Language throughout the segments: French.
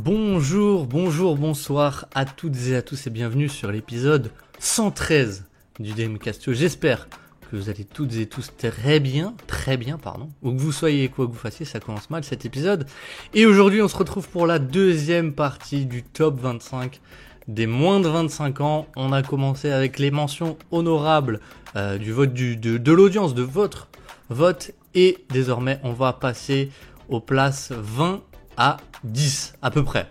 Bonsoir à toutes et à tous et bienvenue sur l'épisode 113 du DMcastio. J'espère que vous allez toutes et tous très bien, où que vous soyez et quoi que vous fassiez, ça commence mal cet épisode. Et aujourd'hui on se retrouve pour la deuxième partie du top 25 des moins de 25 ans. On a commencé avec les mentions honorables du vote de l'audience, de votre vote, et désormais on va passer aux places 20 à 10, à peu près.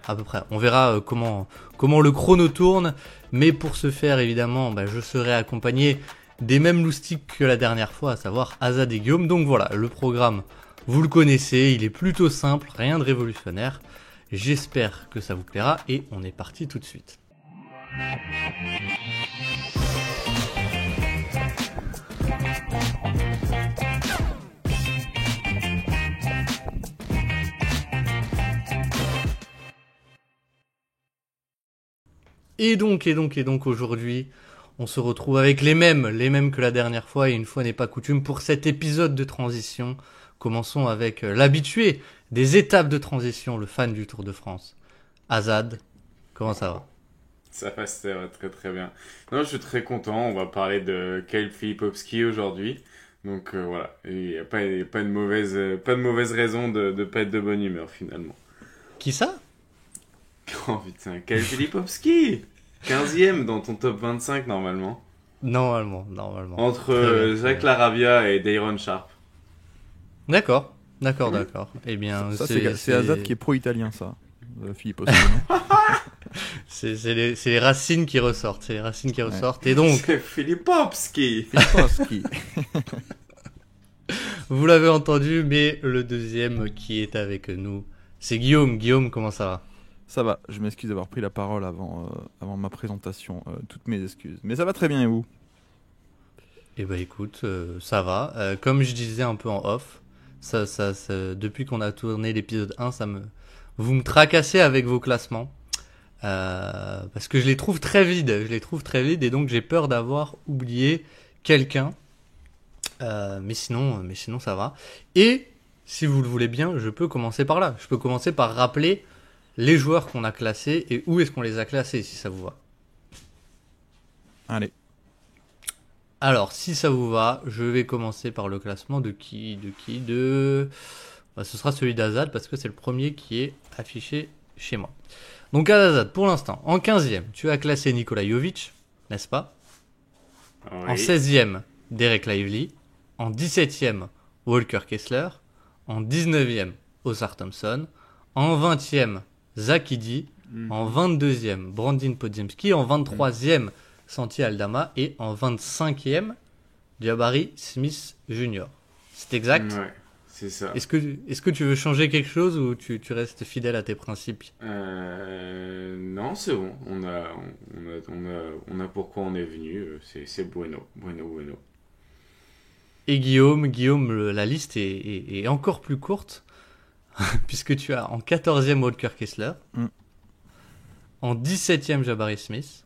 On verra comment le chrono tourne, mais pour ce faire, évidemment, je serai accompagné des mêmes loustiques que la dernière fois, à savoir Azad et Guillaume. Donc voilà, le programme, vous le connaissez, il est plutôt simple, rien de révolutionnaire. J'espère que ça vous plaira et on est parti tout de suite. Et donc aujourd'hui, on se retrouve avec les mêmes que la dernière fois, et une fois n'est pas coutume, pour cet épisode de transition. Commençons avec l'habitué des étapes de transition, le fan du Tour de France. Azad, comment ça va ? Ça va très très bien. Non, je suis très content, on va parler de Kyle Filipowski aujourd'hui. Donc voilà, il n'y a pas de mauvaise raison de ne pas être de bonne humeur finalement. Qui ça ? Oh putain, Kyle Filipowski 15ème dans ton top 25 normalement. Normalement. Entre Zach Larabia et Dayron Sharp. D'accord. Eh bien, ça c'est Azad qui est pro-italien, ça. Filipowski. c'est les racines qui ressortent. Et donc, c'est Filipowski. Vous l'avez entendu, mais le deuxième qui est avec nous, c'est Guillaume. Guillaume, comment ça va ? Ça va, je m'excuse d'avoir pris la parole avant ma présentation, toutes mes excuses. Mais ça va très bien, et vous ? Eh ben écoute, ça va. Comme je disais un peu en off, ça, depuis qu'on a tourné l'épisode 1, vous me tracassez avec vos classements. Parce que je les trouve très vides, et donc j'ai peur d'avoir oublié quelqu'un. Mais sinon ça va. Et si vous le voulez bien, je peux commencer par là. Je peux commencer par rappeler les joueurs qu'on a classés et où est-ce qu'on les a classés, si ça vous va. Allez. Alors, si ça vous va, je vais commencer par le classement de qui ce sera celui d'Azad, parce que c'est le premier qui est affiché chez moi. Donc Azad, pour l'instant, en 15e, tu as classé Nikola Jovic, n'est-ce pas ? Oui. En 16e, Derek Lively. En 17e, Walker Kessler. En 19e, Oscar Thompson. En 20e, Zach Edey. En 22e, Brandon Podziemski. En 23e, Santi Aldama. Et en 25e, Jabari Smith Jr. C'est exact ? Ouais, c'est ça. Est-ce que tu veux changer quelque chose ou tu restes fidèle à tes principes ? Non, c'est bon. On a pourquoi on est venu. C'est bueno. Et Guillaume, la liste est encore plus courte, puisque tu as en 14e Walker Kessler, en 17e Jabari Smith,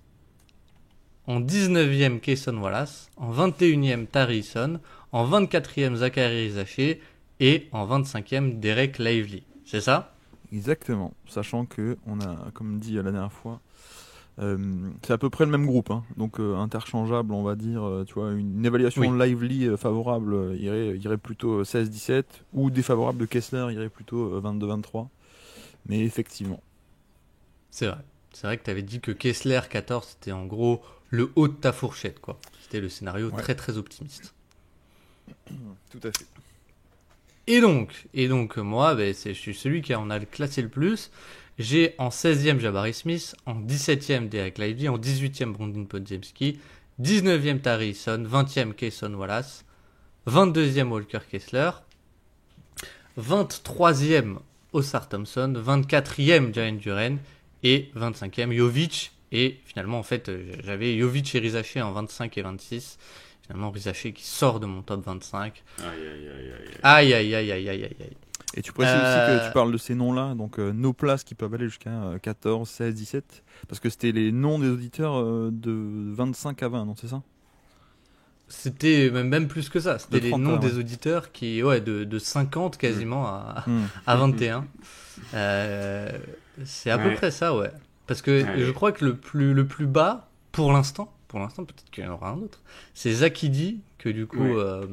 en 19e Cason Wallace, en 21e Tari Eason, en 24e Zachary Rizaché et en 25e Derek Lively. C'est ça ? Exactement, sachant que on a, comme dit la dernière fois, c'est à peu près le même groupe, hein. Donc interchangeable, on va dire. Tu vois, une évaluation Lively favorable irait plutôt 16-17, ou défavorable de Kessler irait plutôt 22-23. Mais effectivement. C'est vrai que tu avais dit que Kessler 14 c'était en gros le haut de ta fourchette, quoi. C'était le scénario très très optimiste. Tout à fait. Et donc moi, je suis celui qui en a classé le plus. J'ai en 16e Jabari Smith, en 17e Derek Lively, en 18e Brandon Podziemski, 19e Tari Eason, 20e Cason Wallace, 22e Walker Kessler, 23e Oscar Thompson, 24e Jaren Duren et 25e Jovic. Et finalement, en fait, j'avais Jovic et Rizaché en 25 et 26. Finalement, Rizaché qui sort de mon top 25. Aïe. Et tu précises aussi que tu parles de ces noms-là, donc nos places qui peuvent aller jusqu'à 14, 16, 17, parce que c'était les noms des auditeurs de 25 à 20, non, c'est ça ? C'était même plus que ça. C'était De les 30, noms ouais. des auditeurs qui, de 50 quasiment Hmm. à 21. Euh, c'est à peu Ouais. près ça, ouais. Parce que Ouais. je crois que le plus bas, pour l'instant, peut-être qu'il y en aura un autre, c'est Zakidi, que du coup, Ouais.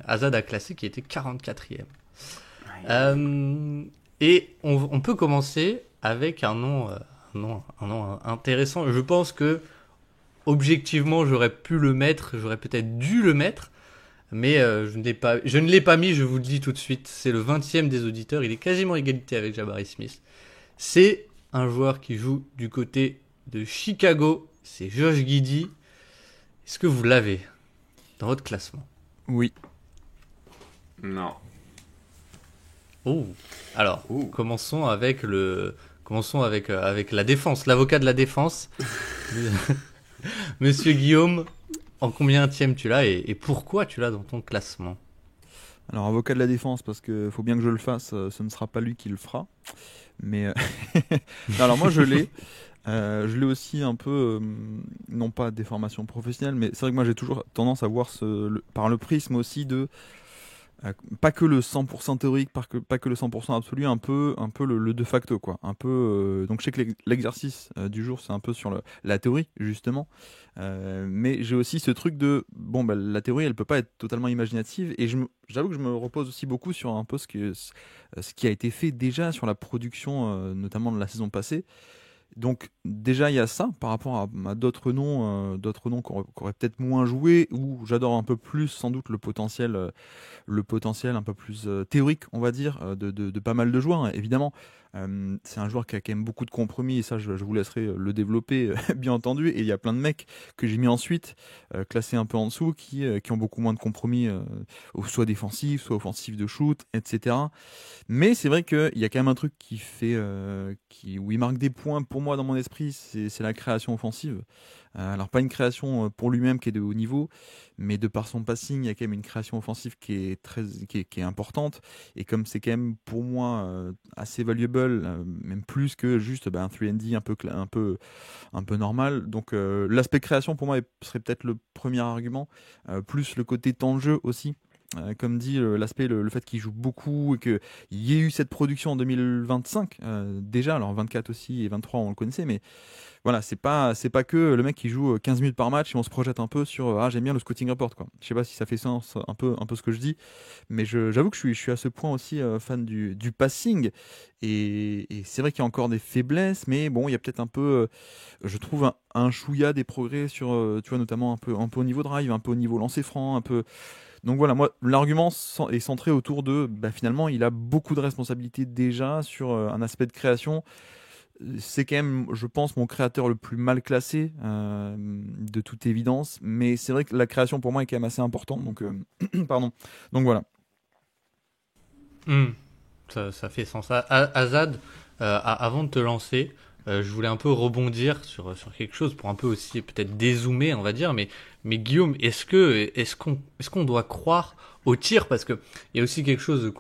Azad a classé, qui était 44e. Ouais. Et on peut commencer avec un nom intéressant. Je pense que objectivement, j'aurais pu le mettre, j'aurais peut-être dû le mettre, mais je ne l'ai pas mis, je vous le dis tout de suite. C'est le 20e des auditeurs, il est quasiment égalité avec Jabari Smith. C'est un joueur qui joue du côté de Chicago, c'est Josh Giddey. Est-ce que vous l'avez dans votre classement? Oui. Non. Oh. Alors, Ouh. commençons avec la défense, l'avocat de la défense. Monsieur Guillaume, en combienième tu l'as et pourquoi tu l'as dans ton classement? Alors, avocat de la défense, parce que faut bien que je le fasse, ce ne sera pas lui qui le fera. Mais non, alors moi je l'ai. Je l'ai aussi un peu, non pas des formations professionnelles, mais c'est vrai que moi j'ai toujours tendance à voir par le prisme aussi de pas que le 100% théorique, pas que le 100% absolu, un peu le de facto quoi. Un peu, donc je sais que l'exercice du jour c'est un peu sur la théorie justement, mais j'ai aussi ce truc de bon bah, la théorie elle peut pas être totalement imaginative et j'avoue que je me repose aussi beaucoup sur un peu ce qui a été fait déjà sur la production notamment de la saison passée. Donc déjà il y a ça par rapport à d'autres noms qui auraient peut-être moins joué, où j'adore un peu plus sans doute le potentiel un peu plus théorique, on va dire, de pas mal de joueurs, hein, évidemment. C'est un joueur qui a quand même beaucoup de compromis, et ça, je vous laisserai le développer, bien entendu. Et il y a plein de mecs que j'ai mis ensuite, classés un peu en dessous, qui ont beaucoup moins de compromis, soit défensifs, soit offensifs de shoot, etc. Mais c'est vrai qu'il y a quand même un truc où il marque des points pour moi dans mon esprit, c'est la création offensive. Alors pas une création pour lui-même qui est de haut niveau, mais de par son passing, il y a quand même une création offensive qui est importante. Et comme c'est quand même pour moi assez valuable, même plus que juste un 3&D un peu normal. Donc l'aspect création pour moi serait peut-être le premier argument, plus le côté temps de jeu aussi. Comme dit, le fait qu'il joue beaucoup et qu'il y ait eu cette production en 2025 déjà, alors 24 aussi et 23 on le connaissait, mais voilà, c'est pas que le mec qui joue 15 minutes par match et on se projette un peu sur j'aime bien le scouting report quoi. Je sais pas si ça fait sens un peu ce que je dis, mais j'avoue que je suis à ce point aussi fan du passing et c'est vrai qu'il y a encore des faiblesses, mais bon il y a peut-être un peu je trouve un chouïa des progrès sur tu vois notamment un peu au niveau drive, un peu au niveau lancer franc, un peu. Donc voilà, moi, l'argument est centré autour de, finalement, il a beaucoup de responsabilités déjà sur un aspect de création. C'est quand même, je pense, mon créateur le plus mal classé, de toute évidence. Mais c'est vrai que la création, pour moi, est quand même assez importante. Donc, pardon. Donc voilà. Hmm, ça fait sens. Azad, avant de te lancer, je voulais un peu rebondir sur quelque chose pour un peu aussi peut-être dézoomer, on va dire. Mais Guillaume, est-ce qu'on doit croire au tir? Parce que il y a aussi quelque chose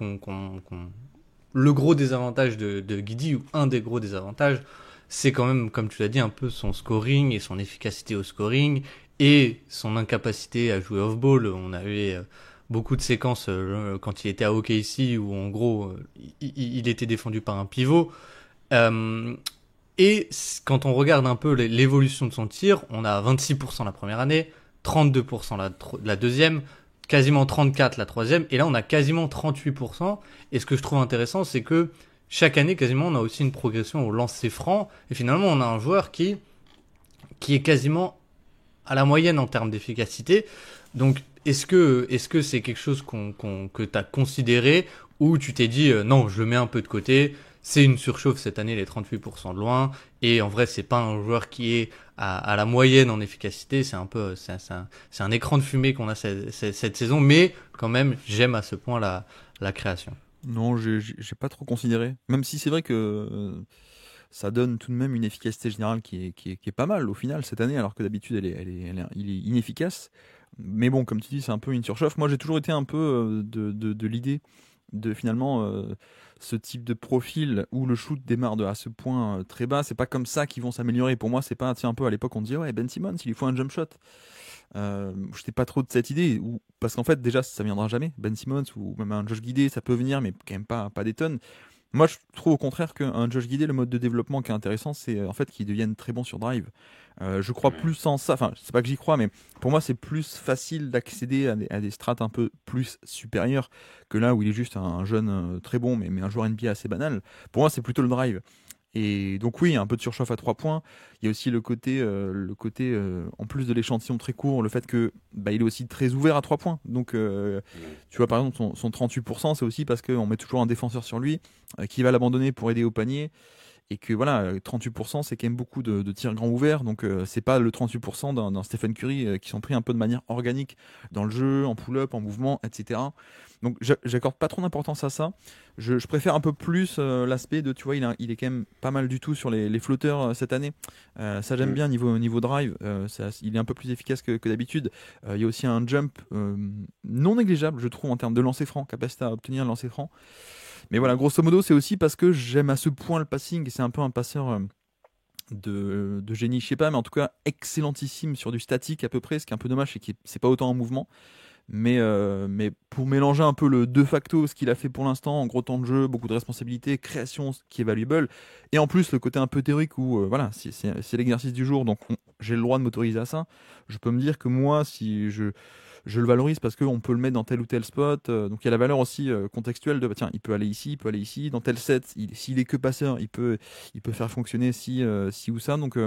le gros désavantage de Giddey, ou un des gros désavantages, c'est quand même, comme tu l'as dit, un peu son scoring et son efficacité au scoring et son incapacité à jouer off-ball. On avait beaucoup de séquences quand il était à OKC où en gros il était défendu par un pivot. Euh, Quand on regarde un peu l'évolution de son tir, on a 26% la première année, 32% la deuxième, quasiment 34% la troisième, et là on a quasiment 38%. Et ce que je trouve intéressant, c'est que chaque année, quasiment, on a aussi une progression au lancer franc, et finalement on a un joueur qui est quasiment à la moyenne en termes d'efficacité. Donc est-ce que c'est quelque chose que tu as considéré, ou tu t'es dit non, je le mets un peu de côté, c'est une surchauffe cette année, les 38% de loin, et en vrai c'est pas un joueur qui est à la moyenne en efficacité, c'est un peu c'est un écran de fumée qu'on a cette saison, mais quand même j'aime à ce point la création. Non, j'ai pas trop considéré. Même si c'est vrai que ça donne tout de même une efficacité générale qui est pas mal au final cette année, alors que d'habitude il est inefficace. Mais bon, comme tu dis, c'est un peu une surchauffe. Moi, j'ai toujours été un peu de l'idée de finalement ce type de profil où le shoot démarre à ce point très bas, c'est pas comme ça qu'ils vont s'améliorer. Pour moi, c'est pas, tiens, un peu à l'époque on disait ouais, Ben Simmons, il lui faut un jump shot. J'étais pas trop de cette idée, parce qu'en fait déjà ça viendra jamais. Ben Simmons ou même un Josh Giddey, ça peut venir, mais quand même pas des tonnes. Moi, je trouve au contraire qu'un Josh Giddey, le mode de développement qui est intéressant, c'est en fait qu'il devienne très bon sur drive. Je crois plus en ça, enfin, c'est pas que j'y crois, mais pour moi, c'est plus facile d'accéder à des strates un peu plus supérieures que là où il est juste un jeune très bon, mais un joueur NBA assez banal. Pour moi, c'est plutôt le drive. Et donc oui, il y a un peu de surchauffe à 3 points. Il y a aussi le côté en plus de l'échantillon très court, le fait que il est aussi très ouvert à 3 points. Donc tu vois par exemple son 38%, c'est aussi parce qu'on met toujours un défenseur sur lui qui va l'abandonner pour aider au panier. Et que voilà, 38% c'est quand même beaucoup de tirs grands ouverts, donc c'est pas le 38% d'un Stephen Curry qui sont pris un peu de manière organique dans le jeu, en pull-up, en mouvement, etc. Donc j'accorde pas trop d'importance à ça. Je préfère un peu plus l'aspect de, tu vois, il est quand même pas mal du tout sur les flotteurs cette année. Ça j'aime bien niveau drive, il est un peu plus efficace que d'habitude. Il y a aussi un jump non négligeable, je trouve, en termes de lancer franc, capacité à obtenir un lancer franc. Mais voilà, grosso modo, c'est aussi parce que j'aime à ce point le passing, et c'est un peu un passeur de génie, je sais pas, mais en tout cas excellentissime sur du statique à peu près. Ce qui est un peu dommage, c'est que c'est pas autant en mouvement. Mais pour mélanger un peu le de facto, ce qu'il a fait pour l'instant, en gros temps de jeu, beaucoup de responsabilités, création qui est valuable, et en plus le côté un peu théorique où voilà, c'est l'exercice du jour, donc j'ai le droit de m'autoriser à ça. Je peux me dire que moi, si je le valorise parce qu'on peut le mettre dans tel ou tel spot. Donc il y a la valeur aussi contextuelle de tiens, il peut aller ici, il peut aller ici. Dans tel set, s'il est que passeur, il peut faire fonctionner si ou ça. Donc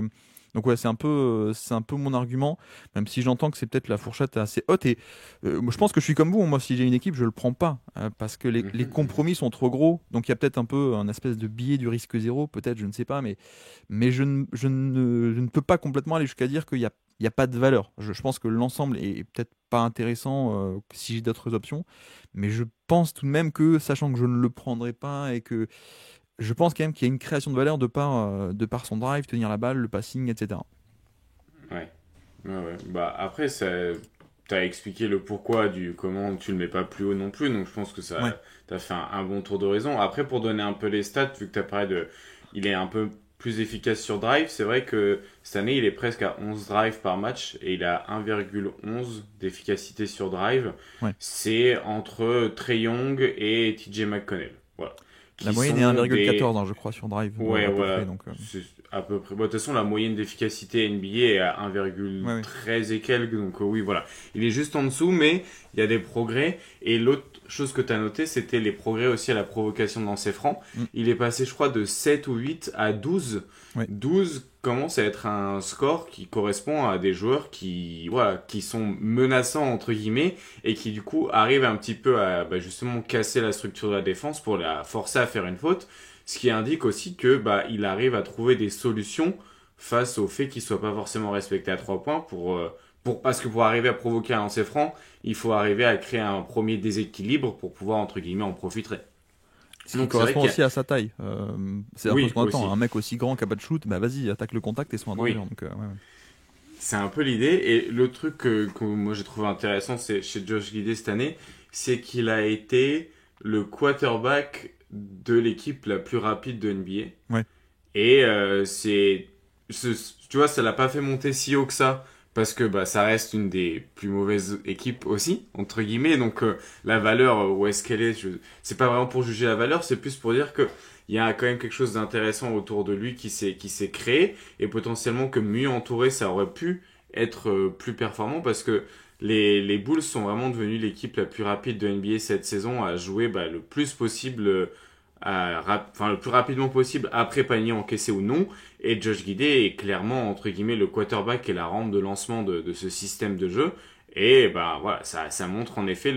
ouais, c'est un peu mon argument, même si j'entends que c'est peut-être la fourchette assez haute. Et moi, je pense que je suis comme vous. Moi, si j'ai une équipe, je le prends pas parce que les compromis sont trop gros. Donc il y a peut-être un peu un espèce de biais du risque zéro, peut-être, je ne sais pas, mais je ne peux pas complètement aller jusqu'à dire qu'il y a pas de valeur. Je pense que l'ensemble est peut-être pas intéressant si j'ai d'autres options, mais je pense tout de même que, sachant que je ne le prendrai pas et que je pense quand même qu'il y a une création de valeur de par son drive, tenir la balle, le passing, etc. Ouais. Bah, après, t'as expliqué le pourquoi du comment tu le mets pas plus haut non plus, donc je pense que t'as fait un bon tour de raison. Après, pour donner un peu les stats, vu que t'as parlé il est un peu plus efficace sur drive, c'est vrai que cette année, il est presque à 11 drives par match et il a 1,11 d'efficacité sur drive. Ouais. C'est entre Trae Young et TJ McConnell. Voilà. La moyenne est 1,14, je crois, sur drive. Ouais, voilà. Près, donc, c'est à peu près. Bon, de toute façon, la moyenne d'efficacité NBA est à 1,13 et quelques. Donc, oui, voilà. Il est juste en dessous, mais il y a des progrès. Et l'autre chose que tu as noté, c'était les progrès aussi à la provocation de lancer franc. Il est passé, je crois, de 7 ou 8 à 12. Ouais. 12 commence à être un score qui correspond à des joueurs qui sont menaçants, entre guillemets, et qui, du coup, arrivent un petit peu à justement casser la structure de la défense pour la forcer à faire une faute. Ce qui indique aussi que il arrive à trouver des solutions face au fait qu'il soit pas forcément respecté à 3 points parce que pour arriver à provoquer un lancer franc, il faut arriver à créer un premier déséquilibre pour pouvoir, entre guillemets, en profiter. Ce qui correspond aussi à sa taille. C'est un peu ce qu'on attend. Un mec aussi grand qui a pas de shoot, vas-y, attaque le contact et sois un driver. Donc, c'est un peu l'idée. Et le truc que moi j'ai trouvé intéressant chez Josh Giddey cette année, c'est qu'il a été le quarterback de l'équipe la plus rapide de NBA. Ouais. Et tu vois, ça l'a pas fait monter si haut que ça. Parce que ça reste une des plus mauvaises équipes aussi, entre guillemets. Donc la valeur, où est-ce qu'elle est, c'est pas vraiment pour juger la valeur, c'est plus pour dire que il y a quand même quelque chose d'intéressant autour de lui qui s'est créé. Et potentiellement que mieux entouré, ça aurait pu être plus performant. Parce que les Bulls sont vraiment devenus l'équipe la plus rapide de NBA cette saison à jouer le plus possible... le plus rapidement possible après panier encaissé ou non, et Josh Giddey est clairement entre guillemets le quarterback et la rampe de lancement de ce système de jeu, et voilà, ça montre en effet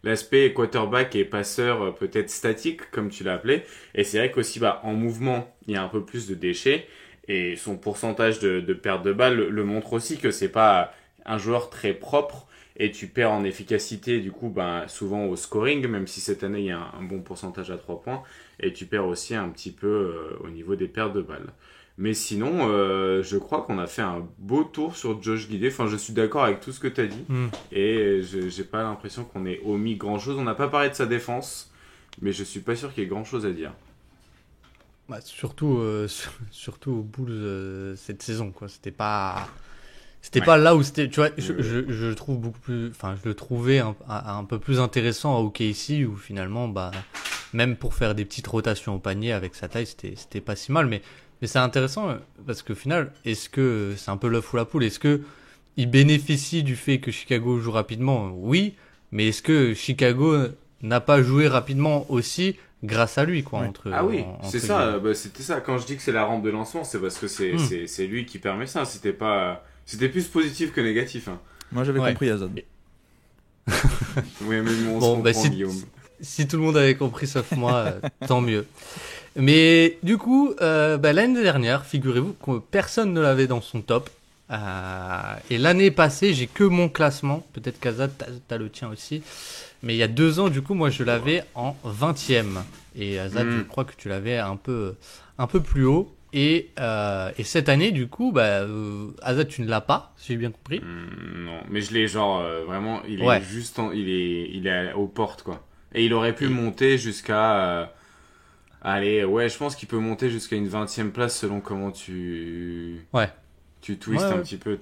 l'aspect quarterback et passeur peut-être statique comme tu l'as appelé, et c'est vrai qu'aussi en mouvement il y a un peu plus de déchets, et son pourcentage de perte de balle le montre aussi que c'est pas un joueur très propre. Et tu perds en efficacité, du coup, souvent au scoring, même si cette année, il y a un bon pourcentage à 3 points. Et tu perds aussi un petit peu au niveau des pertes de balles. Mais sinon, je crois qu'on a fait un beau tour sur Josh Giddey. Enfin, je suis d'accord avec tout ce que tu as dit. Et j'ai pas l'impression qu'on ait omis grand-chose. On n'a pas parlé de sa défense. mais je suis pas sûr qu'il y ait grand-chose à dire. Bah, surtout aux Bulls cette saison, quoi. C'était pas là où c'était, tu vois, je le trouve beaucoup plus, enfin, je le trouvais un peu plus intéressant à OKC où finalement, bah, même pour faire des petites rotations au panier avec sa taille, c'était pas si mal, mais c'est intéressant parce qu'au final, est-ce que c'est un peu l'œuf ou la poule? Est-ce que il bénéficie du fait que Chicago joue rapidement? Oui, mais est-ce que Chicago n'a pas joué rapidement aussi grâce à lui, quoi, Ouais. Ah oui, entre c'est ça, guillemets. bah, c'était ça. Quand je dis que c'est la rampe de lancement, c'est parce que c'est lui qui permet ça. C'était plus positif que négatif. Hein. Moi, j'avais Ouais. compris Azad. Oui, mais on Bon, se bah, comprend, Guillaume. si tout le monde avait compris sauf moi, tant mieux. Mais du coup, bah, l'année dernière, figurez-vous que personne ne l'avait dans son top. Et l'année passée, j'ai que mon classement. Peut-être qu'Azad, t'as le tien aussi. Mais il y a 2 ans, du coup, moi, je l'avais en 20e. Et Azad, je crois que tu l'avais un peu plus haut. Et cette année, du coup, bah, Azad, tu ne l'as pas, si j'ai bien compris. Non, mais je l'ai genre vraiment, il Ouais. est juste, il est aux portes quoi. Et il aurait pu monter jusqu'à, allez, ouais, je pense qu'il peut monter jusqu'à une 20e place selon comment Ouais. tu twistes Ouais, un ouais. petit peu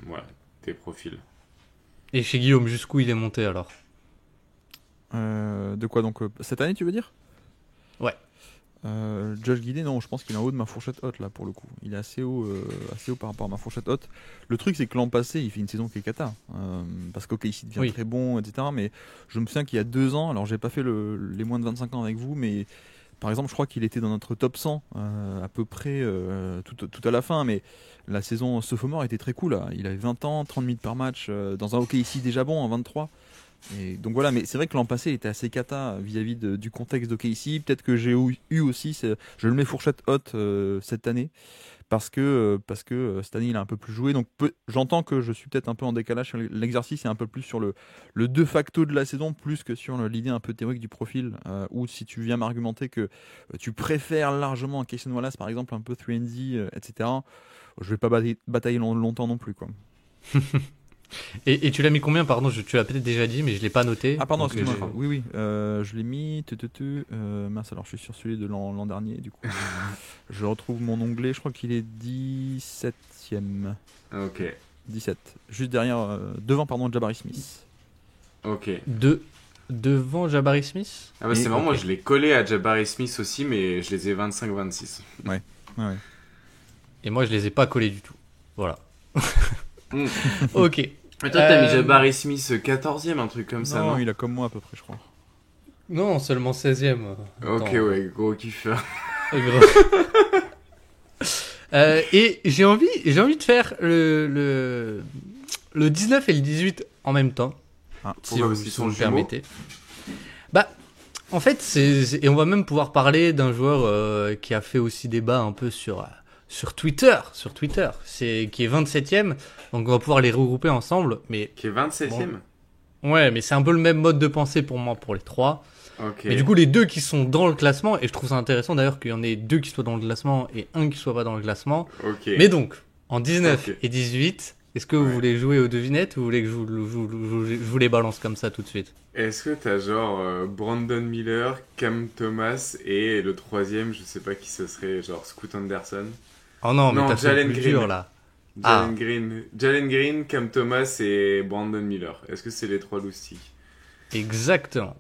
voilà, tes profils. Et chez Guillaume, jusqu'où il est monté alors? De quoi donc cette année, tu veux dire? Ouais. Josh Giddey, non, je pense qu'il est en haut de ma fourchette haute là pour le coup. Il est assez haut par rapport à ma fourchette haute. Le truc, c'est que l'an passé, il fait une saison qui est cata. Parce qu'OKC devient Oui. très bon, etc. Mais je me souviens qu'il y a 2 ans, alors j'ai pas fait les moins de 25 ans avec vous, mais par exemple, je crois qu'il était dans notre top 100 à peu près tout à la fin. Mais la saison sophomore était très cool là. Il avait 20 ans, 30 minutes par match, dans un OKC déjà bon en 23. Et donc voilà, mais c'est vrai que l'an passé il était assez cata vis-à-vis du contexte d'OKC. Peut-être que j'ai eu aussi, je le mets fourchette haute cette année parce que cette année il a un peu plus joué. Donc j'entends que je suis peut-être un peu en décalage sur l'exercice et un peu plus sur le de facto de la saison plus que sur l'idée un peu théorique du profil. Ou si tu viens m'argumenter que tu préfères largement un Cason Wallace par exemple un peu 3D, etc. Je vais pas batailler longtemps non plus quoi. Et tu l'as mis combien, pardon, tu l'as peut-être déjà dit, mais je l'ai pas noté. Ah pardon, Donc, excuse-moi. Oui, je l'ai mis. Mince, alors je suis sur celui de l'an dernier, du coup. Je retrouve mon onglet, je crois qu'il est 17ème. Ok, 17. Juste derrière, devant, pardon, Jabari Smith. ok. Devant Jabari Smith. Ah bah c'est Et- marrant, moi ok. je l'ai collé à Jabari Smith aussi, mais je les ai 25-26. Ouais. Et moi, je les ai pas collés du tout. Voilà. Hmm. Ok. Mais toi t'as mis Euh, Jabari Smith 14e, un truc comme ça, Non, non? il a comme moi à peu près, je crois. Non, seulement 16e. Ok, Attends. ouais, gros kiffeur. Gros. Et j'ai envie de faire le 19 et le 18 en même temps, Ah, si pourquoi, vous, parce qu'ils si sont vous me jumeaux permettez. Bah, en fait, et on va même pouvoir parler d'un joueur qui a fait aussi débat un peu sur Twitter, qui est 27e, donc on va pouvoir les regrouper ensemble, mais Qui est 27e? ouais, mais c'est un peu le même mode de pensée pour moi, pour les trois. Ok. Mais du coup, les deux qui sont dans le classement, et je trouve ça intéressant d'ailleurs qu'il y en ait deux qui soient dans le classement et un qui soit pas dans le classement. Ok. Mais donc, en 19 Ok. et 18, est-ce que vous Ouais. voulez jouer aux devinettes ou vous voulez que je vous les balance comme ça tout de suite? Est-ce que t'as genre Brandon Miller, Cam Thomas et le troisième, je sais pas qui ce serait, genre Scoot Anderson? Oh non, mais Non, t'as fait le Jalen plus Green. dur là. Jalen Green, Cam Thomas et Brandon Miller. Est-ce que c'est les trois loustiques? Exactement.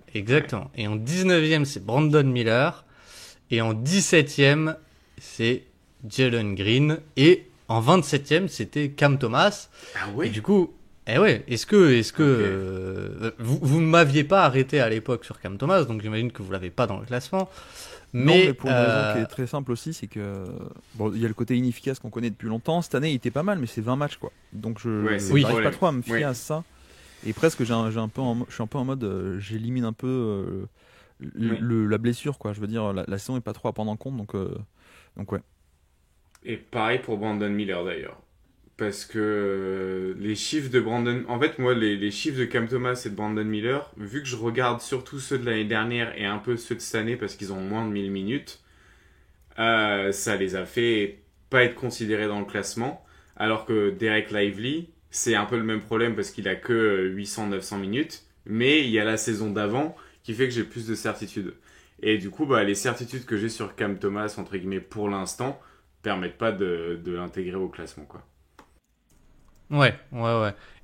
Et en 19e, c'est Brandon Miller. Et en 17e, c'est Jalen Green. Et en 27e, c'était Cam Thomas. Ah Et ouais? du coup, est-ce que Ok. vous ne m'aviez pas arrêté à l'époque sur Cam Thomas, donc j'imagine que vous l'avez pas dans le classement. Non, mais pour une raison qui est très simple aussi, c'est que bon, il y a le côté inefficace qu'on connaît depuis longtemps. Cette année, il était pas mal, mais c'est 20 matchs quoi. Donc Ouais, c'est Oui. le j'arrive pas problème. trop à me fier Ouais. à ça. Et presque, je suis un peu en mode, j'élimine un peu la blessure quoi. Je veux dire, la saison est pas trop à prendre en compte, donc ouais. Et pareil pour Brandon Miller d'ailleurs. Parce que les chiffres de Brandon... En fait, moi, les chiffres de Cam Thomas et de Brandon Miller, vu que je regarde surtout ceux de l'année dernière et un peu ceux de cette année parce qu'ils ont moins de 1000 minutes, ça les a fait pas être considérés dans le classement. Alors que Derek Lively, c'est un peu le même problème parce qu'il a que 800-900 minutes. Mais il y a la saison d'avant qui fait que j'ai plus de certitudes. Et du coup, bah, les certitudes que j'ai sur Cam Thomas, entre guillemets, pour l'instant, permettent pas de l'intégrer au classement, quoi. Ouais.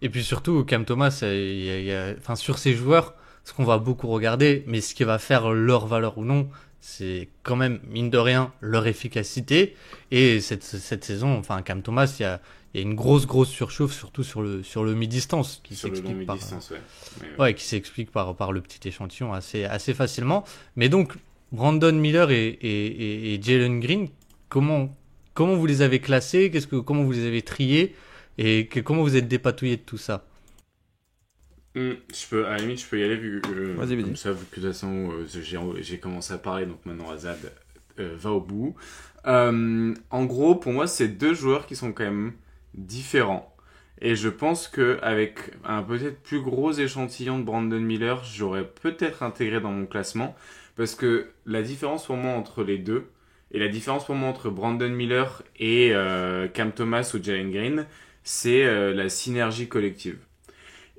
Et puis surtout, Cam Thomas, enfin, sur ces joueurs, ce qu'on va beaucoup regarder, mais ce qui va faire leur valeur ou non, c'est quand même, mine de rien, leur efficacité. Et cette saison, enfin, Cam Thomas, il y a une grosse surchauffe, surtout sur le mi-distance, qui Sur le long s'explique par, mi-distance, ouais. qui s'explique par le petit échantillon assez facilement. Mais donc, Brandon Miller et Jalen Green, comment vous les avez classés? Comment vous les avez triés? Et comment vous êtes dépatouillé de tout ça? À la limite, je peux y aller vu que, Vas-y. comme ça, vu que de toute façon, j'ai commencé à parler, donc maintenant Azad va au bout. En gros, pour moi, c'est deux joueurs qui sont quand même différents. Et je pense que avec un peut-être plus gros échantillon de Brandon Miller, j'aurais peut-être intégré dans mon classement. Parce que la différence pour moi entre les deux, et la différence pour moi entre Brandon Miller et Cam Thomas ou Jalen Green, c'est la synergie collective.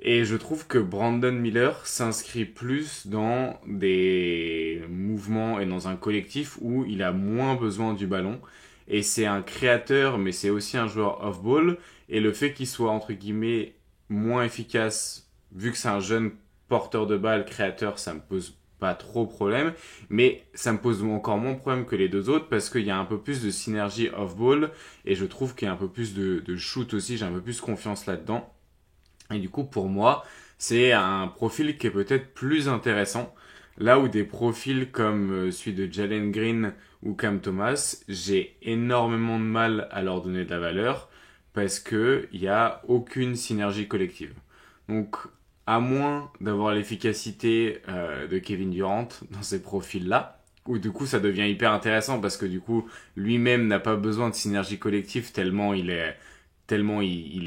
Et je trouve que Brandon Miller s'inscrit plus dans des mouvements et dans un collectif où il a moins besoin du ballon. Et c'est un créateur, mais c'est aussi un joueur off-ball. Et le fait qu'il soit, entre guillemets, moins efficace, vu que c'est un jeune porteur de balle, créateur, ça me pose pas trop problème. Mais ça me pose encore moins problème que les deux autres parce qu'il y a un peu plus de synergie off-ball. Et je trouve qu'il y a un peu plus de shoot aussi. J'ai un peu plus confiance là-dedans. Et du coup, pour moi, c'est un profil qui est peut-être plus intéressant. Là où des profils comme celui de Jalen Green ou Cam Thomas, j'ai énormément de mal à leur donner de la valeur parce que il y a aucune synergie collective. Donc, à moins d'avoir l'efficacité de Kevin Durant dans ces profils-là, où du coup ça devient hyper intéressant parce que du coup lui-même n'a pas besoin de synergie collective tellement il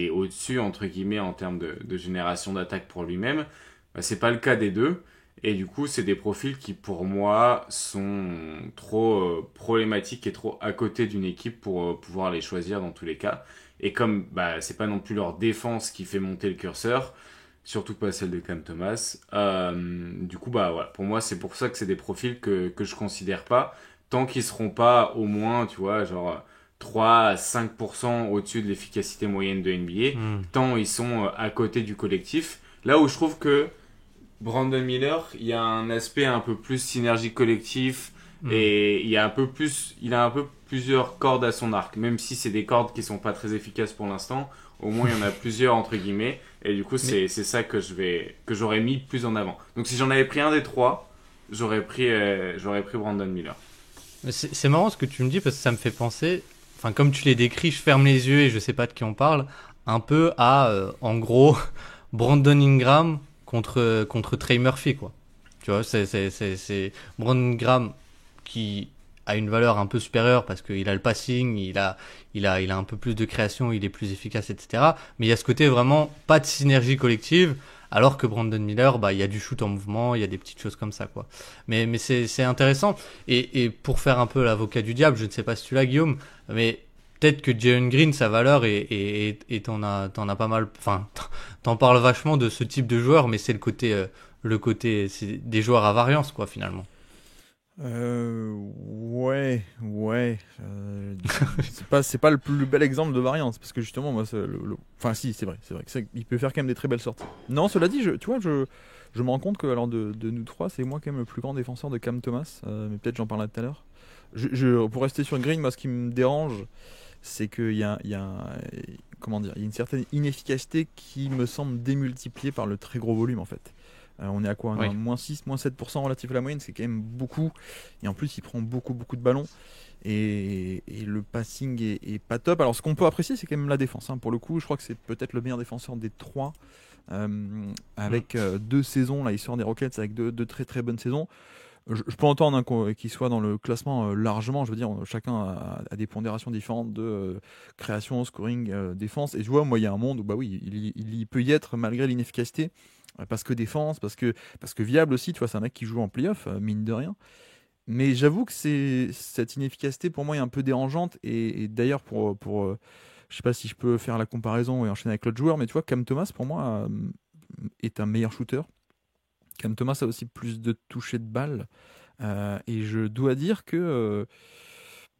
est au-dessus, entre guillemets, en termes de génération d'attaque pour lui-même. Bah, c'est pas le cas des deux. Et du coup, c'est des profils qui, pour moi, sont trop problématiques et trop à côté d'une équipe pour pouvoir les choisir dans tous les cas. Et comme bah, c'est pas non plus leur défense qui fait monter le curseur, surtout pas celle de Cam Thomas, du coup, bah, voilà. Pour moi, c'est pour ça que c'est des profils que je considère pas, tant qu'ils seront pas au moins, tu vois, genre 3 à 5% au-dessus de l'efficacité moyenne de NBA, tant ils sont à côté du collectif. Là où je trouve que Brandon Miller, il y a un aspect un peu plus synergie collectif et il a un peu plusieurs cordes à son arc, même si c'est des cordes qui sont pas très efficaces pour l'instant. Au moins, il y en a plusieurs entre guillemets, et du coup, c'est ça que j'aurais mis plus en avant. Donc, si j'en avais pris un des trois, j'aurais pris Brandon Miller. C'est marrant ce que tu me dis parce que ça me fait penser, enfin comme tu les décris, je ferme les yeux et je sais pas de qui on parle, un peu à, en gros, Brandon Ingram contre Trey Murphy, quoi. Tu vois, c'est Brandon Ingram qui a une valeur un peu supérieure parce qu'il a le passing, il a un peu plus de création, il est plus efficace, etc. Mais il y a ce côté vraiment pas de synergie collective, alors que Brandon Miller, bah, il y a du shoot en mouvement, il y a des petites choses comme ça, quoi. Mais c'est intéressant. Et pour faire un peu l'avocat du diable, je ne sais pas si tu l'as, Guillaume, mais peut-être que Jalen Green, sa valeur, et t'en as pas mal, enfin, t'en parles vachement de ce type de joueur, mais c'est le côté, c'est des joueurs à variance, quoi, finalement. Ouais. C'est pas le plus bel exemple de variance parce que justement, moi, enfin, si, c'est vrai que il peut faire quand même des très belles sorties. Non, cela dit, tu vois, je me rends compte que alors de nous trois, c'est moi quand même le plus grand défenseur de Cam Thomas, mais peut-être j'en parlerai tout à l'heure. Pour rester sur Green, moi, ce qui me dérange, c'est qu'il comment dire, il y a une certaine inefficacité qui me semble démultipliée par le très gros volume en fait. On est à quoi? Oui. Moins 6, moins 7% relatif à la moyenne, c'est quand même beaucoup. Et en plus, il prend beaucoup de ballons. Et le passing est pas top. Alors, ce qu'on peut apprécier, c'est quand même la défense. Hein. Pour le coup, je crois que c'est peut-être le meilleur défenseur des trois. Avec 2 saisons, là, il sort des Rockets avec deux très très bonnes saisons. Je peux entendre qu'il soit dans le classement largement. Je veux dire, chacun a des pondérations différentes de création, scoring, défense. Et je vois, moi, il y a un monde où, bah oui, il peut y être malgré l'inefficacité. Parce que défense, parce que viable aussi, tu vois, c'est un mec qui joue en playoff, mine de rien. Mais j'avoue que cette inefficacité pour moi est un peu dérangeante. Et d'ailleurs, je sais pas si je peux faire la comparaison et enchaîner avec l'autre joueur, mais tu vois, Cam Thomas pour moi est un meilleur shooter. Cam Thomas a aussi plus de toucher de balle. Et je dois dire que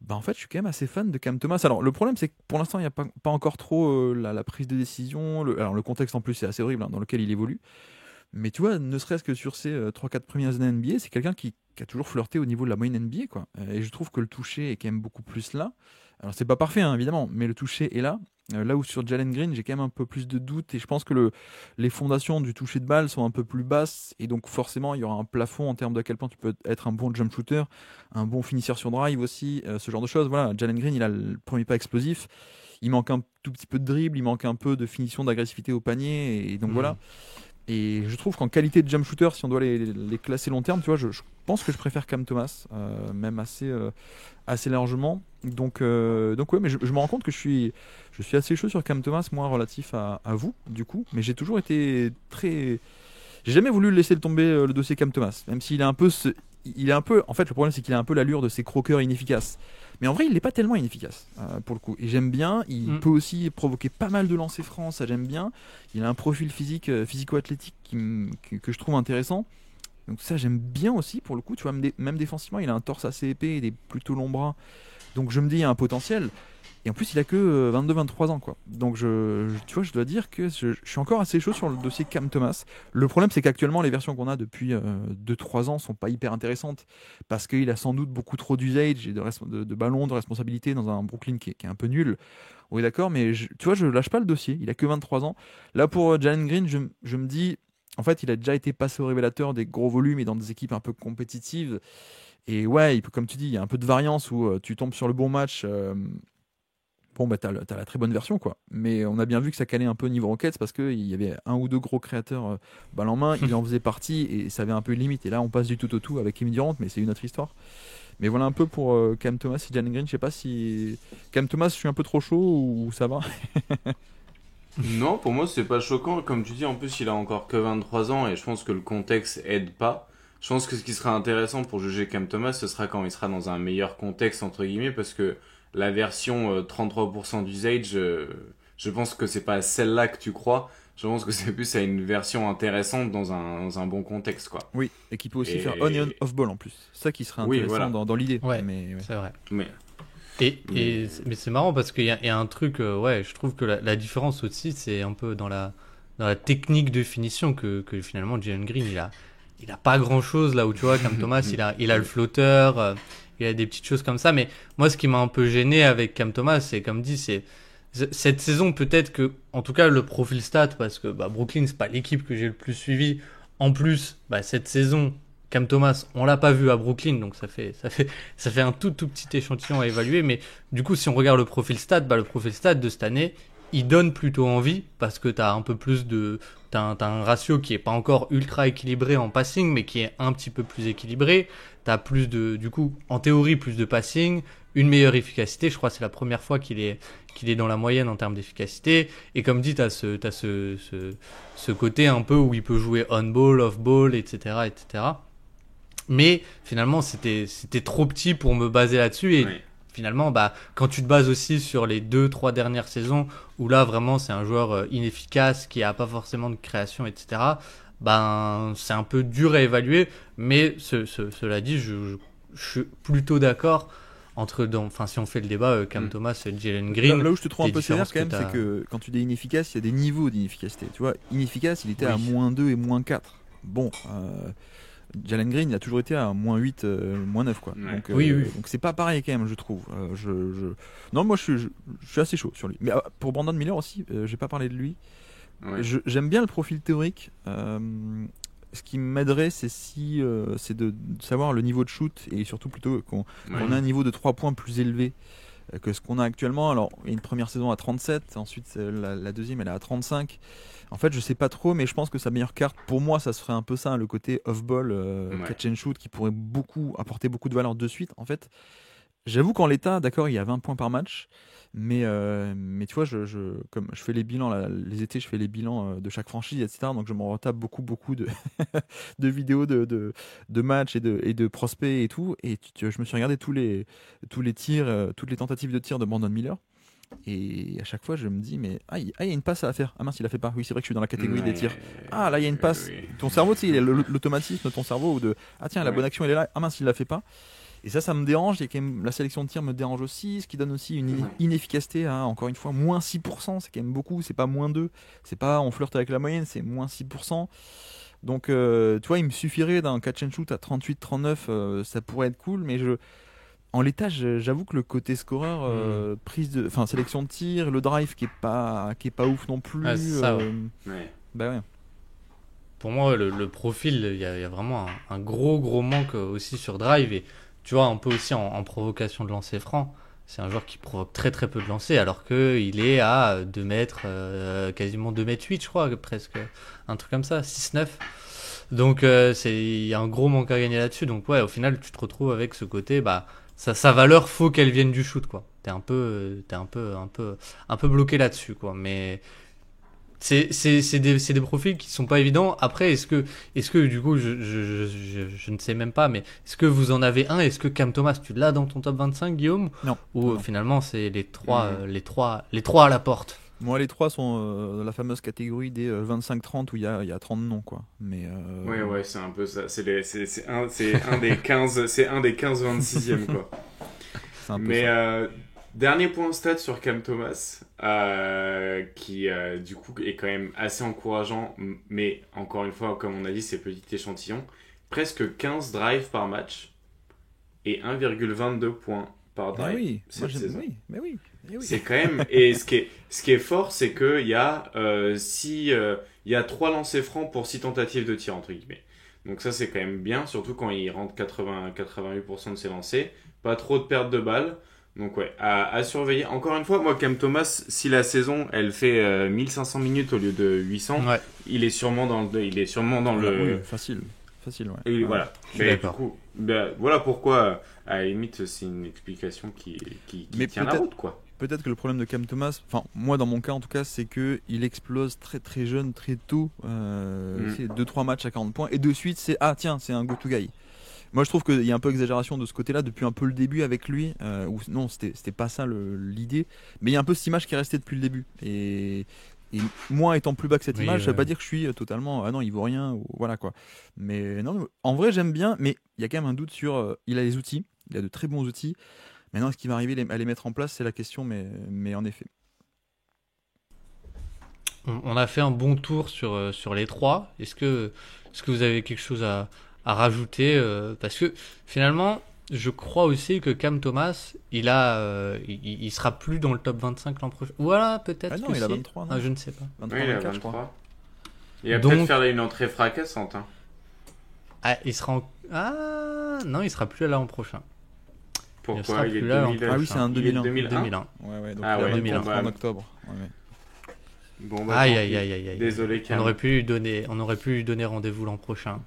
en fait, je suis quand même assez fan de Cam Thomas. Alors, le problème, c'est que pour l'instant, il n'y a pas encore trop la prise de décision. Alors, le contexte en plus, c'est assez horrible, hein, dans lequel il évolue. Mais tu vois, ne serait-ce que sur ses 3-4 premières années NBA, c'est quelqu'un qui a toujours flirté au niveau de la moyenne NBA, quoi. Et je trouve que le toucher est quand même beaucoup plus là. Alors, c'est pas parfait, hein, évidemment, mais le toucher est là. Là où sur Jalen Green, j'ai quand même un peu plus de doutes et je pense que les fondations du toucher de balle sont un peu plus basses et donc forcément il y aura un plafond en termes de à quel point tu peux être un bon jump shooter, un bon finisseur sur drive aussi, ce genre de choses. Voilà, Jalen Green, il a le premier pas explosif, il manque un tout petit peu de dribble, il manque un peu de finition, d'agressivité au panier et donc voilà. Et je trouve qu'en qualité de jump shooter, si on doit les classer long terme, tu vois, je pense que je préfère Cam Thomas, même assez largement. Donc ouais, mais je me rends compte que je suis assez chaud sur Cam Thomas, moi, relatif à vous, du coup. Mais j'ai toujours été très. J'ai jamais voulu laisser tomber le dossier Cam Thomas, même s'il est un peu. Il est un peu. En fait, le problème, c'est qu'il a un peu l'allure de ces croqueurs inefficaces. Mais en vrai, il n'est pas tellement inefficace, pour le coup. Et j'aime bien. Il peut aussi provoquer pas mal de lancers francs, ça j'aime bien. Il a un profil physico-athlétique que je trouve intéressant. Donc ça, j'aime bien aussi, pour le coup. Tu vois, même défensivement, il a un torse assez épais et des plutôt longs bras. Donc je me dis, il y a un potentiel. Et en plus, il a que 22-23 ans, quoi. Donc tu vois, je dois dire que je suis encore assez chaud sur le dossier Cam Thomas. Le problème, c'est qu'actuellement, les versions qu'on a depuis 2-3 ans sont pas hyper intéressantes parce qu'il a sans doute beaucoup trop d'usage et de ballons, de responsabilités dans un Brooklyn qui est un peu nul. Oui, d'accord, mais tu vois, je lâche pas le dossier. Il a que 23 ans. Là, pour Jalen Green, je me dis, en fait, il a déjà été passé au révélateur des gros volumes et dans des équipes un peu compétitives. Et ouais, comme tu dis, il y a un peu de variance où tu tombes sur le bon match. Bon, bah, t'as la très bonne version, quoi. Mais on a bien vu que ça calait un peu niveau Rockets parce qu'il y avait un ou deux gros créateurs balle en main, il en faisait partie et ça avait un peu une limite. Et là, on passe du tout au tout avec Kevin Durant, mais c'est une autre histoire. Mais voilà un peu pour Cam Thomas et Jalen Green. Je sais pas si. Cam Thomas, je suis un peu trop chaud ou ça va. Non, pour moi, c'est pas choquant. Comme tu dis, en plus, il a encore que 23 ans et je pense que le contexte aide pas. Je pense que ce qui sera intéressant pour juger Cam Thomas, ce sera quand il sera dans un meilleur contexte, entre guillemets, parce que la version 33% d'usage, je pense que c'est pas celle-là que tu crois. Je pense que c'est plus à une version intéressante dans un bon contexte, quoi. Oui, et qui peut aussi faire on et on off ball en plus. C'est ça qui serait intéressant voilà. dans l'idée. Ouais, mais, c'est vrai. Mais Mais c'est marrant parce qu'il y a un truc, ouais, je trouve que la différence aussi, c'est un peu dans la technique de finition que finalement Jalen Green, il a pas grand chose là où tu vois, comme Thomas, il a le flotteur, il a des petites choses comme ça. Mais moi, ce qui m'a un peu gêné avec Cam Thomas, c'est comme dit, c'est cette saison peut-être que, en tout cas, le profil stat, parce que Brooklyn, c'est pas l'équipe que j'ai le plus suivi. En plus, cette saison, Cam Thomas, on l'a pas vu à Brooklyn, donc ça fait un tout petit échantillon à évaluer. Mais du coup, si on regarde le profil stat de cette année, il donne plutôt envie parce que t'as un peu plus t'as un ratio qui est pas encore ultra équilibré en passing, mais qui est un petit peu plus équilibré. T'as plus du coup, en théorie, plus de passing, une meilleure efficacité. Je crois que c'est la première fois qu'il est dans la moyenne en termes d'efficacité. Et comme dit, t'as ce côté un peu où il peut jouer on-ball, off-ball, etc., etc. Mais finalement, c'était trop petit pour me baser là-dessus. Et finalement, quand tu te bases aussi sur les 2-3 dernières saisons, où là, vraiment, c'est un joueur inefficace, qui a pas forcément de création, etc., c'est un peu dur à évaluer. Mais cela dit, je suis plutôt d'accord si on fait le débat, Cam Thomas et Jalen Green. Là où je te trouve un peu sévère quand même, c'est que quand tu dis inefficace, il y a des niveaux d'inefficacité. Tu vois, inefficace, il était à -2 et -4. Bon, Jalen Green, il a toujours été à -8, -9, quoi. Ouais. Donc, Oui. donc c'est pas pareil quand même, je trouve. Non, moi je suis assez chaud sur lui. Mais pour Brandon Miller aussi, j'ai pas parlé de lui. Ouais. J'aime bien le profil théorique. Ce qui m'aiderait, c'est de savoir le niveau de shoot et surtout plutôt qu'on a un niveau de 3 points plus élevé que ce qu'on a actuellement. Alors, il y a une première saison à 37, ensuite la deuxième elle est à 35. En fait, je sais pas trop, mais je pense que sa meilleure carte, pour moi, ça serait un peu ça, le côté off-ball, catch and shoot, qui pourrait apporter beaucoup de valeur de suite. En fait, j'avoue qu'en l'état, d'accord, il y a 20 points par match, mais tu vois, comme je fais les bilans, là, les étés, je fais les bilans de chaque franchise, etc. Donc je m'en retape beaucoup de, de vidéos de matchs et de prospects et tout. Et je me suis regardé tous les tirs, toutes les tentatives de tir de Brandon Miller. Et à chaque fois, je me dis, mais il y a une passe à faire. Ah mince, il la fait pas. Oui, c'est vrai que je suis dans la catégorie des tirs. Ah, là, il y a une passe. Oui. Ton cerveau, tu sais, il y a l'automatisme de ton cerveau de ah tiens, la bonne action, elle est là. Ah mince, il la fait pas. Et ça me dérange. Il y a quand même la sélection de tir me dérange aussi, ce qui donne aussi une inefficacité à encore une fois moins 6%. C'est quand même beaucoup. C'est pas moins 2. C'est pas on flirte avec la moyenne, c'est moins 6%. Donc, tu vois, il me suffirait d'un catch and shoot à 38-39, ça pourrait être cool, mais en l'état, j'avoue que le côté scoreur, sélection de tir, le drive qui est pas ouf non plus. Ouais, c'est ça, ouais. Bah ouais. Pour moi, le profil, il y a vraiment un gros manque aussi sur drive. Et tu vois, un peu aussi en provocation de lancer franc. C'est un joueur qui provoque très peu de lancers, alors qu'il est à 2 mètres, quasiment 2 mètres 8, je crois, presque. Un truc comme ça, 6-9. Donc, il y a un gros manque à gagner là-dessus. Donc, ouais, au final, tu te retrouves avec ce côté, sa valeur, faut qu'elle vienne du shoot, quoi. T'es un peu bloqué là-dessus, quoi. Mais c'est des profils qui sont pas évidents. Après, est-ce que du coup, je ne sais même pas, mais est-ce que vous en avez un? Est-ce que Cam Thomas, tu l'as dans ton top 25, Guillaume? Non. Ou non. finalement, c'est les trois à la porte? Moi, les trois sont dans la fameuse catégorie des 25-30 où il y a 30 noms, quoi. Mais Ouais, c'est un peu ça. C'est un des 15, c'est un des 26e, quoi. C'est un peu Mais ça. dernier point stat sur Cam Thomas, qui du coup est quand même assez encourageant, mais encore une fois, comme on a dit, c'est petit échantillon. Presque 15 drives par match et 1,22 points par drive. Ah oui, cette saison. oui, mais oui. Eh oui. C'est quand même. Et ce qui est fort, c'est qu'il y a il y a 3 lancers francs pour 6 tentatives de tir, entre guillemets. Donc ça, c'est quand même bien, surtout quand il rentre 88% de ses lancers. Pas trop de pertes de balles. Donc ouais, à surveiller. Encore une fois, moi, Cam Thomas, si la saison, elle fait 1500 minutes au lieu de 800, Ouais. il est sûrement dans le... Oui, facile, ouais. Et voilà. Mais d'accord. du coup, voilà pourquoi, à la limite, c'est une explication qui Mais tient la route, quoi. Peut-être que le problème de Cam Thomas, enfin moi dans mon cas en tout cas, c'est que il explose très jeune, très tôt. C'est 2-3 matchs à 40 points et de suite c'est c'est un go-to guy. Moi je trouve qu'il y a un peu exagération de ce côté-là depuis un peu le début avec lui. Ou non, c'était pas ça l'idée, mais il y a un peu cette image qui est restée depuis le début. Et moi étant plus bas que cette image, ça veut pas dire que je suis totalement non il vaut rien ou voilà quoi. Mais non, en vrai j'aime bien, mais il y a quand même un doute sur il a les outils, il a de très bons outils. Maintenant, est-ce qu'il va arriver à les mettre en place, c'est la question, mais en effet. On a fait un bon tour sur les trois. Est-ce que vous avez quelque chose à rajouter parce que finalement, je crois aussi que Cam Thomas, il sera plus dans le top 25 l'an prochain. Voilà, peut-être. Ah non, que il a si. 23. Non Je ne sais pas. 23, Oui, il a 24, je crois. 23. Il va Donc- peut-être faire une entrée fracassante. Hein. Ah, il sera non, il sera plus là l'an prochain. Pourquoi sera il est plus là, 2000, Ah oui, c'est un il est 2001. 2001. Ouais, donc Ah il a ouais, 23 2001. en octobre. Ouais. Bon, Aïe, tant aïe, pis. aïe, aïe, aïe. Désolé, On Cam. aurait pu lui donner rendez-vous l'an prochain.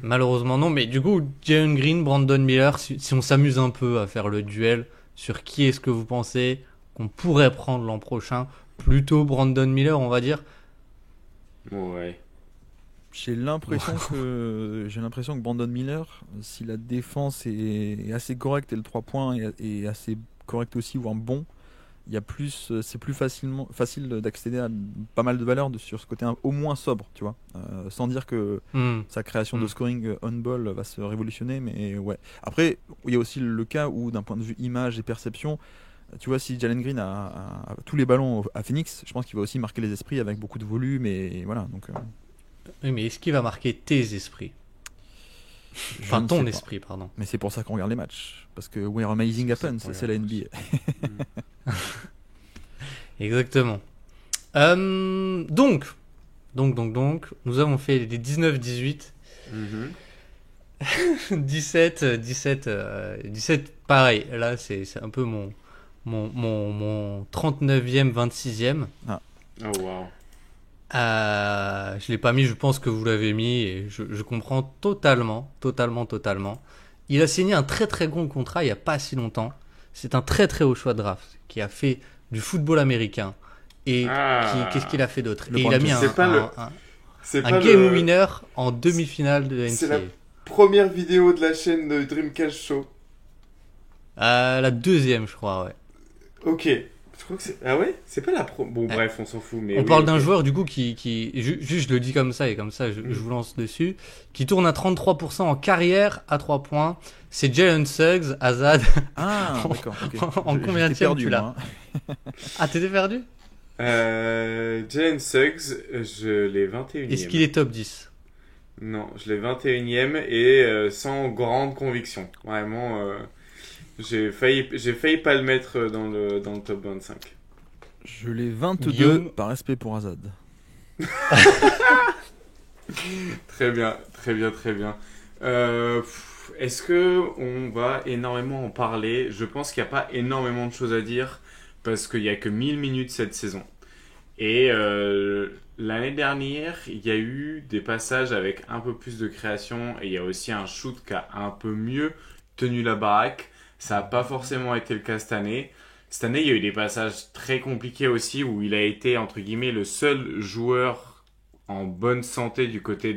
Malheureusement non, mais du coup, Jalen Green, Brandon Miller, si on s'amuse un peu à faire le duel sur qui est-ce que vous pensez qu'on pourrait prendre l'an prochain, plutôt Brandon Miller, on va dire. Ouais. J'ai l'impression que Brandon Miller, si la défense est assez correcte et le 3 points est assez correct aussi, voire bon, il y a c'est plus facile d'accéder à pas mal de valeurs sur ce côté au moins sobre, tu vois. Sans dire que sa création de scoring on-ball va se révolutionner, mais ouais. Après, il y a aussi le cas où, d'un point de vue image et perception, tu vois, si Jalen Green a tous les ballons à Phoenix, je pense qu'il va aussi marquer les esprits avec beaucoup de volume et voilà. Donc, Oui, mais est-ce qu'il va marquer tes esprits? Enfin, ton esprit, pardon. Mais c'est pour ça qu'on regarde les matches. Parce que where amazing happens, c'est la NBA. Exactement. Donc, nous avons fait les 19-18. 17, pareil. Là, c'est un peu mon 39e, 26e. Oh, wow. Je l'ai pas mis, je pense que vous l'avez mis et je comprends totalement. Il a signé un très gros contrat il y a pas si longtemps. C'est un très haut choix de draft qui a fait du football américain et qu'est-ce qu'il a fait d'autre? Et il a mis un game winner en demi-finale de NCAA. C'est la première vidéo de la chaîne de Dreamcast Show. La deuxième, je crois, ouais. Ok, Je crois que c'est... Ah ouais? C'est pas la pro... Bon, bref, on s'en fout. Mais On oui, parle ok. d'un joueur du coup juste je le dis comme ça et comme ça je vous lance dessus, qui tourne à 33% en carrière à 3 points. C'est Jalen Suggs, Azad. Ah, d'accord. ok. En combienième J'étais perdu, tu l'as moi, hein. Ah, t'étais perdu? Jalen Suggs, je l'ai 21ème. Est-ce qu'il est top 10? Non, je l'ai 21ème et sans grande conviction. Vraiment, j'ai failli pas le mettre dans le top 25. Je l'ai 22 Guillaume. par respect pour Azad. Très bien, très bien, très bien. Est-ce que on va énormément en parler? Je pense qu'il n'y a pas énormément de choses à dire parce qu'il n'y a que 1000 minutes cette saison. Et l'année dernière, il y a eu des passages avec un peu plus de création et il y a aussi un shoot qui a un peu mieux tenu la baraque. Ça n'a pas forcément été le cas cette année. Cette année, il y a eu des passages très compliqués aussi où il a été, entre guillemets, le seul joueur en bonne santé du côté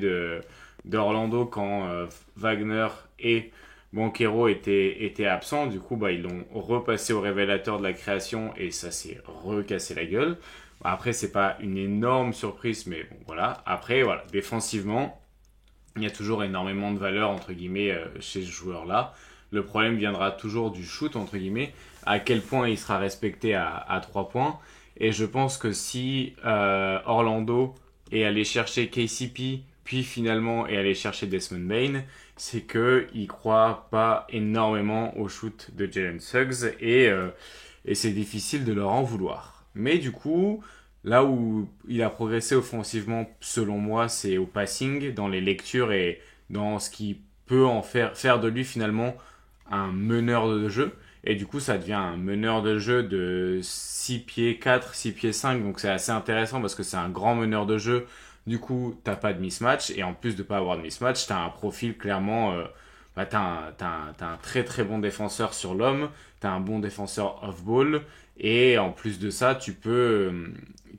d'Orlando quand Wagner et Banchero étaient absents. Du coup, ils l'ont repassé au révélateur de la création et ça s'est recassé la gueule. Après, c'est pas une énorme surprise, mais bon, voilà. Après, voilà, défensivement, il y a toujours énormément de valeur, entre guillemets, chez ce joueur-là. Le problème viendra toujours du shoot, entre guillemets, à quel point il sera respecté à 3 points. Et je pense que si Orlando est allé chercher KCP, puis finalement est allé chercher Desmond Bane, c'est qu'il ne croit pas énormément au shoot de Jalen Suggs et c'est difficile de leur en vouloir. Mais du coup, là où il a progressé offensivement, selon moi, c'est au passing, dans les lectures et dans ce qui peut en faire de lui finalement un meneur de jeu. Et du coup, ça devient un meneur de jeu de 6 pieds 4, 6 pieds 5. Donc c'est assez intéressant parce que c'est un grand meneur de jeu. Du coup, t'as pas de mismatch. Et en plus de pas avoir de mismatch, t'as un profil clairement... t'as un très très bon défenseur sur l'homme. T'as un bon défenseur off-ball. Et en plus de ça, tu peux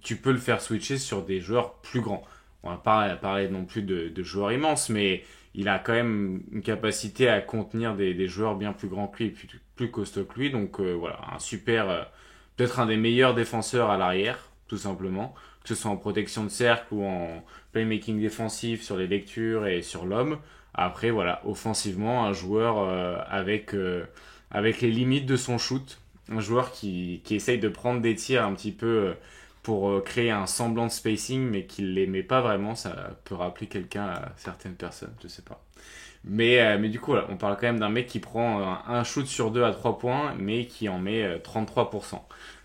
le faire switcher sur des joueurs plus grands. On va pas parler non plus de joueurs immenses, mais il a quand même une capacité à contenir des joueurs bien plus grands que lui et plus costauds que lui. Donc voilà, un super, peut-être un des meilleurs défenseurs à l'arrière, tout simplement. Que ce soit en protection de cercle ou en playmaking défensif sur les lectures et sur l'homme. Après, voilà, offensivement, un joueur avec les limites de son shoot. Un joueur qui essaye de prendre des tirs un petit peu pour créer un semblant de spacing, mais qui ne les met pas vraiment. Ça peut rappeler quelqu'un à certaines personnes, je sais pas. Mais du coup, voilà, on parle quand même d'un mec qui prend un shoot sur 2 à 3 points, mais qui en met 33%.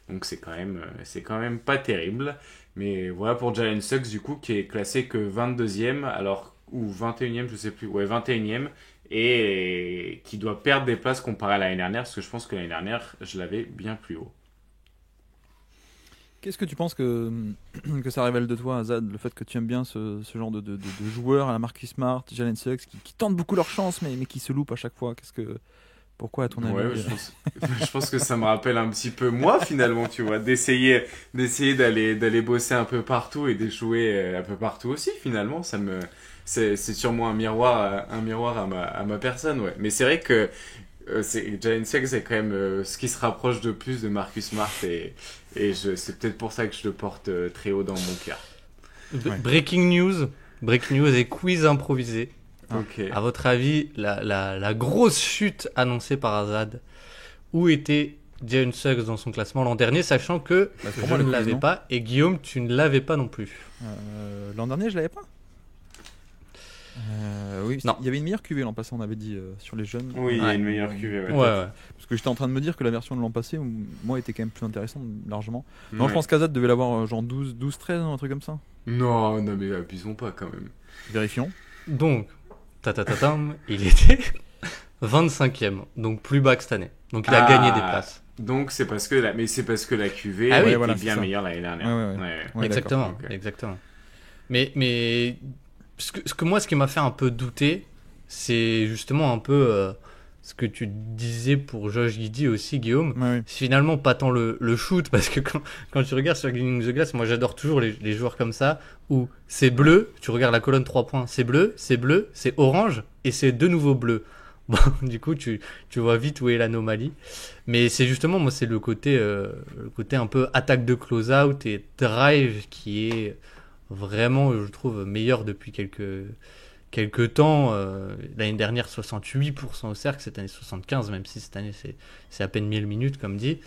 Donc c'est quand même pas terrible. Mais voilà pour Jalen Suggs, du coup, qui est classé que 22e, alors, ou 21e, je sais plus, ouais, 21e, et qui doit perdre des places comparé à l'année dernière, parce que je pense que l'année dernière, je l'avais bien plus haut. Qu'est-ce que tu penses que ça révèle de toi, Azad, le fait que tu aimes bien ce genre de joueurs à la Marcus Smart, Jalen Suggs, qui tentent beaucoup leur chance, mais qui se loupent à chaque fois? Pourquoi, à ton avis? Ouais, je pense que ça me rappelle un petit peu moi, finalement, tu vois, d'essayer d'aller bosser un peu partout et d'échouer un peu partout aussi, finalement. C'est sûrement un miroir à ma personne, ouais. Mais c'est vrai que Jalen Suggs, c'est quand même ce qui se rapproche de plus de Marcus Smart et c'est peut-être pour ça que je le porte très haut dans mon cœur. Ouais. Breaking news et quiz improvisé. Ok. À votre avis, la grosse chute annoncée par Azad, où était Jalen Suggs dans son classement l'an dernier, sachant que Bah, c'est pour je moi, le ne quiz, l'avais non pas et Guillaume, tu ne l'avais pas non plus. L'an dernier, je l'avais pas. Oui, Non. il y avait une meilleure QV l'an passé, on avait dit sur les jeunes. Oui, il y a Ouais. une meilleure QV. Ouais. Ouais. Parce que j'étais en train de me dire que la version de l'an passé, moi, était quand même plus intéressante, largement. Non, Ouais. je pense qu'Azad devait l'avoir genre 12-13, un truc comme ça. Non, mais abusons pas quand même. Vérifions. Donc, il était 25e, donc plus bas que cette année. Donc il a gagné des places. Donc c'est parce que la QV Ah oui, était voilà, c'est bien ça. meilleure l'année dernière. Ouais. Ouais, Exactement, d'accord, ok. exactement. Mais ce qui m'a fait un peu douter, c'est justement un peu ce que tu disais pour Josh Giddey aussi, Guillaume. Ouais. C'est finalement pas tant le shoot, parce que quand tu regardes sur Greening the Glass, moi j'adore toujours les joueurs comme ça, où c'est bleu, tu regardes la colonne 3 points, c'est bleu, c'est orange, et c'est de nouveau bleu. Bon, du coup, tu vois vite où est l'anomalie. Mais c'est justement, moi, c'est le côté un peu attaque de close-out et drive qui est vraiment, je trouve, meilleur depuis quelques temps. L'année dernière, 68% au cercle, cette année 75%, même si cette année, c'est à peine 1000 minutes, comme dit.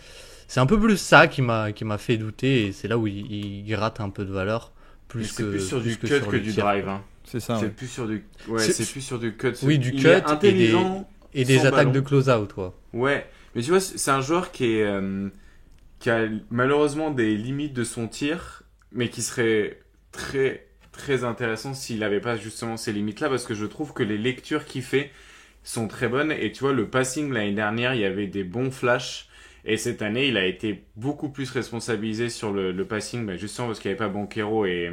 C'est un peu plus ça qui m'a fait douter, et c'est là où il gratte un peu de valeur. C'est plus sur du cut que du drive. Hein. C'est ça. C'est Ouais. plus sur du, c'est plus sur du cut. Oui, du il cut est intelligent et des attaques ballon. de close-out, quoi. Ouais, mais tu vois, c'est un joueur qui a malheureusement des limites de son tir, mais qui serait très très intéressant s'il n'avait pas justement ces limites-là, parce que je trouve que les lectures qu'il fait sont très bonnes. Et tu vois, le passing l'année dernière, il y avait des bons flashs. Et cette année, il a été beaucoup plus responsabilisé sur le passing, justement parce qu'il n'y avait pas Banchero et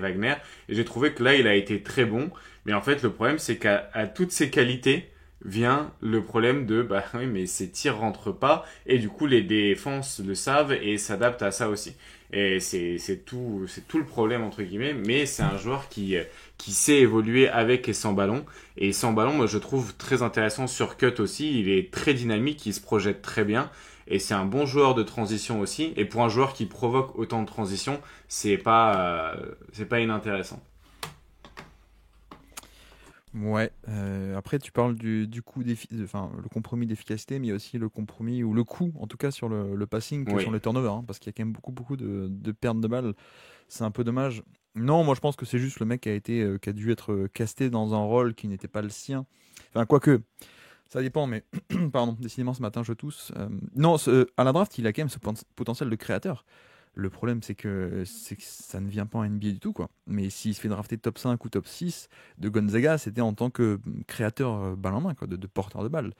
Wagner. Et j'ai trouvé que là, il a été très bon. Mais en fait, le problème, c'est qu'à toutes ces qualités vient le problème de, oui, mais ces tirs rentrent pas. Et du coup, les défenses le savent et s'adaptent à ça aussi. Et c'est tout le problème, entre guillemets. Mais c'est un joueur qui sait évoluer avec et sans ballon. Et sans ballon, moi, je trouve très intéressant sur cut aussi. Il est très dynamique, il se projette très bien. Et c'est un bon joueur de transition aussi. Et pour un joueur qui provoque autant de transition, c'est pas inintéressant. Ouais. Après, tu parles du coup, le compromis d'efficacité, mais il y a aussi le compromis ou le coup, en tout cas sur le passing, que sur le turnover, hein, parce qu'il y a quand même beaucoup de pertes de balles. C'est un peu dommage. Non, moi je pense que c'est juste le mec qui a dû être casté dans un rôle qui n'était pas le sien. Enfin, quoique. Ça dépend, mais pardon, décidément ce matin je tousse. Non, à la draft, il a quand même ce potentiel de créateur. Le problème, c'est que ça ne vient pas en NBA du tout, quoi. Mais s'il se fait drafter top 5 ou top 6 de Gonzaga, c'était en tant que créateur balle en main, quoi, de porteur de balle.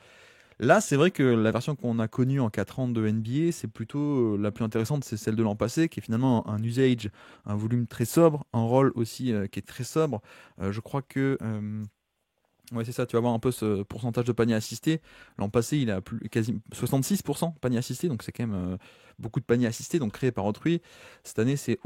Là, c'est vrai que la version qu'on a connue en 4 ans de NBA, c'est plutôt la plus intéressante, c'est celle de l'an passé, qui est finalement un usage, un volume très sobre, un rôle aussi qui est très sobre. Je crois que... Ouais, c'est ça, tu vas voir un peu ce pourcentage de paniers assistés. L'an passé, il a quasi 66% de paniers assistés, donc c'est quand même beaucoup de paniers assistés, donc créés par autrui. Cette année, c'est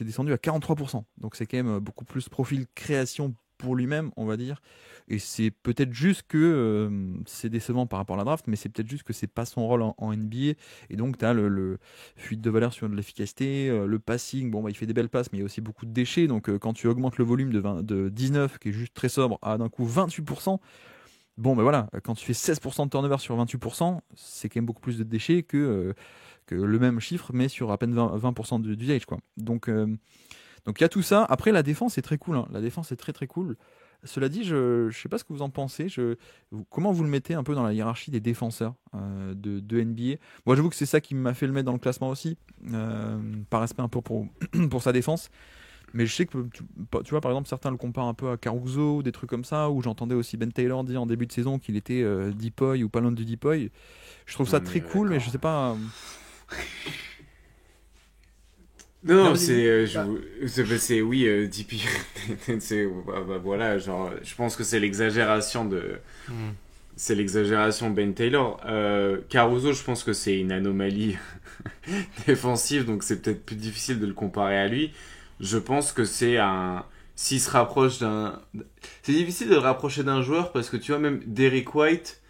descendu à 43%, donc c'est quand même beaucoup plus profil création pour lui-même, on va dire. Et c'est peut-être juste que c'est décevant par rapport à la draft, mais c'est peut-être juste que c'est pas son rôle en NBA. Et donc, tu as le fuite de valeur sur de l'efficacité, le passing. Bon, il fait des belles passes, mais il y a aussi beaucoup de déchets. Donc, quand tu augmentes le volume de 19, qui est juste très sobre, à d'un coup 28%, bon, voilà, quand tu fais 16% de turnover sur 28%, c'est quand même beaucoup plus de déchets que le même chiffre, mais sur à peine 20% d'usage, quoi. Donc, il y a tout ça. Après, la défense est très cool. Hein. La défense est très très cool. Cela dit, je ne sais pas ce que vous en pensez. Comment vous le mettez un peu dans la hiérarchie des défenseurs de NBA? Moi, j'avoue que c'est ça qui m'a fait le mettre dans le classement aussi, par respect un peu pour sa défense. Mais je sais que, tu vois, par exemple, certains le comparent un peu à Caruso, des trucs comme ça, où j'entendais aussi Ben Taylor dire en début de saison qu'il était Deepoy ou pas loin du Deepoy. Je trouve ça très cool, mais je sais pas... Non, oui, DP. Voilà, genre, je pense que c'est l'exagération c'est l'exagération Ben Taylor. Caruso, je pense que c'est une anomalie défensive, donc c'est peut-être plus difficile de le comparer à lui. Je pense que s'il se rapproche c'est difficile de le rapprocher d'un joueur parce que tu vois, même Derrick White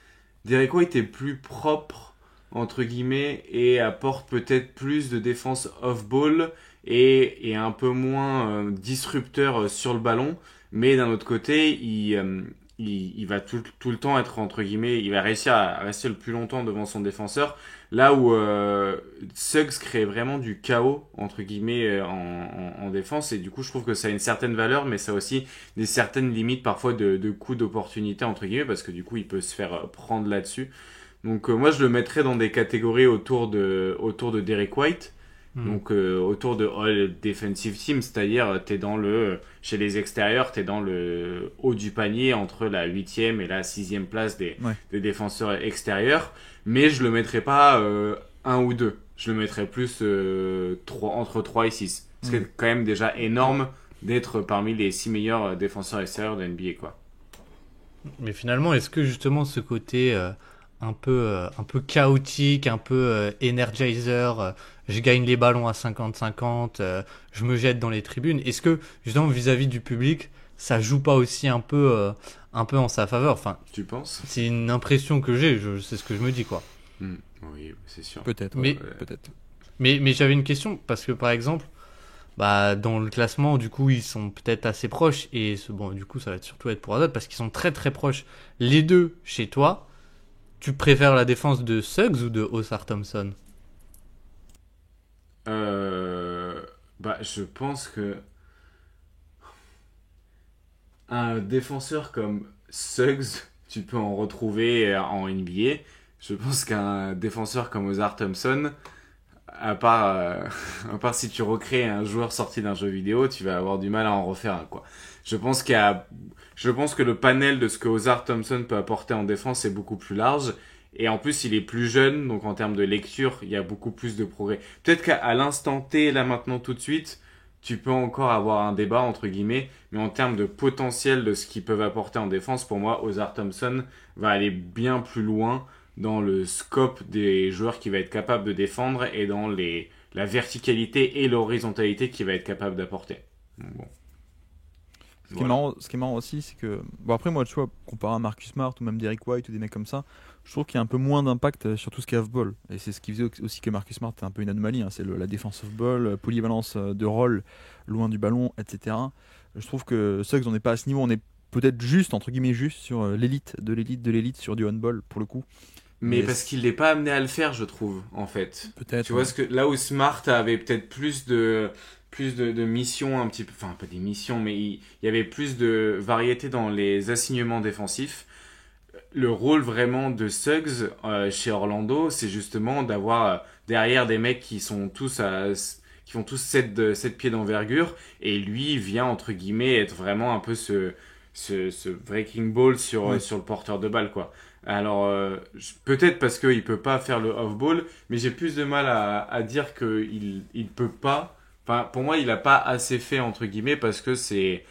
est plus propre entre guillemets, et apporte peut-être plus de défense off-ball et un peu moins disrupteur sur le ballon. Mais d'un autre côté, il va tout le temps être, entre guillemets, il va réussir à rester le plus longtemps devant son défenseur. Là où Suggs crée vraiment du chaos, entre guillemets, en défense. Et du coup, je trouve que ça a une certaine valeur, mais ça a aussi des certaines limites parfois de coups d'opportunité, entre guillemets, parce que du coup, il peut se faire prendre là-dessus. Donc moi je le mettrais dans des catégories autour de Derrick White, donc autour de All Defensive Team, c'est-à-dire chez les extérieurs, t'es dans le haut du panier entre la 8e et la 6e place des défenseurs extérieurs, mais je le mettrais pas 1 ou 2, je le mettrais plus entre 3 et 6, ce qui est quand même déjà énorme d'être parmi les 6 meilleurs défenseurs extérieurs de NBA, quoi. Mais finalement, est-ce que justement ce côté un peu chaotique, un peu energizer, je gagne les ballons à 50-50, je me jette dans les tribunes, est-ce que justement vis-à-vis du public ça joue pas aussi un peu en sa faveur. Enfin, Tu penses? c'est une impression que j'ai, c'est ce que je me dis, quoi. Oui, c'est sûr. Peut-être, Mais- peut-être. Mais j'avais une question, parce que par exemple, bah, dans le classement, du coup, ils sont peut-être assez proches, et bon, du coup, ça va surtout être pour Azad, parce qu'ils sont très très proches. Les deux, chez toi, tu préfères la défense de Suggs ou de Osar Thompson? Bah, je pense que un défenseur comme Suggs, tu peux en retrouver en NBA. Je pense qu'un défenseur comme Ozar Thompson, à part, à part si tu recrées un joueur sorti d'un jeu vidéo, tu vas avoir du mal à en refaire un, quoi. Je pense je pense que le panel de ce que Ozar Thompson peut apporter en défense est beaucoup plus large. Et en plus, il est plus jeune, donc en termes de lecture, il y a beaucoup plus de progrès. Peut-être qu'à l'instant T, là maintenant, tout de suite, tu peux encore avoir un débat, entre guillemets, mais en termes de potentiel de ce qu'ils peuvent apporter en défense, pour moi, Ozar Thompson va aller bien plus loin dans le scope des joueurs qu'il va être capable de défendre et dans la verticalité et l'horizontalité qu'il va être capable d'apporter. Donc, bon. Ce qui est marrant aussi, c'est que. Bon, après, moi, tu vois, comparé à Marcus Smart ou même Derrick White ou des mecs comme ça, je trouve qu'il y a un peu moins d'impact sur tout ce qui est off-ball. Et c'est ce qui faisait aussi que Marcus Smart est un peu une anomalie. Hein. C'est la défense off-ball, polyvalence de rôle, loin du ballon, etc. Je trouve que Suggs, on n'est pas à ce niveau. On est peut-être juste, entre guillemets, juste sur l'élite de l'élite de l'élite sur du handball, pour le coup. Mais parce qu'il n'est pas amené à le faire, je trouve, en fait. Peut-être. Tu vois, là où Smart avait peut-être plus de missions, un petit peu, enfin, pas des missions, mais il y avait plus de variété dans les assignements défensifs. Le rôle vraiment de Suggs chez Orlando, c'est justement d'avoir derrière des mecs qui sont tous qui font tous 7 pieds d'envergure, et lui vient, entre guillemets, être vraiment un peu ce breaking ball sur le porteur de balle, quoi. Alors, peut-être parce qu'il peut pas faire le off-ball, mais j'ai plus de mal à dire qu'il peut pas. Enfin, pour moi, il a pas assez fait, entre guillemets, parce que c'est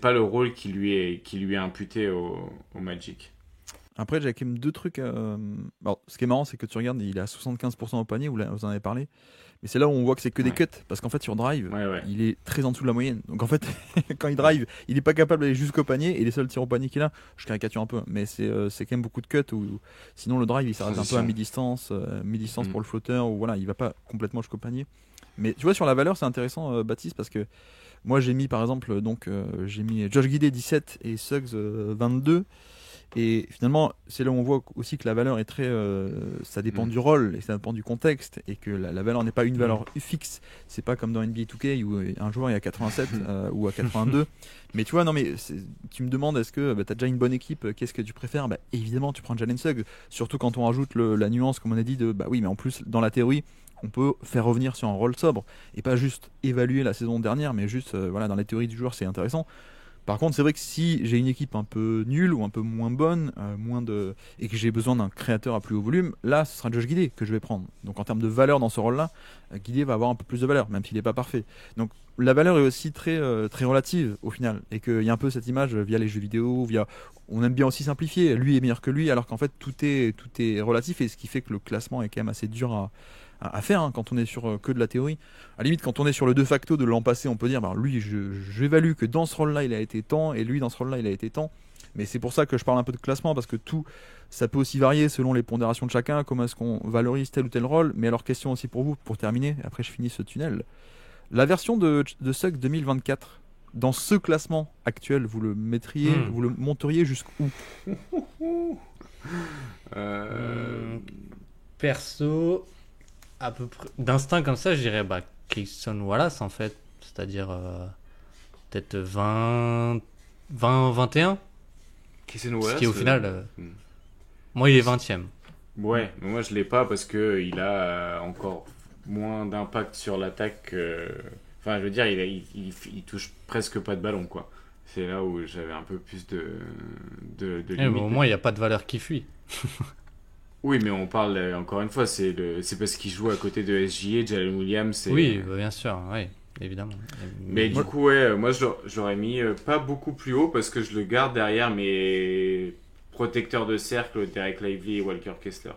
pas le rôle qui lui est imputé au Magic. Après, j'ai quand même deux trucs. Alors, ce qui est marrant, c'est que tu regardes, il est à 75% au panier, vous en avez parlé. Mais c'est là où on voit que c'est que des cuts. Parce qu'en fait, sur drive, il est très en dessous de la moyenne. Donc en fait, quand il drive, il n'est pas capable d'aller jusqu'au panier. Et les seuls tirs au panier qu'il a, je caricature un peu, mais c'est quand même beaucoup de cuts. Sinon, le drive, il s'arrête un peu à mi-distance pour le flotteur. Ou voilà, il va pas complètement jusqu'au panier. Mais tu vois, sur la valeur, c'est intéressant, Baptiste, parce que moi, j'ai mis par exemple, j'ai mis Josh Giddey 17 et Suggs 22. Et finalement, c'est là où on voit aussi que la valeur est très. Ça dépend du rôle et ça dépend du contexte. Et que la valeur n'est pas une valeur fixe. C'est pas comme dans NBA 2K où un joueur est à 87 ou à 82. Mais tu vois, non, mais tu me demandes est-ce que tu as déjà une bonne équipe, qu'est-ce que tu préfères? Évidemment, tu prends Jalen Suggs. Surtout quand on rajoute la nuance, comme on a dit, de oui, mais en plus, dans la théorie, on peut faire revenir sur un rôle sobre. Et pas juste évaluer la saison dernière, mais juste, voilà, dans la théorie du joueur, c'est intéressant. Par contre, c'est vrai que si j'ai une équipe un peu nulle ou un peu moins bonne, et que j'ai besoin d'un créateur à plus haut volume, là, ce sera Josh Giddey que je vais prendre. Donc en termes de valeur dans ce rôle-là, Giddey va avoir un peu plus de valeur, même s'il n'est pas parfait. Donc la valeur est aussi très, très relative au final, et qu'il y a un peu cette image via les jeux vidéo, on aime bien aussi simplifier, lui est meilleur que lui, alors qu'en fait tout est relatif, et ce qui fait que le classement est quand même assez dur à faire hein, quand on est sur que de la théorie. À la limite, quand on est sur le de facto de l'an passé, on peut dire lui, j'évalue que dans ce rôle-là, il a été tant, et lui, dans ce rôle-là, il a été tant. Mais c'est pour ça que je parle un peu de classement, parce que tout, ça peut aussi varier selon les pondérations de chacun, comment est-ce qu'on valorise tel ou tel rôle. Mais alors, question aussi pour vous, pour terminer, après je finis ce tunnel. La version de Suggs 2024, dans ce classement actuel, vous le mettriez, vous le monteriez jusqu'où? Perso, à peu près d'instinct comme ça, je dirais Cason Wallace en fait, c'est-à-dire peut-être 20-21. Ce qui au final, moi il est 20ème. Ouais, mais moi je l'ai pas parce que il a encore moins d'impact sur l'attaque. Enfin, je veux dire, il touche presque pas de ballon, quoi. C'est là où j'avais un peu plus de limite. Au moins, il n'y a pas de valeur qui fuit. Oui, mais on parle, encore une fois, c'est parce qu'il joue à côté de SGA, Jalen Williams. Oui, bien sûr, oui, évidemment. Mais du coup, ouais, moi j'aurais mis pas beaucoup plus haut parce que je le garde derrière mes protecteurs de cercle, Derek Lively et Walker Kessler.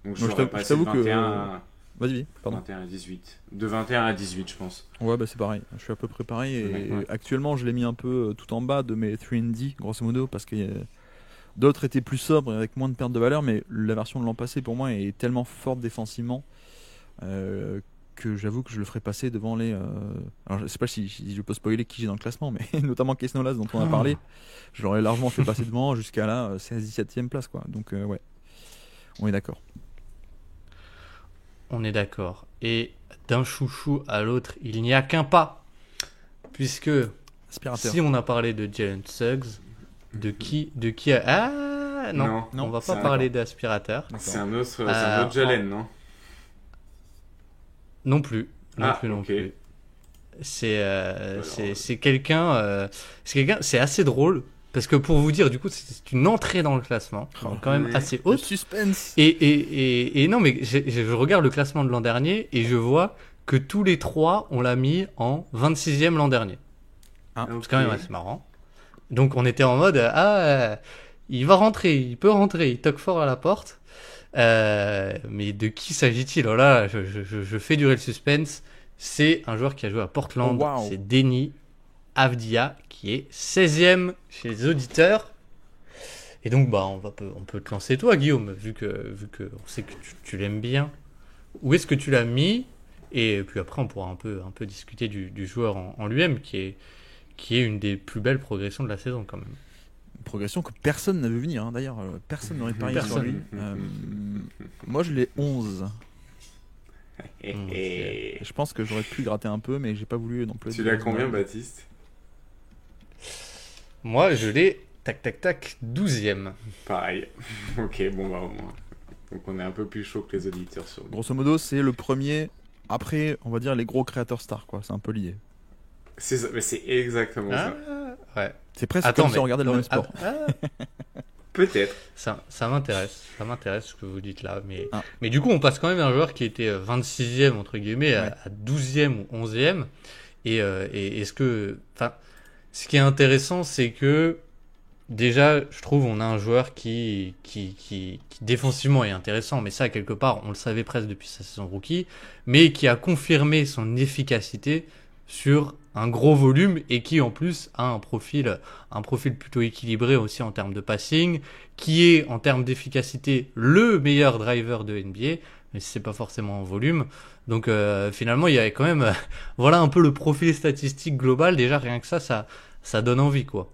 Donc je l'aurais passé de 21 à Vas-y, pardon. 21 à 18. De 21 à 18, je pense. Ouais, bah c'est pareil. Je suis à peu près pareil. Et Ouais. actuellement, je l'ai mis un peu tout en bas de mes 3D, grosso modo, parce que d'autres étaient plus sobres et avec moins de perte de valeur. Mais la version de l'an passé, pour moi, est tellement forte défensivement euh, que j'avoue que je le ferai passer devant les. Alors, je sais pas si je peux spoiler qui j'ai dans le classement, mais notamment Case Nolas dont on a parlé. Je l'aurais largement fait passer devant jusqu'à la 16-17e place, quoi. Donc, ouais, on est d'accord. On est d'accord. Et d'un chouchou à l'autre, il n'y a qu'un pas. Puisque Aspirateur. si on a parlé de Jalen Suggs, de qui Ah non, Non, on va c'est pas parler d'aspirateur. C'est un autre Jalen, non? Non plus. Non Ah, plus, non ok. plus. C'est Alors, c'est quelqu'un. C'est assez drôle. Parce que pour vous dire, du coup, c'est une entrée dans le classement. Donc quand même Ouais. assez Le haute. suspense. Et non, mais je regarde le classement de l'an dernier et je vois que tous les trois, on l'a mis en 26e l'an dernier. C'est quand même assez marrant. Donc on était en mode, il va rentrer, il peut rentrer, il toque fort à la porte. Mais de qui s'agit-il? Oh là, je fais durer le suspense. C'est un joueur qui a joué à Portland, Oh, wow. c'est Deni Avdia, qui est 16e chez les auditeurs. Et donc, bah, on peut te lancer toi, Guillaume, vu que on sait que tu l'aimes bien. Où est-ce que tu l'as mis? Et puis après, on pourra un peu discuter du joueur en lui-même, qui est une des plus belles progressions de la saison, quand même. Une progression que personne n'a vu venir, hein. D'ailleurs, personne n'aurait parié sur Personne. lui. Moi, je l'ai 11. Et Je pense que j'aurais pu gratter un peu, mais j'ai pas voulu non plus. tu l'as combien, Baptiste? Moi, je l'ai, tac, 12e. Pareil. Ok, bon, bah au moins. Donc on est un peu plus chaud que les auditeurs sur lui. Grosso modo, c'est le premier. Après, on va dire les gros créateurs stars, quoi. C'est un peu lié. C'est ça, mais c'est exactement ça. Ouais. C'est presque Attends, comme si on regardait le même sport. Peut-être. Ça m'intéresse ce que vous dites là. Ah. Mais du coup, on passe quand même à un joueur qui était 26e, entre guillemets, Ouais. à 12e ou 11e. Et est-ce que. Enfin, ce qui est intéressant, c'est que. Déjà, je trouve, on a un joueur qui défensivement est intéressant, mais ça, quelque part, on le savait presque depuis sa saison rookie, mais qui a confirmé son efficacité sur un gros volume et qui, en plus, a un profil plutôt équilibré aussi en termes de passing, qui est, en termes d'efficacité, le meilleur driver de NBA, mais c'est pas forcément en volume. Donc, finalement, il y avait quand même, voilà un peu le profil statistique global. Déjà, rien que ça donne envie, quoi.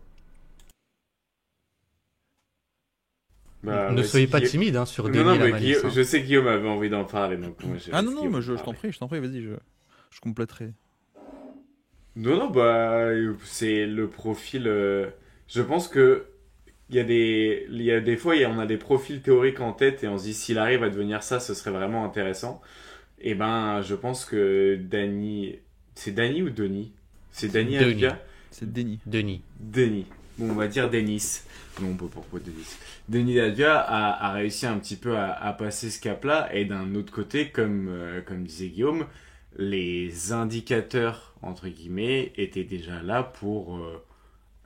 Bah, Ne vas-y, soyez pas Guillaume. timide hein, sur Non, Denis non, la mais malice. Guillaume, je sais que Guillaume avait envie d'en parler, donc moi Ah laisse non, Guillaume mais je parler. t'en prie, vas-y, je compléterai. Non, bah, c'est le profil. Je pense que il y a des fois, on a des profils théoriques en tête et on se dit s'il arrive à devenir ça, ce serait vraiment intéressant. Et ben, je pense que Dani. C'est Dani ou Denis? C'est Dani Denis. Avdia? C'est Denis. Denis. Bon, on va dire Denis. Non, pas pourquoi Denis. Denis Avdia a réussi un petit peu à passer ce cap-là. Et d'un autre côté, comme disait Guillaume, les indicateurs, entre guillemets, étaient déjà là pour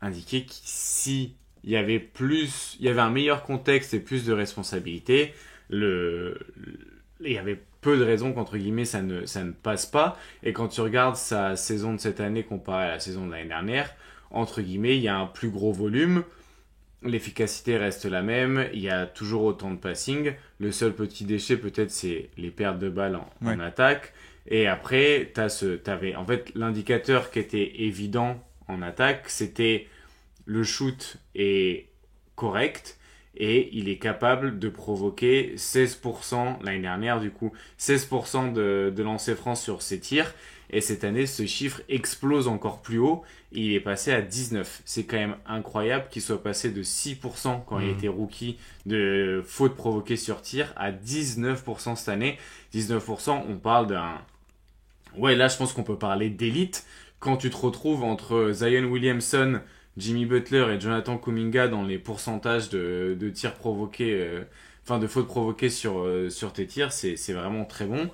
indiquer que si il y avait un meilleur contexte et plus de responsabilités, il y avait peu de raisons qu'entre guillemets ça ne passe pas. Et quand tu regardes sa saison de cette année comparée à la saison de l'année dernière, entre guillemets, il y a un plus gros volume, l'efficacité reste la même, il y a toujours autant de passing. Le seul petit déchet peut-être c'est les pertes de balles en attaque. Et après, t'avais en fait l'indicateur qui était évident en attaque, c'était le shoot est correct et il est capable de provoquer 16% l'année dernière du coup 16% de lancers francs sur ses tirs et cette année ce chiffre explose encore plus haut et il est passé à 19. C'est quand même incroyable qu'il soit passé de 6% quand il était rookie de fautes provoquées sur tir à 19% cette année. 19%, on parle d'un... Ouais, là je pense qu'on peut parler d'élite quand tu te retrouves entre Zion Williamson, Jimmy Butler et Jonathan Kuminga dans les pourcentages de tirs provoqués, de fautes provoquées sur tes tirs, c'est vraiment très bon.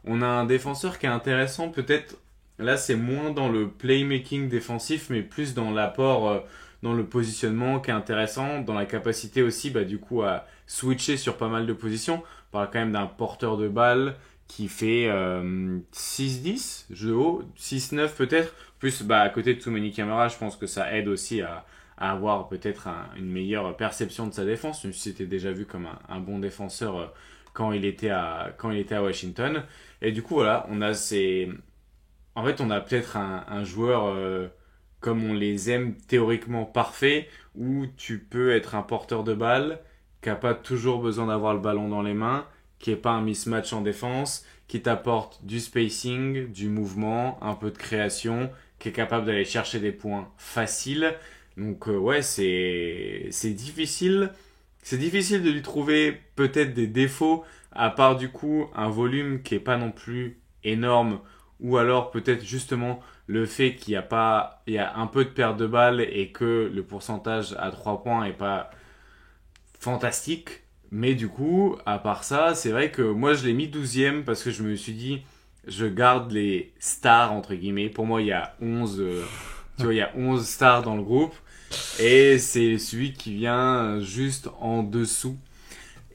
On a un défenseur qui est intéressant, peut-être, là c'est moins dans le playmaking défensif, mais plus dans l'apport, dans le positionnement qui est intéressant, dans la capacité aussi du coup à switcher sur pas mal de positions. On parle quand même d'un porteur de balle qui fait 6-10 jeu de haut, 6-9 peut-être. Plus à côté de Too Many Camara, je pense que ça aide aussi à avoir peut-être une meilleure perception de sa défense, même si c'était déjà vu comme un bon défenseur quand il était à Washington. Et du coup, voilà, on a peut-être un joueur comme on les aime théoriquement parfait, où tu peux être un porteur de balle, qui n'a pas toujours besoin d'avoir le ballon dans les mains, qui n'est pas un mismatch en défense, qui t'apporte du spacing, du mouvement, un peu de création, qui est capable d'aller chercher des points faciles. Donc ouais, c'est difficile. C'est difficile de lui trouver peut-être des défauts, à part du coup un volume qui est pas non plus énorme, ou alors peut-être justement le fait il y a un peu de perte de balles et que le pourcentage à 3 points est pas fantastique. Mais du coup, à part ça, c'est vrai que moi je l'ai mis 12e parce que je me suis dit, je garde les stars entre guillemets. Pour moi, il y a 11, tu vois, il y a 11 stars dans le groupe. Et c'est celui qui vient juste en dessous.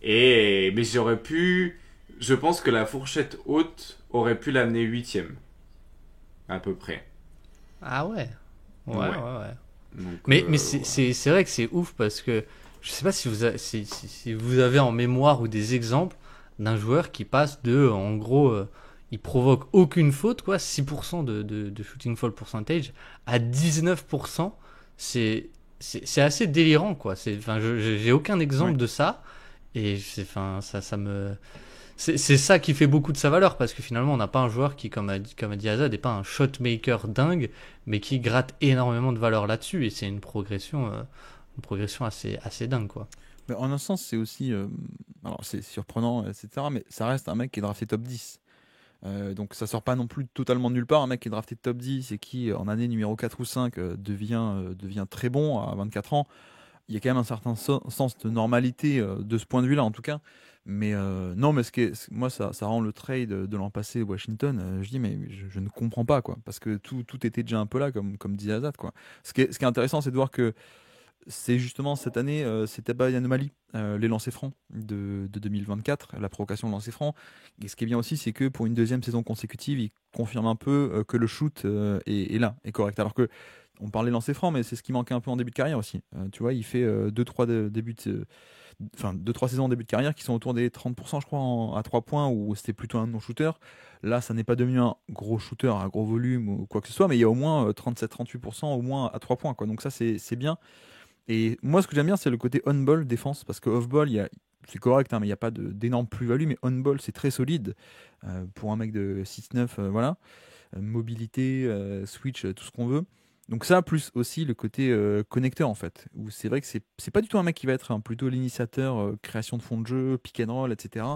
Mais je pense que la fourchette haute aurait pu l'amener 8e. À peu près. Ah ouais. Ouais. Donc, Mais c'est vrai que c'est ouf parce que je sais pas si vous avez en mémoire ou des exemples d'un joueur qui passe en gros, il provoque aucune faute, quoi, 6% de shooting fall percentage à 19%. C'est assez délirant, quoi. J'ai aucun exemple de ça. Et c'est ça qui fait beaucoup de sa valeur, parce que finalement on n'a pas un joueur qui, comme a dit Azad, n'est pas un shotmaker dingue, mais qui gratte énormément de valeur là-dessus, et c'est une progression assez dingue, quoi. Mais en un sens, c'est aussi, alors c'est surprenant, etc., mais ça reste un mec qui est drafté top 10. Donc ça sort pas non plus totalement de nulle part. Un mec qui est drafté top 10 et qui, en année numéro 4 ou 5, devient très bon à 24 ans. Il y a quand même un certain sens de normalité de ce point de vue-là, en tout cas. Mais non, mais moi, ça rend le trade de l'an passé Washington. Je dis, mais je ne comprends pas, quoi. Parce que tout était déjà un peu là, comme disait Azad, quoi. Ce qui est intéressant, c'est de voir que c'est justement cette année, c'était pas une anomalie, les lancers francs de 2024, la provocation de lancers francs. Et ce qui est bien aussi, c'est que pour une deuxième saison consécutive, il confirme un peu que le shoot est là, est correct. Alors que on parlait lancers francs, mais c'est ce qui manquait un peu en début de carrière aussi. Tu vois, il fait 2-3 saisons en début de carrière qui sont autour des 30%, je crois, à 3 points, où c'était plutôt un non-shooter. Là, ça n'est pas devenu un gros shooter, un gros volume ou quoi que ce soit, mais il y a au moins 37-38% au moins à 3 points, quoi. Donc ça, c'est bien. Et moi, ce que j'aime bien, c'est le côté on-ball défense, parce que off-ball, c'est correct, hein, mais il n'y a pas d'énorme plus-value, mais on-ball, c'est très solide pour un mec de 6-9, voilà. Mobilité, switch, tout ce qu'on veut. Donc ça, plus aussi le côté connecteur, en fait, où c'est vrai que c'est pas du tout un mec qui va être plutôt l'initiateur, création de fond de jeu, pick and roll, etc.,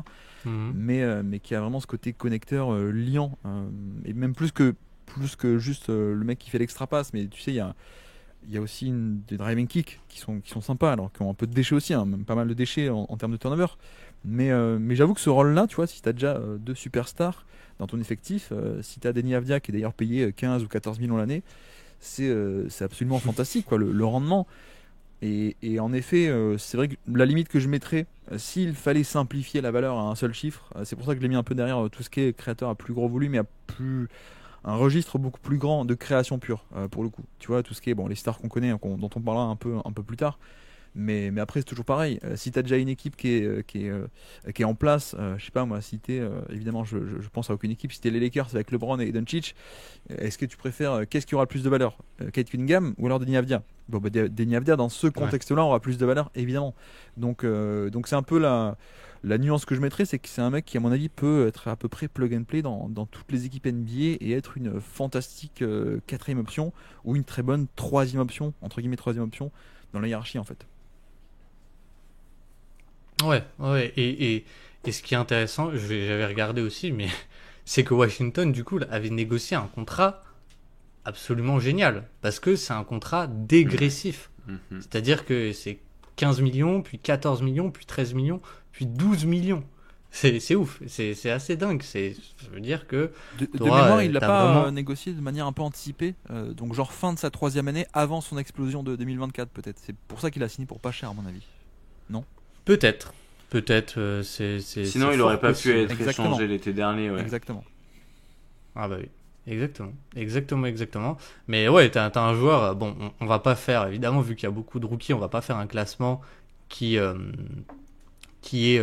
mais qui a vraiment ce côté connecteur liant, et même plus que juste le mec qui fait l'extra passe, mais tu sais, il y a aussi des driving kicks qui sont sympas, alors qui ont un peu de déchets aussi, hein, même pas mal de déchets en termes de turnover. Mais j'avoue que ce rôle-là, tu vois, si tu as déjà deux superstars dans ton effectif, si tu as Deni Avdija qui est d'ailleurs payé 15 ou 14 millions l'année, c'est absolument fantastique, quoi, le rendement. Et en effet, c'est vrai que la limite que je mettrais, s'il fallait simplifier la valeur à un seul chiffre, c'est pour ça que je l'ai mis un peu derrière tout ce qui est créateur à plus gros volume et à un registre beaucoup plus grand de création pure, pour le coup. Tu vois, tout ce qui est les stars qu'on connaît, dont on parlera un peu plus tard. Mais après, c'est toujours pareil. Si tu as déjà une équipe qui est en place, je sais pas moi, si t'es, évidemment, je pense à aucune équipe, si t'es les Lakers avec LeBron et Doncic, est-ce que tu préfères, qu'est-ce qui aura le plus de valeur, Kate Cunningham ou alors Deni Avdija? Bon, Deni Avdija, dans ce contexte-là, aura plus de valeur, évidemment. Donc c'est un peu la nuance que je mettrais, c'est que c'est un mec qui, à mon avis, peut être à peu près plug and play dans toutes les équipes NBA et être une fantastique quatrième option ou une très bonne troisième option, entre guillemets troisième option, dans la hiérarchie, en fait. Ouais. Et ce qui est intéressant, j'avais regardé aussi, mais c'est que Washington, du coup, avait négocié un contrat absolument génial, parce que c'est un contrat dégressif. C'est-à-dire que c'est 15 millions, puis 14 millions, puis 13 millions, puis 12 millions. C'est ouf, c'est assez dingue. Ça veut dire que de mémoire, il l'a pas vraiment négocié de manière un peu anticipée, donc genre fin de sa troisième année, avant son explosion de 2024 peut-être. C'est pour ça qu'il a signé pour pas cher, à mon avis. Non? peut-être. Peut-être, Sinon, il fort aurait pas pu possible. être Exactement. échangé l'été dernier. Ouais. Exactement. Ah bah oui, exactement. Mais ouais, t'as un joueur, bon, on va pas faire, évidemment, vu qu'il y a beaucoup de rookies, on va pas faire un classement qui est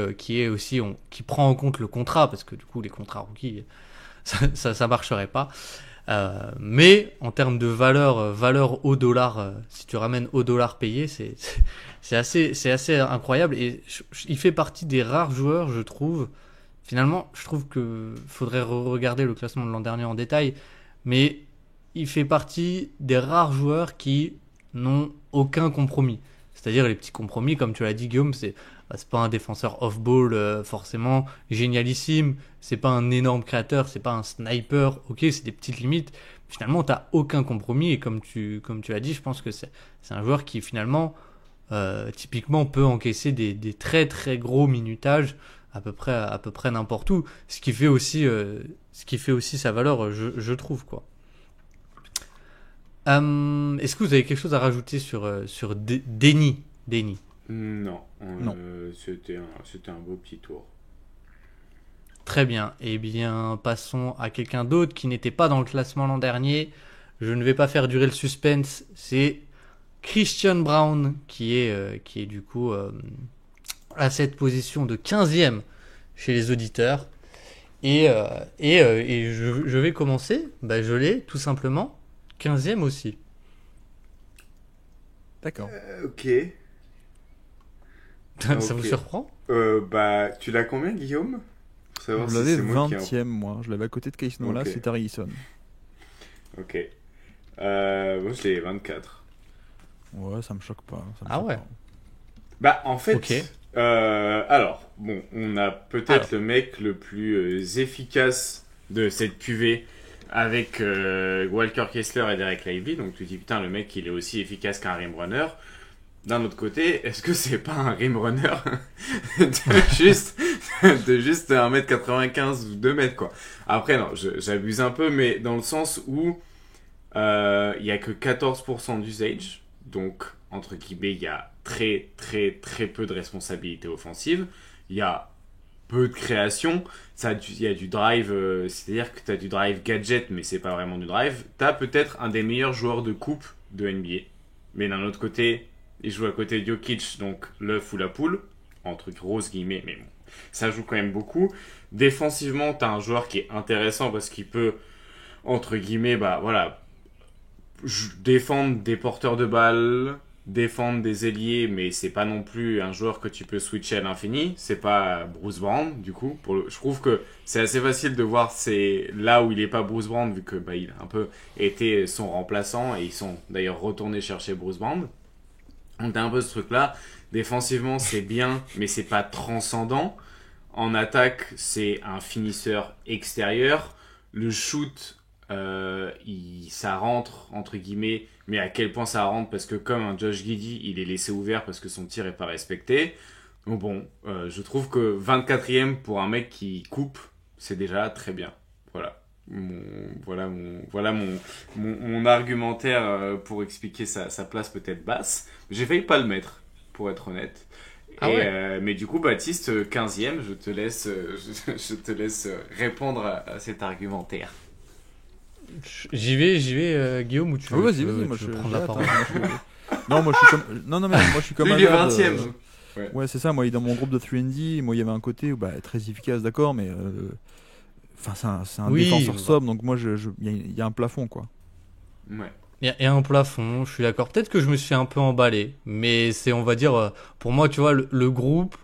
aussi, qui prend en compte le contrat, parce que du coup, les contrats rookies, ça marcherait pas. Mais en termes de valeur au dollar, si tu ramènes au dollar payé, c'est assez incroyable. Et il fait partie des rares joueurs, je trouve. Finalement, je trouve que faudrait regarder le classement de l'an dernier en détail, mais il fait partie des rares joueurs qui n'ont aucun compromis. C'est-à-dire les petits compromis, comme tu l'as dit Guillaume, c'est pas un défenseur off-ball forcément génialissime, c'est pas un énorme créateur, c'est pas un sniper, ok, c'est des petites limites. Finalement, t'as aucun compromis et comme tu l'as dit, je pense que c'est un joueur qui finalement typiquement peut encaisser des très très gros minutages à peu près n'importe où, ce qui fait aussi sa valeur, je trouve quoi. Est-ce que vous avez quelque chose à rajouter sur Denny? Non. Non. C'était un beau petit tour. Très bien. Eh bien, passons à quelqu'un d'autre qui n'était pas dans le classement l'an dernier. Je ne vais pas faire durer le suspense. C'est Christian Braun qui est du coup à cette position de 15e chez les auditeurs. Et je vais commencer. Je l'ai tout simplement 15e aussi. D'accord. Ok. Ça Ok. vous surprend? Tu l'as combien, Guillaume? Pour savoir Je si l'avais c'est moi qui ai 20e, moi. Je l'avais à côté de Case Nola, Ok. c'est Harrison. Ok. Moi, je l'ai 24. Ouais, ça me choque pas. Ça me Ah choque ouais. pas. En fait, Ok. alors, bon, on a peut-être le mec le plus efficace de cette cuvée avec Walker Kessler et Derek Lively. Donc tu te dis, putain, le mec, il est aussi efficace qu'un rim runner. D'un autre côté, est-ce que c'est pas un rim runner de juste 1m95 ou 2m, quoi. Après, non, j'abuse un peu, mais dans le sens où il y a que 14% d'usage. Donc, entre guillemets, il y a très peu de responsabilité offensive. Il y a peu de création. Il y a du drive, c'est-à-dire que tu as du drive gadget, mais c'est pas vraiment du drive. Tu as peut-être un des meilleurs joueurs de coupe de NBA. Mais d'un autre côté, il joue à côté de Jokic, donc l'œuf ou la poule, entre grosses guillemets, mais bon, ça joue quand même beaucoup. Défensivement, tu as un joueur qui est intéressant parce qu'il peut, entre guillemets, défendre des porteurs de balles, défendre des ailiers, mais c'est pas non plus un joueur que tu peux switcher à l'infini. C'est pas Bruce Brown, du coup. Je trouve que c'est assez facile de voir c'est là où il est pas Bruce Brown, vu que il a un peu été son remplaçant et ils sont d'ailleurs retournés chercher Bruce Brown. On a un peu ce truc-là. Défensivement, c'est bien, mais c'est pas transcendant. En attaque, c'est un finisseur extérieur. Le shoot, ça rentre, entre guillemets, mais à quel point ça rentre? Parce que comme un Josh Giddey, il est laissé ouvert parce que son tir est pas respecté. Donc bon, je trouve que 24e pour un mec qui coupe, c'est déjà très bien. Voilà. Mon argumentaire pour expliquer sa place peut-être basse. J'ai failli pas le mettre, pour être honnête. Mais du coup, Baptiste, 15e, je te laisse répondre à cet argumentaire. J'y vais, Guillaume, ou tu veux, Vas-y, tu moi veux je prendre la parole? Non, moi je suis comme. Non, mais moi je suis comme Lui, il est Hazard, 20e. Ouais, c'est ça. Moi, il est dans mon groupe de 3&D. Moi, il y avait un côté où, très efficace, d'accord, mais. Enfin, c'est un défenseur sobre, donc moi, il y a un plafond, quoi. Ouais. Il y a un plafond, je suis d'accord. Peut-être que je me suis un peu emballé, mais c'est, on va dire, pour moi, tu vois, le groupe,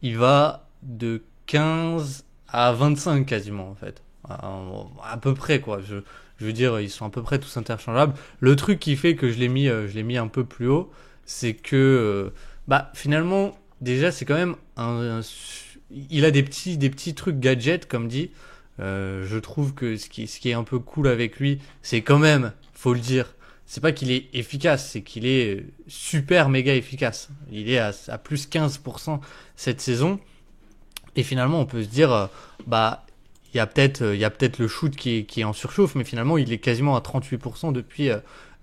il va de 15 à 25 quasiment, en fait. À peu près, quoi. Je veux dire, ils sont à peu près tous interchangeables. Le truc qui fait que je l'ai mis un peu plus haut, c'est que, finalement, déjà, c'est quand même il a des petits trucs gadgets, comme dit. Je trouve que ce qui est un peu cool avec lui, c'est quand même, faut le dire, c'est pas qu'il est efficace, c'est qu'il est super méga efficace. Il est à plus 15% cette saison. Et finalement, on peut se dire, il y a peut-être le shoot qui est en surchauffe, mais finalement, il est quasiment à 38%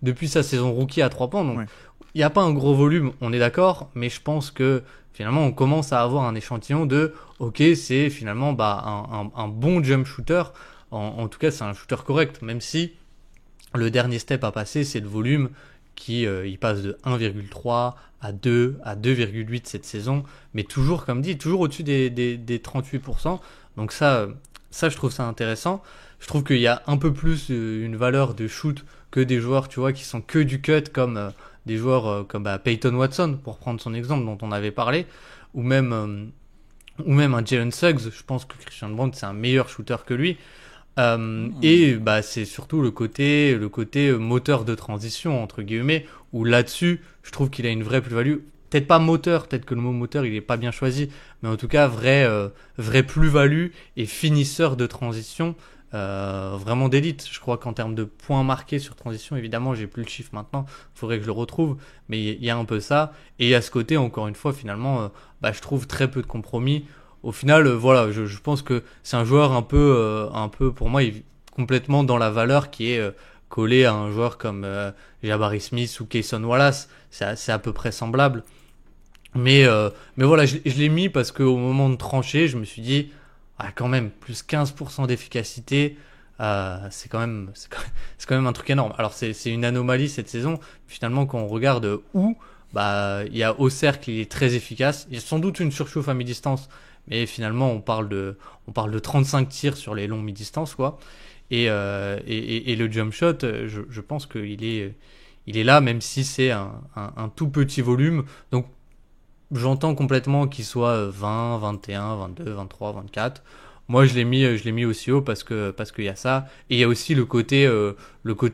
depuis sa saison rookie à 3 points. Donc, ouais. il n'y a pas un gros volume, on est d'accord, mais je pense que finalement on commence à avoir un échantillon de ok, c'est finalement un bon jump shooter. En tout cas, c'est un shooter correct, même si le dernier step à passer, c'est le volume qui il passe de 1,3 à 2 à 2,8 cette saison, mais toujours, comme dit, toujours au-dessus des 38%. Donc ça, je trouve ça intéressant. Je trouve qu'il y a un peu plus une valeur de shoot que des joueurs, tu vois, qui sont que du cut, comme des joueurs comme Peyton Watson, pour prendre son exemple dont on avait parlé, ou même un Jalen Suggs. Je pense que Christian Braun, c'est un meilleur shooter que lui. Et c'est surtout le côté moteur de transition entre guillemets, où là-dessus je trouve qu'il a une vraie plus-value, peut-être pas moteur, peut-être que le mot moteur il est pas bien choisi, mais en tout cas vraie plus-value et finisseur de transition, vraiment d'élite. Je crois qu'en termes de points marqués sur transition, évidemment j'ai plus le chiffre maintenant, faudrait que je le retrouve, mais il y a un peu ça, et à ce côté encore une fois finalement je trouve très peu de compromis. Au final, voilà, je pense que c'est un joueur un peu pour moi, complètement dans la valeur qui est collé à un joueur comme Jabari Smith ou Cason Wallace. C'est à peu près semblable. Mais voilà, je l'ai mis parce qu'au moment de trancher, je me suis dit, quand même, plus 15% d'efficacité, c'est quand même un truc énorme. Alors c'est une anomalie cette saison. Finalement, quand on regarde il y a au cercle, il est très efficace. Il y a sans doute une surchauffe à mi-distance, mais finalement on parle de 35 tirs sur les longs mi-distance, quoi. Et le jump shot, je pense qu'il est là, même si c'est un tout petit volume. Donc j'entends complètement qu'il soit 20, 21, 22, 23, 24. Moi je l'ai mis aussi haut parce qu'il y a ça, et il y a aussi le côté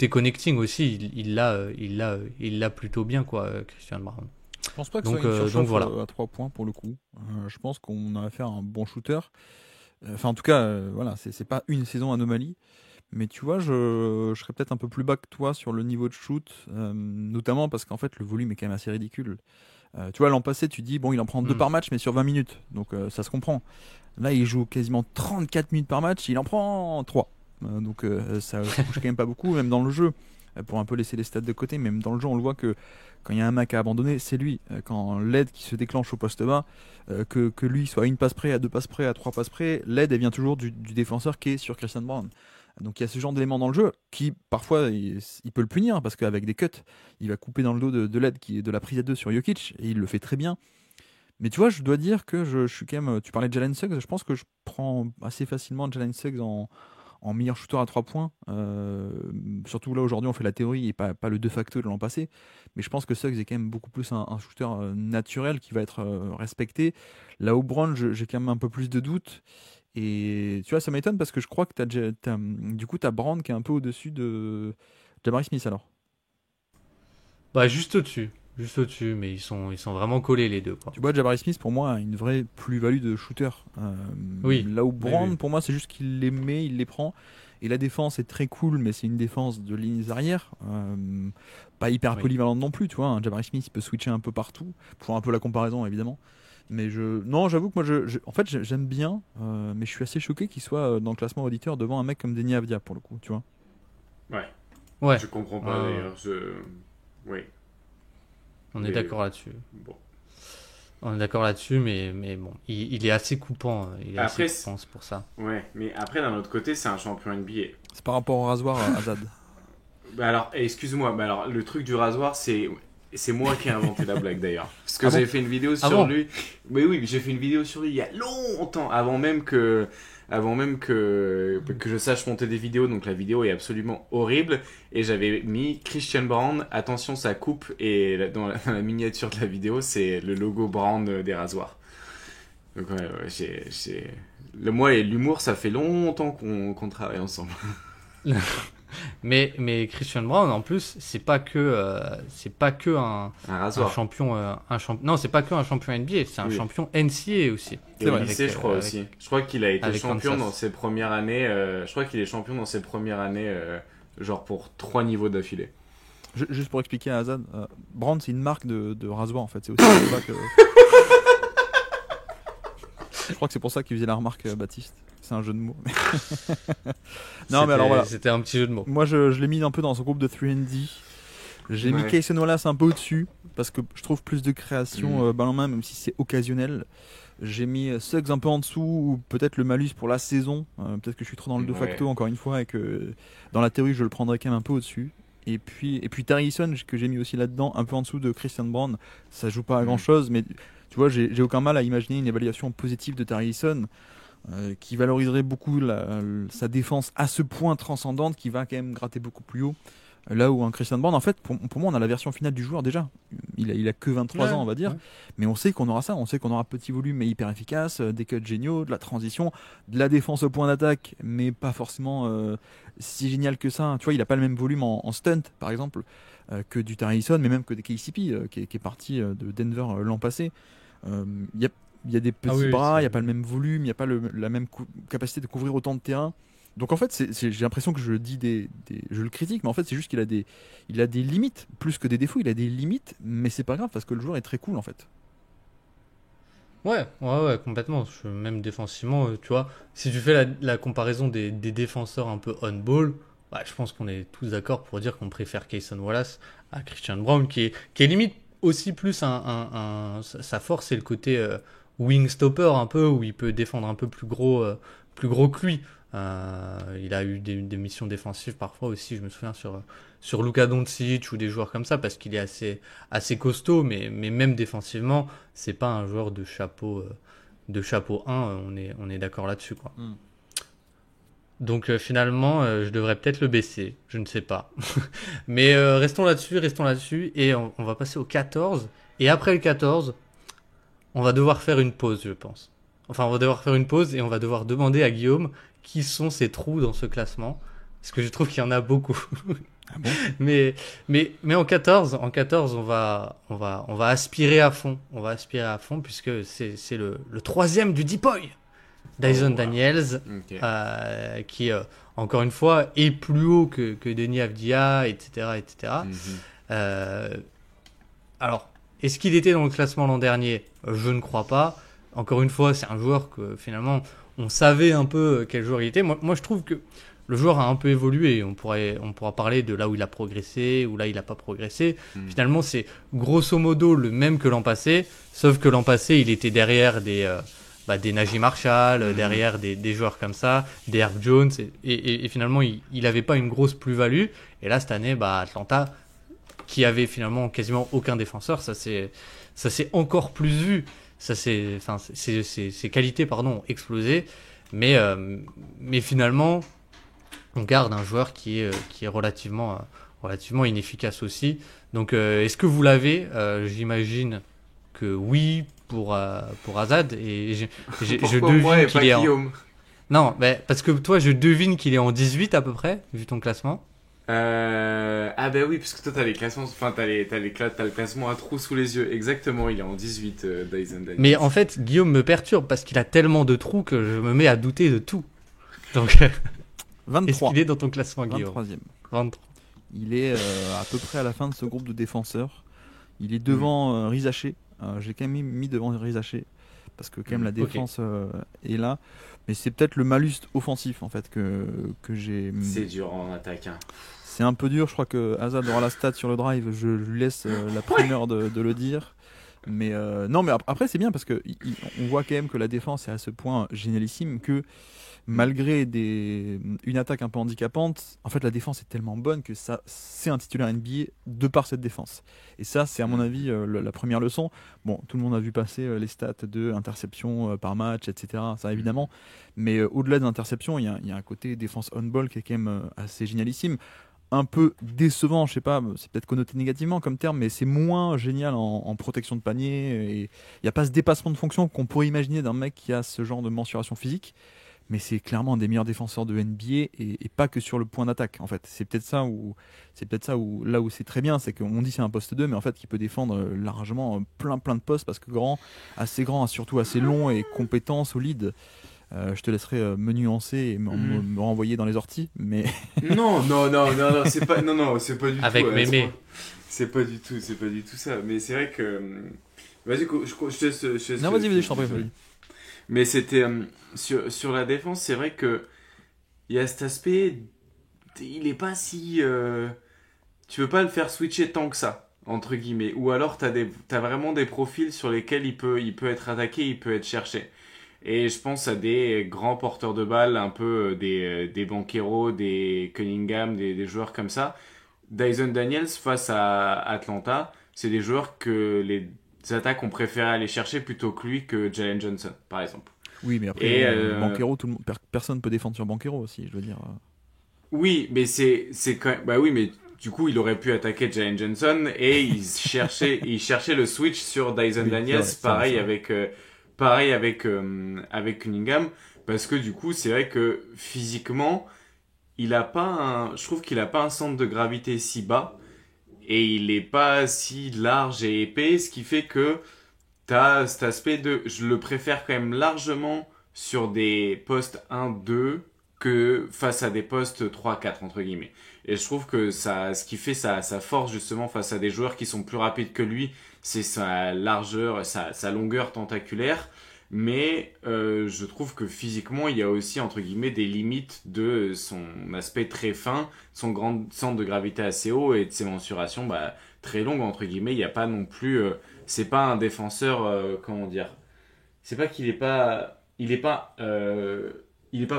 connecting aussi. Il l'a plutôt bien, quoi, Christian Braun. Je pense pas que ce soit une surchauffe voilà. à 3 points pour le coup. Je pense qu'on a affaire à un bon shooter. Enfin, en tout cas, voilà, c'est pas une saison anomalie. Mais tu vois, je serais peut-être un peu plus bas que toi sur le niveau de shoot, notamment parce qu'en fait, le volume est quand même assez ridicule. Tu vois, l'an passé, tu dis, bon, il en prend 2 par match, mais sur 20 minutes. Donc, ça se comprend. Là, il joue quasiment 34 minutes par match, il en prend 3. Donc, ça bouge quand même pas beaucoup, même dans le jeu. Pour un peu laisser les stats de côté, même dans le jeu, on le voit que quand il y a un mec à abandonner, c'est lui. Quand l'aide qui se déclenche au poste bas, que lui soit à 1 passe près, à 2 passes près, à 3 passes près, l'aide elle vient toujours du défenseur qui est sur Christian Braun. Donc il y a ce genre d'éléments dans le jeu qui parfois il peut le punir parce qu'avec des cuts, il va couper dans le dos de l'aide qui est de la prise à 2 sur Jokic, et il le fait très bien. Mais tu vois, je dois dire que je suis quand même. Tu parlais de Jalen Suggs, je pense que je prends assez facilement Jalen Suggs en meilleur shooter à 3 points. Surtout là aujourd'hui on fait la théorie et pas le de facto de l'an passé, mais je pense que Suggs est quand même beaucoup plus un shooter naturel qui va être respecté. Là où Brown, j'ai quand même un peu plus de doutes, et tu vois, ça m'étonne parce que je crois que t'as Brown qui est un peu au-dessus de Jabari Smith alors. Juste au-dessus, mais ils sont vraiment collés les deux, quoi. Tu vois, Jabari Smith pour moi a une vraie plus-value de shooter. Oui. Là où Brown, Oui. pour moi, c'est juste qu'il les met, il les prend. Et la défense est très cool, mais c'est une défense de lignes arrière. Pas hyper polyvalente non plus, tu vois. Jabari Smith, il peut switcher un peu partout. Pour un peu la comparaison, évidemment. Mais non, j'avoue que moi, en fait, j'aime bien, mais je suis assez choqué qu'il soit dans le classement auditeur devant un mec comme Deni Avdija, pour le coup, tu vois. Ouais. Je comprends pas d'ailleurs. Oui. On est d'accord là-dessus. Bon. On est d'accord là-dessus, mais bon, il est assez coupant. C'est pour ça. Ouais, mais après, d'un autre côté, c'est un champion NBA. C'est par rapport au rasoir à Azad. Alors, excuse-moi, alors, le truc du rasoir, c'est moi qui ai inventé la blague d'ailleurs. Parce que j'avais fait une vidéo sur lui. Mais oui, j'ai fait une vidéo sur lui il y a longtemps, avant même que je sache monter des vidéos. Donc la vidéo est absolument horrible, et j'avais mis Christian Braun, attention ça coupe, et dans la miniature de la vidéo c'est le logo Braun des rasoirs. Donc moi et l'humour, ça fait longtemps qu'on travaille ensemble. Mais Christian Braun, en plus, c'est pas que un rasoir. Non, c'est pas que un champion NBA, c'est un champion NCAA aussi. C'est vrai. Je crois aussi. Je crois qu'il a été champion dans ses premières années. Je crois qu'il est champion dans ses premières années, genre pour 3 niveaux d'affilée. Juste pour expliquer à Azad, Braun, c'est une marque de rasoir en fait. C'est aussi pour ça que. Je crois que c'est pour ça qu'il faisait la remarque, Baptiste. C'est un jeu de mots. Non, mais alors voilà. C'était un petit jeu de mots. Moi, je l'ai mis un peu dans son groupe de 3&D. J'ai mis Cason Wallace un peu au-dessus, parce que je trouve plus de création ballon en main, même si c'est occasionnel. J'ai mis Suggs un peu en dessous, ou peut-être le malus pour la saison. Peut-être que je suis trop dans le de facto, encore une fois, et que dans la théorie, je le prendrais quand même un peu au-dessus. Et puis Tari Eason, que j'ai mis aussi là-dedans, un peu en dessous de Christian Brown. Ça joue pas à grand-chose, mais tu vois, j'ai aucun mal à imaginer une évaluation positive de Tari Eason, qui valoriserait beaucoup sa défense à ce point transcendante, qui va quand même gratter beaucoup plus haut. Là où un Christian Brown, en fait, pour moi, on a la version finale du joueur déjà. Il a que 23 ans, on va dire. Mais on sait qu'on aura ça. On sait qu'on aura petit volume mais hyper efficace, des cuts géniaux, de la transition, de la défense au point d'attaque, mais pas forcément si génial que ça. Tu vois, il a pas le même volume en stunt, par exemple, que du Tari Eason, mais même que des KCP, qui est parti de Denver l'an passé. Il y a des petits bras, il n'y a pas le même volume, il n'y a pas la même capacité de couvrir autant de terrain. Donc en fait, j'ai l'impression que je le critique, mais en fait c'est juste qu'il a des limites, plus que des défauts, il a des limites, mais c'est pas grave parce que le joueur est très cool en fait. Ouais, complètement. Même défensivement, tu vois, si tu fais la comparaison des défenseurs un peu on-ball, je pense qu'on est tous d'accord pour dire qu'on préfère Cason Wallace à Christian Brown, qui est limite aussi plus sa force, c'est le côté wing stopper un peu, où il peut défendre un peu plus gros que lui. Il a eu des missions défensives parfois aussi, je me souviens sur Luka Doncic ou des joueurs comme ça, parce qu'il est assez costaud, mais même défensivement, c'est pas un joueur de chapeau 1, on est d'accord là-dessus, quoi. Donc finalement, je devrais peut-être le baisser, je ne sais pas. Mais restons là-dessus, et on va passer au 14, et après le 14, on va devoir faire une pause, je pense. Enfin, on va devoir faire une pause, et on va devoir demander à Guillaume qui sont ces trous dans ce classement, parce que je trouve qu'il y en a beaucoup. Ah bon mais en 14, on va aspirer à fond. On va aspirer à fond, puisque c'est le troisième du Deep Boy, Dyson Daniels, qui encore une fois est plus haut que Denis Avdia, etc. Alors, est-ce qu'il était dans le classement l'an dernier ? Je ne crois pas. Encore une fois, c'est un joueur que finalement on savait un peu quel joueur il était. Moi, je trouve que le joueur a un peu évolué. On pourra parler de là où il a progressé, ou là il n'a pas progressé. Finalement, c'est grosso modo le même que l'an passé, sauf que l'an passé, il était derrière des Najee Marshall, derrière des joueurs comme ça, des Herb Jones, et finalement, il n'avait pas une grosse plus-value. Et là, cette année, Atlanta, qui avait finalement quasiment aucun défenseur, ça s'est encore plus vu. Ses qualités ont explosé, mais finalement on garde un joueur qui est relativement inefficace aussi. Donc est-ce que vous l'avez ? J'imagine que oui pour Azad, et je devine qu'il est Guillaume. Non, parce que toi je devine qu'il est en 18 à peu près vu ton classement. Oui, parce que toi t'as les classements, enfin t'as le classement à trous sous les yeux. Exactement, il est en 18, Dyson Daniels. Mais en fait, Guillaume me perturbe parce qu'il a tellement de trous que je me mets à douter de tout. Donc 23. Est-ce qu'il est dans ton classement, Guillaume ? 23e. 23. Il est à peu près à la fin de ce groupe de défenseurs. Il est devant Rizaché. J'ai quand même mis devant Rizaché parce que quand même la défense est là. Mais c'est peut-être le malus offensif en fait que j'ai. C'est dur en attaque. C'est un peu dur. Je crois que Azad aura la stat sur le drive. Je lui laisse la primeur de le dire. Mais non, mais après c'est bien parce que on voit quand même que la défense est à ce point génialissime que malgré une attaque un peu handicapante, en fait la défense est tellement bonne que ça c'est un titulaire NBA de par cette défense. Et ça c'est à mon avis la première leçon. Bon, tout le monde a vu passer les stats de interception par match, etc. Ça évidemment. Mais au-delà de l'interception, il y a un côté défense on-ball qui est quand même assez génialissime. Un peu décevant, je sais pas, c'est peut-être connoté négativement comme terme, mais c'est moins génial en protection de panier. Et il n'y a pas ce dépassement de fonction qu'on pourrait imaginer d'un mec qui a ce genre de mensuration physique. Mais c'est clairement un des meilleurs défenseurs de NBA et pas que sur le point d'attaque. En fait, c'est peut-être ça où là où c'est très bien, c'est qu'on dit c'est un poste 2, mais en fait qui peut défendre largement plein de postes parce que assez grand, surtout assez long et compétent, solide. Je te laisserai me nuancer et me renvoyer dans les orties, mais non, c'est pas du tout. Avec Mémé. C'est pas du tout ça. Mais c'est vrai que. Vas-y, je te laisse. Non, vas-y, je t'en prie. Mais c'était sur la défense, c'est vrai que il y a cet aspect, il est pas si tu peux pas le faire switcher tant que ça, entre guillemets. Ou alors t'as vraiment des profils sur lesquels il peut être attaqué, il peut être cherché. Et je pense à des grands porteurs de balles, un peu des Banchero, des Cunningham, des joueurs comme ça. Dyson Daniels face à Atlanta, c'est des joueurs que les attaques ont préféré aller chercher plutôt que lui que Jalen Johnson, par exemple. Oui, mais après, Banchero, personne peut défendre sur Banchero aussi, je veux dire. Oui, mais c'est quand même... Bah oui, mais du coup, il aurait pu attaquer Jalen Johnson et il cherchait le switch sur Dyson Oui, Daniels, c'est vrai. pareil avec Cunningham, parce que du coup, c'est vrai que physiquement, je trouve qu'il a pas un centre de gravité si bas et il est pas si large et épais, ce qui fait que t'as cet aspect je le préfère quand même largement sur des postes 1-2 que face à des postes 3-4 entre guillemets. Et je trouve que ce qui fait sa force justement face à des joueurs qui sont plus rapides que lui, c'est sa largeur, sa longueur tentaculaire. Mais je trouve que physiquement, il y a aussi entre guillemets des limites de son aspect très fin, son grand centre de gravité assez haut et de ses mensurations très longues entre guillemets. Il n'y a pas non plus c'est pas un défenseur, comment dire, c'est pas qu'il est pas, il est pas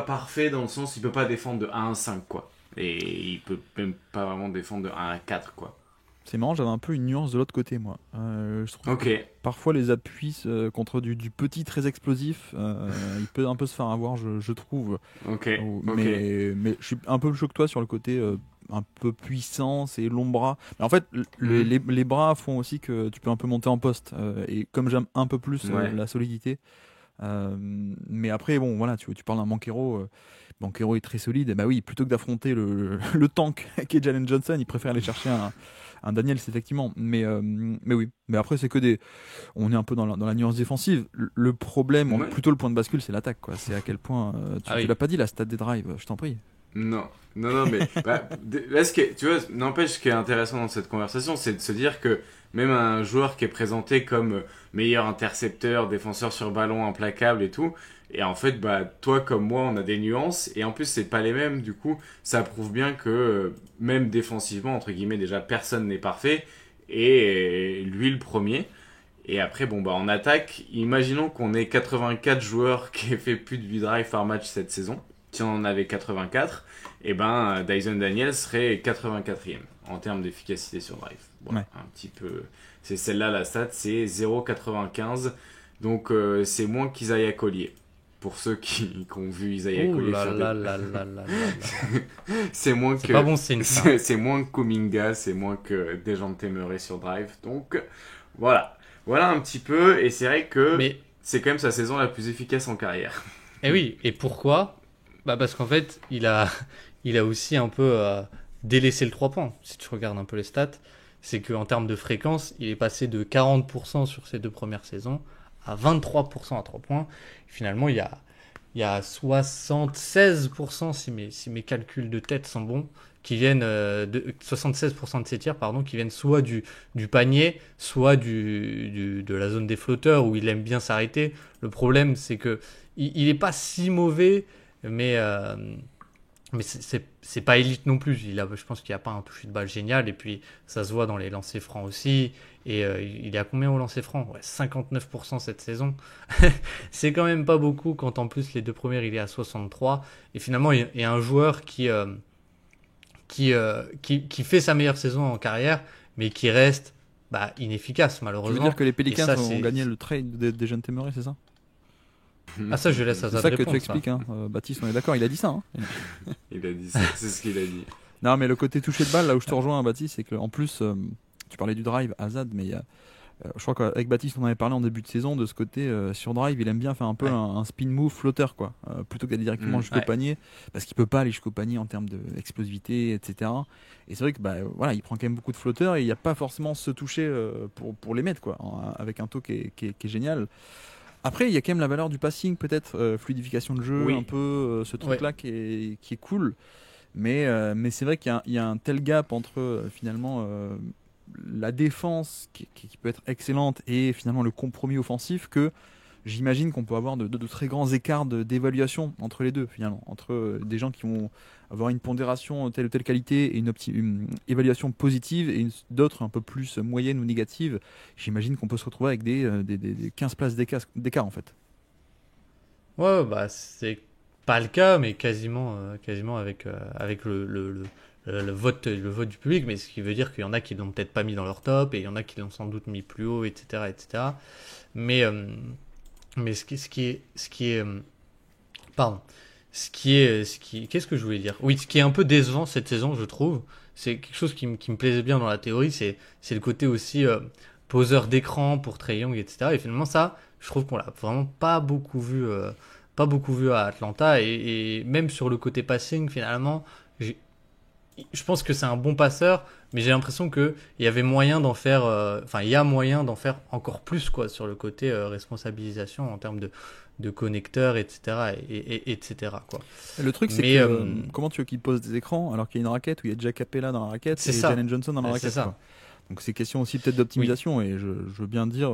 parfait dans le sens, il peut pas défendre de 1 à 5 quoi. Et il peut même pas vraiment défendre de 1 à 4 quoi. C'est marrant, j'avais un peu une nuance de l'autre côté, moi. Je trouve Ok. que parfois les appuis contre du petit très explosif, il peut un peu se faire avoir, je trouve. Ok. Mais je suis un peu plus chaud que toi sur le côté un peu puissance et long bras. Mais en fait, les bras font aussi que tu peux un peu monter en poste. Et comme j'aime un peu plus la solidité. Mais après, bon, voilà, tu parles d'un Banchero. Banchero est très solide. Et bah oui, plutôt que d'affronter le tank qui est Jalen Johnson, il préfère aller chercher un Daniels, effectivement. Mais oui. Mais après, c'est que des. On est un peu dans la nuance défensive. Le problème, plutôt le point de bascule, c'est l'attaque, quoi. C'est à quel point. Tu l'as pas dit, la stat des drives, je t'en prie. Non, mais là, tu vois, n'empêche, ce qui est intéressant dans cette conversation, c'est de se dire que même un joueur qui est présenté comme meilleur intercepteur, défenseur sur ballon, implacable et tout, et en fait, toi comme moi, on a des nuances, et en plus, c'est pas les mêmes, du coup, ça prouve bien que même défensivement, entre guillemets, déjà, personne n'est parfait, et lui le premier. Et après, en attaque, imaginons qu'on ait 84 joueurs qui aient fait plus de 8 drives par match cette saison. Si on en avait 84, Dyson Daniels serait 84e en termes d'efficacité sur drive. Voilà, un petit peu. C'est celle-là la stat, c'est 0,95. Donc c'est moins qu'Isaiah Collier. Pour ceux qui ont vu Isaiah Collier c'est moins que. C'est pas bon signe. C'est moins que Kuminga, c'est moins que Dejounte Murray sur drive. Donc voilà un petit peu. Et c'est vrai que c'est quand même sa saison la plus efficace en carrière. Et oui, et pourquoi ? Parce qu'en fait, il a aussi un peu délaissé le 3 points. Si tu regardes un peu les stats, c'est qu'en termes de fréquence, il est passé de 40% sur ses 2 premières saisons à 23% à 3 points. Et finalement, il y a 76%, si mes calculs de tête sont bons, qui viennent 76% de ses tirs, qui viennent soit du panier, soit de la zone des flotteurs où il aime bien s'arrêter. Le problème, c'est que il est pas si mauvais, mais c'est pas élite non plus. Je pense qu'il n'y a pas un toucher de balle génial, et puis ça se voit dans les lancers francs aussi. Et il est à combien au lancer franc ? 59% cette saison. C'est quand même pas beaucoup quand en plus les 2 premières il est à 63. Et finalement, il y a un joueur qui fait sa meilleure saison en carrière, mais qui reste inefficace malheureusement. Tu veux dire que les Pelicans ont gagné le trade des Dejounte Murray, c'est ça ? Ah, ça je laisse à ça. C'est ça que tu expliques, hein. Baptiste, on est d'accord, il a dit ça. Hein. Il a dit ça, c'est ce qu'il a dit. Non, mais le côté toucher de balle, là où je te rejoins, Baptiste, c'est qu'en plus, tu parlais du drive, Azad, mais je crois qu'avec Baptiste, on avait parlé en début de saison de ce côté sur drive, il aime bien faire un peu un spin move flotteur, quoi, plutôt qu'aller directement jusqu'au panier, parce qu'il peut pas aller jusqu'au panier en termes d'explosivité, etc. Et c'est vrai que il prend quand même beaucoup de flotteurs et il n'y a pas forcément ce toucher pour les mettre, quoi, avec un taux qui est génial. Après, il y a quand même la valeur du passing, peut-être, fluidification de jeu, un peu ce truc-là qui est cool. Mais c'est vrai qu'il y a un tel gap entre finalement la défense qui peut être excellente et finalement le compromis offensif que j'imagine qu'on peut avoir de très grands écarts d'évaluation entre les deux, finalement. Entre des gens qui vont avoir une pondération telle ou telle qualité et une évaluation positive et d'autres un peu plus moyenne ou négative. J'imagine qu'on peut se retrouver avec des 15 places d'écart, en fait. Ouais, bah c'est pas le cas, mais quasiment avec le vote du public, mais ce qui veut dire qu'il y en a qui l'ont peut-être pas mis dans leur top et il y en a qui l'ont sans doute mis plus haut, etc., etc. Mais pardon, qu'est-ce que je voulais dire? Oui, ce qui est un peu décevant cette saison, je trouve, c'est quelque chose qui me plaisait bien dans la théorie, c'est le côté aussi poseur d'écran pour Trae Young, etc. Et finalement ça, je trouve qu'on l'a vraiment pas beaucoup vu à Atlanta et même sur le côté passing finalement, je pense que c'est un bon passeur, mais j'ai l'impression que il y avait moyen d'en faire, il y a moyen d'en faire encore plus quoi sur le côté responsabilisation en termes de connecteurs, etc. etc. quoi. Le truc, c'est que comment tu veux qu'il pose des écrans alors qu'il y a une raquette où il y a Jack Capella dans la raquette et Jalen Johnson dans la raquette. C'est ça. Quoi. Donc c'est question aussi peut-être d'optimisation et je veux bien dire.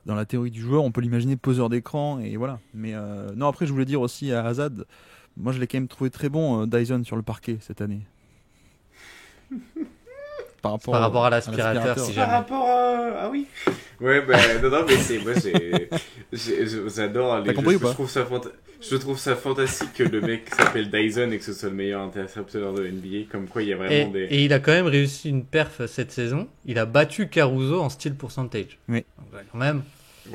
Dans la théorie du joueur, on peut l'imaginer poseur d'écran et voilà. Mais non, après, je voulais dire aussi à Azad, moi je l'ai quand même trouvé très bon, Dyson sur le parquet cette année. Par rapport à l'aspirateur, si jamais. Par rapport à... Ah oui. Ouais, bah non, mais c'est... Moi, j'adore les jeux. Compris ou pas je trouve ça fantastique que le mec s'appelle Dyson et que ce soit le meilleur intercepteur de NBA. Comme quoi, il y a vraiment Et il a quand même réussi une perf cette saison. Il a battu Caruso en steal percentage. Oui. Donc, quand même,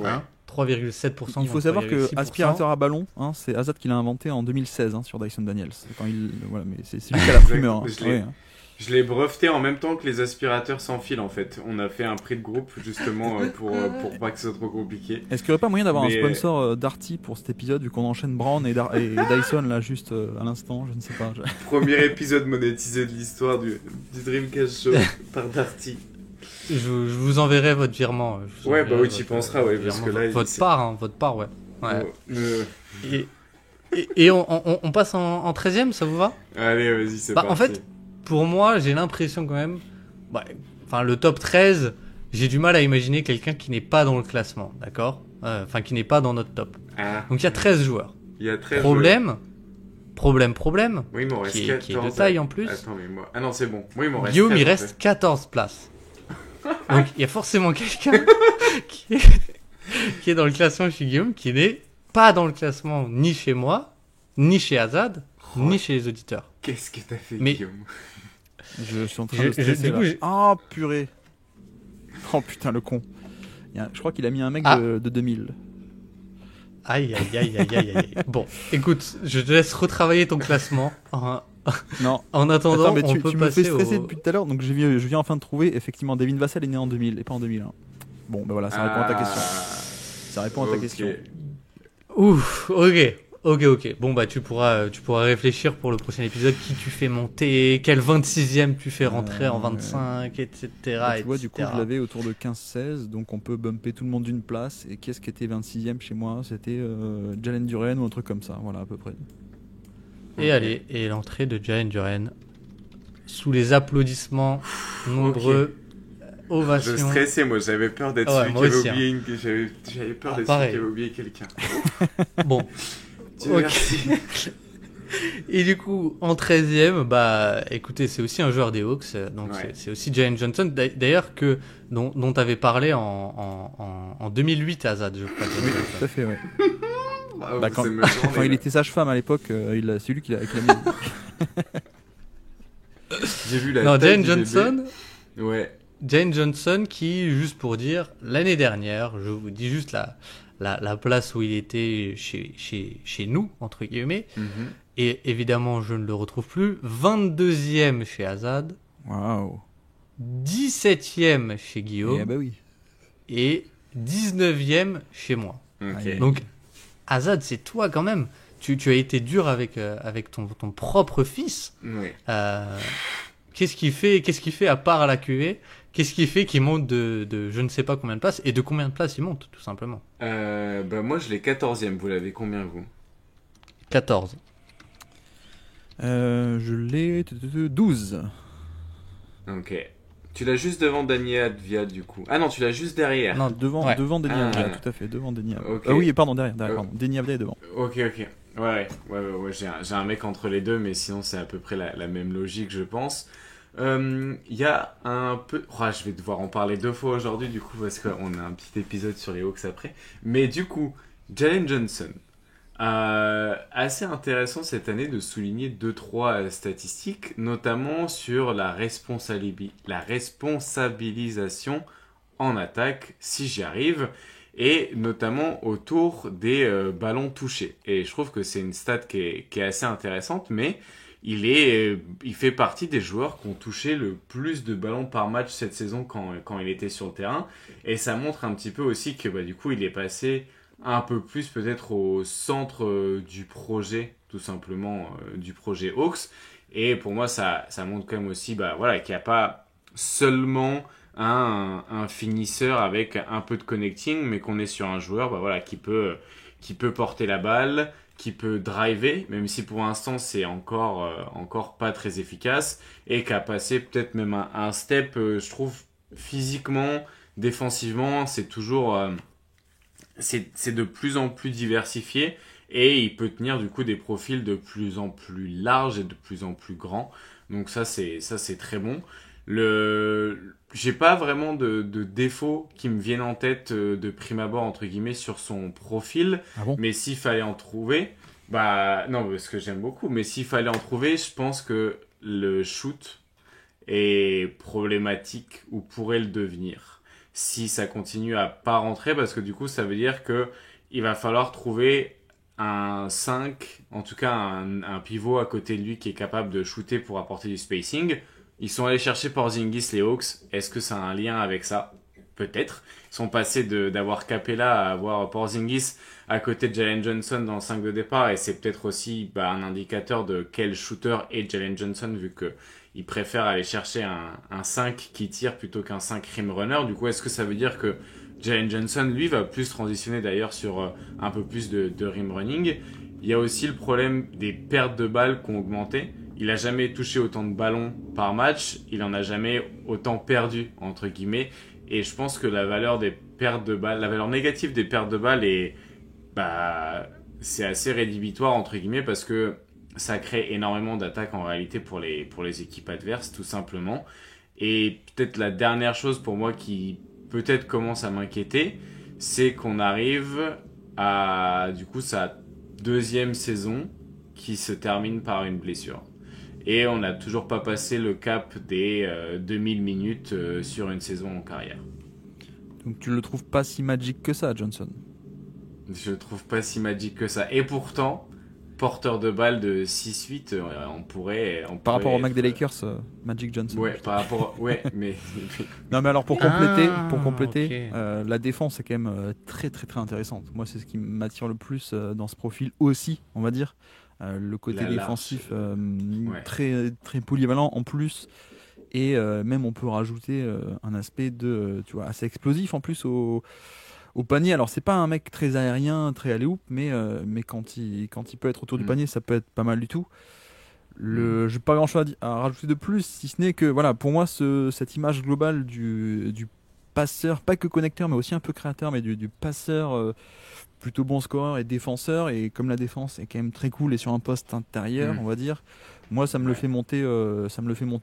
hein, 3,7%. Il faut savoir que aspirateur à ballon, hein, c'est Azad qui l'a inventé en 2016 hein, sur Dyson Daniels. Quand voilà, mais c'est lui qui a la primeur. Je l'ai breveté en même temps que les aspirateurs sans fil en fait. On a fait un prix de groupe justement pour pas que ce soit trop compliqué. Est-ce qu'il n'y aurait pas moyen d'avoir un sponsor Darty pour cet épisode vu qu'on enchaîne Brown et Dyson là juste à l'instant, je ne sais pas. Premier épisode monétisé de l'histoire du Dreamcast Show par Darty. Je vous enverrai votre virement. Ouais, bah oui, tu y penseras, ouais, parce que là... Votre part, ouais. Et on passe en 13ème, ça vous va? Allez, vas-y, c'est parti. En fait, pour moi, j'ai l'impression quand même... le top 13, j'ai du mal à imaginer quelqu'un qui n'est pas dans le classement, d'accord? Qui n'est pas dans notre top. Ah. Donc il y a 13 joueurs. Il y a 13 problème. Oui, il m'en reste 14. Qui est de taille en plus. Attends, mais moi... Ah non, c'est bon. Moi, il m'en reste Guillaume, 13, il reste 14 places. Donc il y a forcément quelqu'un qui est dans le classement chez Guillaume, qui n'est pas dans le classement ni chez moi, ni chez Azad, ni chez les auditeurs. Qu'est-ce que t'as fait, Guillaume? Je suis en train de stresser là. Ah, purée. Oh putain, le con. Je crois qu'il a mis un mec de 2000. Aïe. Bon, écoute, je te laisse retravailler ton classement. Non. En attendant, attends, mais tu peut me fais stresser depuis tout à l'heure, donc je viens enfin de trouver, effectivement, Devin Vassell est né en 2000 et pas en 2001. Bon, ben voilà, ça répond à ta question. Ça répond à ta question. Ouf, ok. Bon, bah, tu pourras réfléchir pour le prochain épisode qui tu fais monter, quel 26e tu fais rentrer en 25, etc. Bah, tu vois, du coup, je l'avais autour de 15-16, donc on peut bumper tout le monde d'une place. Et qu'est-ce qui était 26e chez moi? C'était Jalen Duren ou un truc comme ça, voilà, à peu près. Et l'entrée de Jalen Duren sous les applaudissements nombreux, ovations. Je stressais, moi, j'avais peur d'être celui qui avait oublié j'avais peur d'être celui qui avait oublié quelqu'un. Bon. Merci. Et du coup, en 13ème, bah, écoutez, c'est aussi un joueur des Hawks, donc c'est aussi Jalen Johnson, d'ailleurs dont tu avais parlé en 2008 à Azad, je crois. Oui, tout à fait, ouais. Quand il était sage-femme à l'époque, c'est lui qui l'a mis. J'ai vu la Jalen Johnson. Ouais. Jalen Johnson qui, juste pour dire, l'année dernière, je vous dis juste la place où il était chez nous, entre guillemets, et évidemment, je ne le retrouve plus. 22e chez Azad. Waouh. 17e chez Guillaume. Bah oui. Et 19e chez moi. Okay. Donc, Azad, c'est toi quand même. Tu as été dur avec ton propre fils. Oui. Qu'est-ce qu'il fait à part à la QV? Qu'est-ce qui fait qu'il monte de je ne sais pas combien de places? Et de combien de places il monte, tout simplement? Moi, je l'ai 14e. Vous l'avez combien, vous? 14. Je l'ai 12. Ok. Tu l'as juste devant Dani Avdija du coup. Ah non, tu l'as juste derrière. Non, devant Deni Avdija, tout à fait, devant Deni Avdija. Okay. Ah oui, pardon, derrière, pardon. Deni Avdija est devant. Ok. Ouais, j'ai un mec entre les deux, mais sinon c'est à peu près la même logique, je pense. Il y a un peu... je vais devoir en parler 2 fois aujourd'hui, du coup, parce qu'on a un petit épisode sur les Hawks après. Mais du coup, Jalen Johnson. Assez intéressant cette année de souligner 2-3 statistiques, notamment sur la responsabilisation en attaque, si j'y arrive, et notamment autour des ballons touchés. Et je trouve que c'est une stat qui est assez intéressante, mais il fait partie des joueurs qui ont touché le plus de ballons par match cette saison quand il était sur le terrain, et ça montre un petit peu aussi que du coup il est passé un peu plus peut-être au centre du projet, tout simplement du projet Hawks. Et pour moi, ça montre quand même aussi qu'il n'y a pas seulement un finisseur avec un peu de connecting, mais qu'on est sur un joueur qui peut porter la balle, qui peut driver, même si pour l'instant c'est encore pas très efficace, et qui a passé peut-être même un step, je trouve, physiquement, défensivement, c'est toujours... c'est de plus en plus diversifié et il peut tenir du coup des profils de plus en plus larges et de plus en plus grands. Donc ça c'est très bon. J'ai pas vraiment de défauts qui me viennent en tête de prime abord entre guillemets sur son profil. Ah bon ? Mais s'il fallait en trouver, non parce que j'aime beaucoup. Mais s'il fallait en trouver, je pense que le shoot est problématique ou pourrait le devenir si ça continue à pas rentrer, parce que du coup ça veut dire que il va falloir trouver un 5, en tout cas un pivot à côté de lui qui est capable de shooter pour apporter du spacing. Ils sont allés chercher Porzingis, les Hawks. Est-ce que ça a un lien avec ça ? Peut-être. Ils sont passés d'avoir Capella à avoir Porzingis à côté de Jalen Johnson dans le 5 de départ, et c'est peut-être aussi un indicateur de quel shooter est Jalen Johnson, vu que il préfère aller chercher un 5 qui tire plutôt qu'un 5 rim runner. Du coup, est-ce que ça veut dire que Jalen Johnson, lui, va plus transitionner d'ailleurs sur un peu plus de rim running ? Il y a aussi le problème des pertes de balles qui ont augmenté. Il n'a jamais touché autant de ballons par match. Il en a jamais autant perdu, entre guillemets. Et je pense que la valeur des pertes de balles, la valeur négative des pertes de balles c'est assez rédhibitoire, entre guillemets, parce que ça crée énormément d'attaques en réalité pour les équipes adverses, tout simplement. Et peut-être la dernière chose pour moi qui peut-être commence à m'inquiéter, c'est qu'on arrive à du coup sa 2e saison qui se termine par une blessure. Et on n'a toujours pas passé le cap des 2000 minutes sur une saison en carrière. Donc tu le trouves pas si magique que ça, Johnson ? Je le trouve pas si magique que ça. Et pourtant... porteur de balle de 6-8, on pourrait par rapport au Mac des Lakers, Magic Johnson. Ouais, par rapport... Ouais, mais... Non, mais alors pour compléter, okay. La défense est quand même très très très intéressante. Moi, c'est ce qui m'attire le plus dans ce profil aussi, on va dire. Le côté défensif très très polyvalent en plus. Et même on peut rajouter un aspect assez explosif en plus au panier. Alors c'est pas un mec très aérien, très alley-oop, mais quand il peut être autour du panier, ça peut être pas mal du tout. J'ai pas grand chose à rajouter de plus, si ce n'est que voilà, pour moi cette image globale du passeur, pas que connecteur mais aussi un peu créateur, mais du passeur plutôt bon scoreur et défenseur, et comme la défense est quand même très cool et sur un poste intérieur, on va dire, moi ça me le fait monter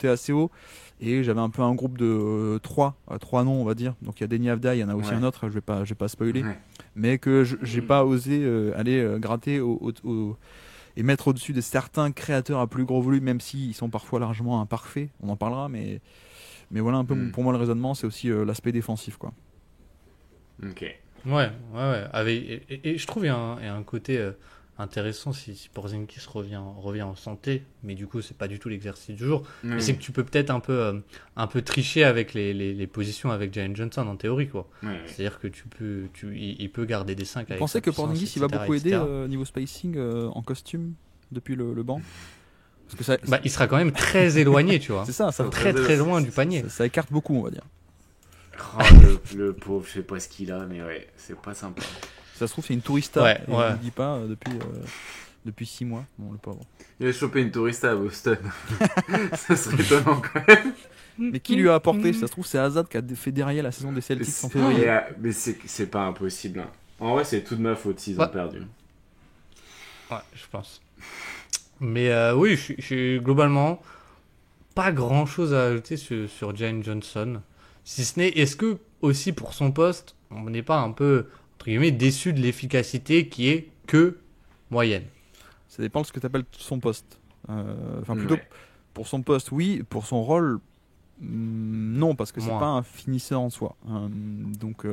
assez haut. Et j'avais un peu un groupe de 3 noms, on va dire. Donc il y a Deni Avdija, il y en a aussi un autre, je vais pas spoiler, mais que j'ai pas osé aller gratter et mettre au-dessus de certains créateurs à plus gros volume, même s'ils sont parfois largement imparfaits, on en parlera, mais voilà un peu pour moi le raisonnement, c'est aussi l'aspect défensif, quoi. Ok. Ouais. Et je trouve il y a un côté intéressant si Porzingis revient en santé, mais du coup c'est pas du tout l'exercice du jour. Mais c'est que tu peux peut-être un peu tricher avec les positions avec Jalen Johnson en théorie, quoi. C'est-à-dire que il peut garder des 5 avec. Vous pensez que Porzingis il va beaucoup etc. aider niveau spacing en costume depuis le banc? Parce que il sera quand même très éloigné, tu vois. C'est ça très très loin du panier. Ça écarte beaucoup, on va dire. Oh, le pauvre, je sais pas ce qu'il a, mais ouais, c'est pas sympa. Ça se trouve, c'est une tourista. Ouais. Je ne dis pas depuis depuis 6 mois. Bon, le pauvre. Il a chopé une tourista à Boston. Ça serait étonnant quand même. Mais qui lui a apporté? Ça se trouve, c'est Hazard qui a fait derrière la saison des Celtics en février. Mais c'est pas impossible. Hein. En vrai, c'est tout de ma faute s'ils ont perdu. Ouais, je pense. Mais oui, je suis globalement pas grand chose à ajouter sur Jalen Johnson. Si ce n'est, est-ce que aussi pour son poste, on n'est pas un peu, entre guillemets, déçu de l'efficacité qui est que moyenne? Ça dépend de ce que tu appelles son poste. Enfin, plutôt pour son poste, oui. Pour son rôle, non, parce que c'est pas un finisseur en soi. Donc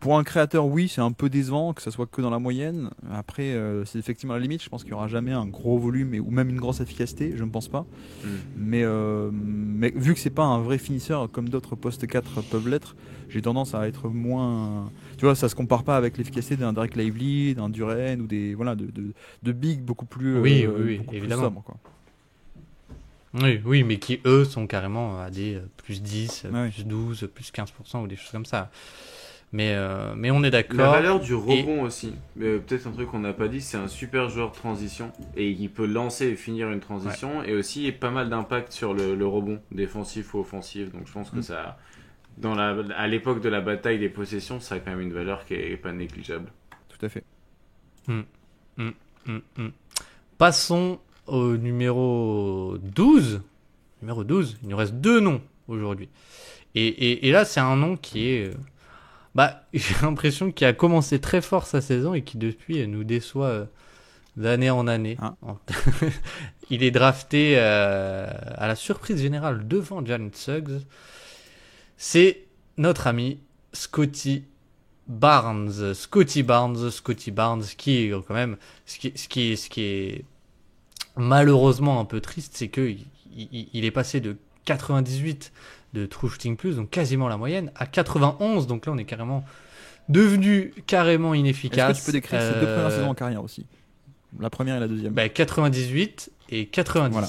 pour un créateur, oui, c'est un peu décevant que ça soit que dans la moyenne. Après, c'est effectivement la limite. Je pense qu'il n'y aura jamais un gros volume ou même une grosse efficacité. Je ne pense pas. Mais vu que c'est pas un vrai finisseur comme d'autres postes 4 peuvent l'être, j'ai tendance à être moins. Tu vois, ça se compare pas avec l'efficacité d'un Drake Lively, d'un Duren ou des de big beaucoup plus. Oui, beaucoup évidemment. Plus sobre, quoi. Oui, mais qui eux sont carrément à des plus 10, Ouais. plus 12, plus 15% ou des choses comme ça. Mais on est d'accord. La valeur du rebond aussi. Peut-être un truc qu'on n'a pas dit, c'est un super joueur de transition. Et il peut lancer et finir une transition. Ouais. Et aussi pas mal d'impact sur le rebond, défensif ou offensif. Donc je pense que ça, à l'époque de la bataille des possessions, ça a quand même une valeur qui est pas négligeable. Tout à fait. Passons au numéro 12. Numéro 12, il nous reste 2 noms aujourd'hui. Et là, c'est un nom qui est... j'ai l'impression qu'il a commencé très fort sa saison et qui depuis nous déçoit d'année en année. Ah. Il est drafté à la surprise générale devant Jalen Suggs. C'est notre ami Scottie Barnes. Scottie Barnes qui quand même ce qui est malheureusement un peu triste, c'est que il est passé de 98 de True Shooting Plus, donc quasiment la moyenne, à 91, donc là on est devenu carrément inefficace. Est-ce que tu peux décrire ses 2 premières saisons en carrière aussi? La première et la deuxième. 98 et 90. Voilà.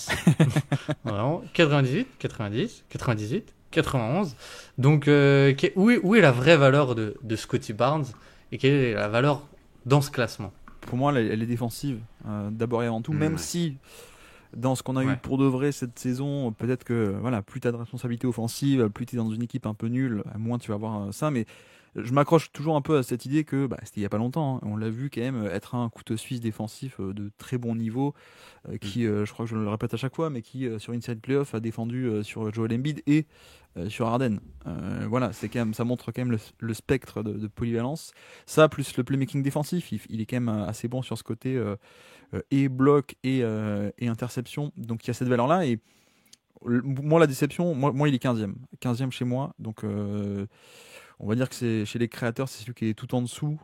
Vraiment, 98, 90, 98, 91. Donc où est la vraie valeur de Scottie Barnes et quelle est la valeur dans ce classement? Pour moi, elle est défensive, d'abord et avant tout, même si dans ce qu'on a eu pour de vrai cette saison, peut-être que plus tu as de responsabilité offensive, plus tu es dans une équipe un peu nulle, moins tu vas avoir ça. Mais je m'accroche toujours un peu à cette idée que c'était il n'y a pas longtemps. On l'a vu quand même être un couteau suisse défensif de très bon niveau, qui, je crois que je le répète à chaque fois, mais qui, sur une série de playoffs, a défendu sur Joel Embiid et sur Harden. C'est quand même, ça montre quand même le spectre de polyvalence. Ça, plus le playmaking défensif, il est quand même assez bon sur ce côté et bloc et interception. Donc il y a cette valeur-là. Et moi, la déception, moi il est 15e. 15e chez moi. Donc on va dire que c'est chez les créateurs, c'est celui qui est tout en dessous.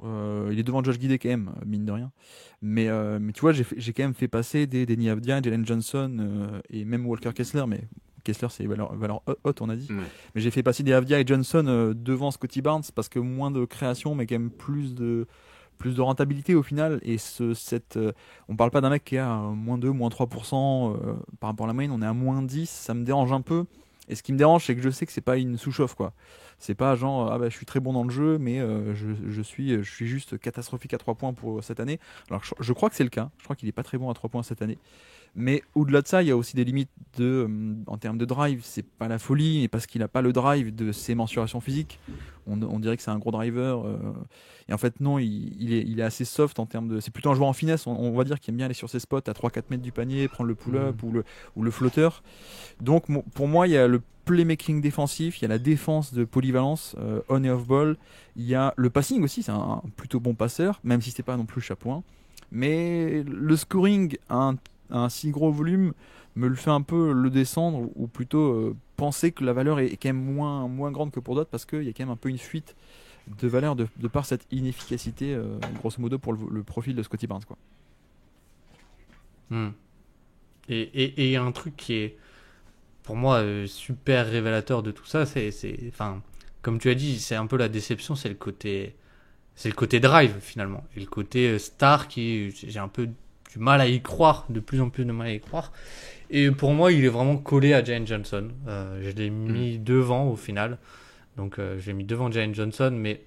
Il est devant Josh Giddey quand même, mine de rien. Mais tu vois, j'ai quand même fait passer des Denny Avdia, Jalen Johnson et même Walker Kessler. Mais Kessler, c'est valeur haute, on a dit. Mais j'ai fait passer des Avdia et Johnson devant Scottie Barnes parce que moins de création, mais quand même plus de rentabilité au final. Et on parle pas d'un mec qui est à moins 2, moins 3% par rapport à la moyenne. On est à moins 10, ça me dérange un peu. Et ce qui me dérange, c'est que je sais que c'est pas une sous-chauffe, quoi. C'est pas genre, je suis très bon dans le jeu, mais je suis juste catastrophique à 3 points pour cette année. Alors je crois que c'est le cas. Je crois qu'il est pas très bon à 3 points cette année. Mais au-delà de ça, il y a aussi des limites en termes de drive. C'est pas la folie, parce qu'il a pas le drive de ses mensurations physiques. On dirait que c'est un gros driver. Et en fait, non, il est assez soft en termes de. C'est plutôt un joueur en finesse. On va dire qu'il aime bien aller sur ses spots à 3-4 mètres du panier, prendre le pull-up ou le flotteur. Donc, pour moi, il y a le playmaking défensif, il y a la défense de polyvalence, on et off ball. Il y a le passing aussi, c'est un plutôt bon passeur, même si c'est pas non plus chapeau. Mais le scoring un si gros volume me le fait un peu le descendre, ou plutôt penser que la valeur est quand même moins grande que pour d'autres, parce qu'il y a quand même un peu une fuite de valeur de par cette inefficacité, grosso modo, pour le profil de Scottie Barnes, quoi. Et un truc qui est pour moi super révélateur de tout ça, c'est comme tu as dit, c'est un peu la déception, c'est le côté drive finalement, et le côté star qui, j'ai un peu du mal à y croire, de plus en plus de mal à y croire. Et pour moi, il est vraiment collé à Jalen Johnson. Je l'ai mis devant au final. Donc, j'ai mis devant Jalen Johnson, mais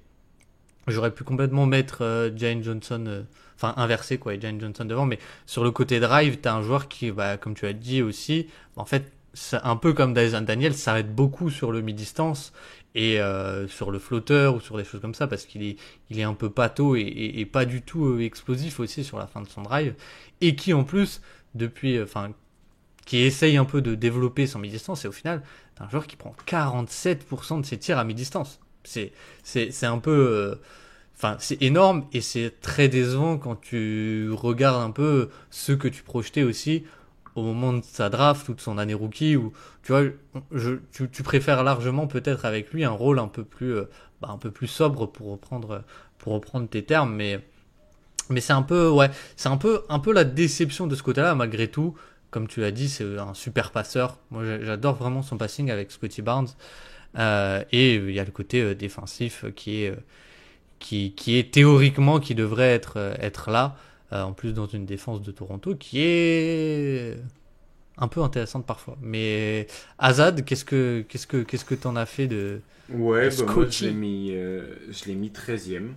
J'aurais pu complètement mettre Jalen Johnson, enfin inverser quoi, et Jalen Johnson devant, mais sur le côté drive, t'as un joueur qui, bah, comme tu as dit aussi, en fait, c'est un peu comme Dyson Daniel, s'arrête beaucoup sur le mi-distance et sur le flotteur ou sur des choses comme ça, parce il est un peu pâteau et pas du tout explosif aussi sur la fin de son drive, et qui en plus, depuis, enfin, qui essaye un peu de développer son mi-distance, et au final, t'as un joueur qui prend 47% de ses tirs à mi-distance. C'est un peu, enfin, c'est énorme et c'est très décevant quand tu regardes un peu ce que tu projetais aussi au moment de sa draft ou de son année rookie, où tu vois, tu préfères largement peut-être avec lui un rôle un peu plus sobre pour reprendre tes termes, mais c'est un peu, ouais, c'est un peu la déception de ce côté-là malgré tout. Comme tu l'as dit, c'est un super passeur. Moi, j'adore vraiment son passing avec Scottie Barnes. Et il y a le côté défensif qui est théoriquement qui devrait être là, en plus dans une défense de Toronto qui est un peu intéressante parfois. Mais Azad, qu'est-ce que t'en as fait de Ouais, bah moi Scottie? je l'ai mis 13e.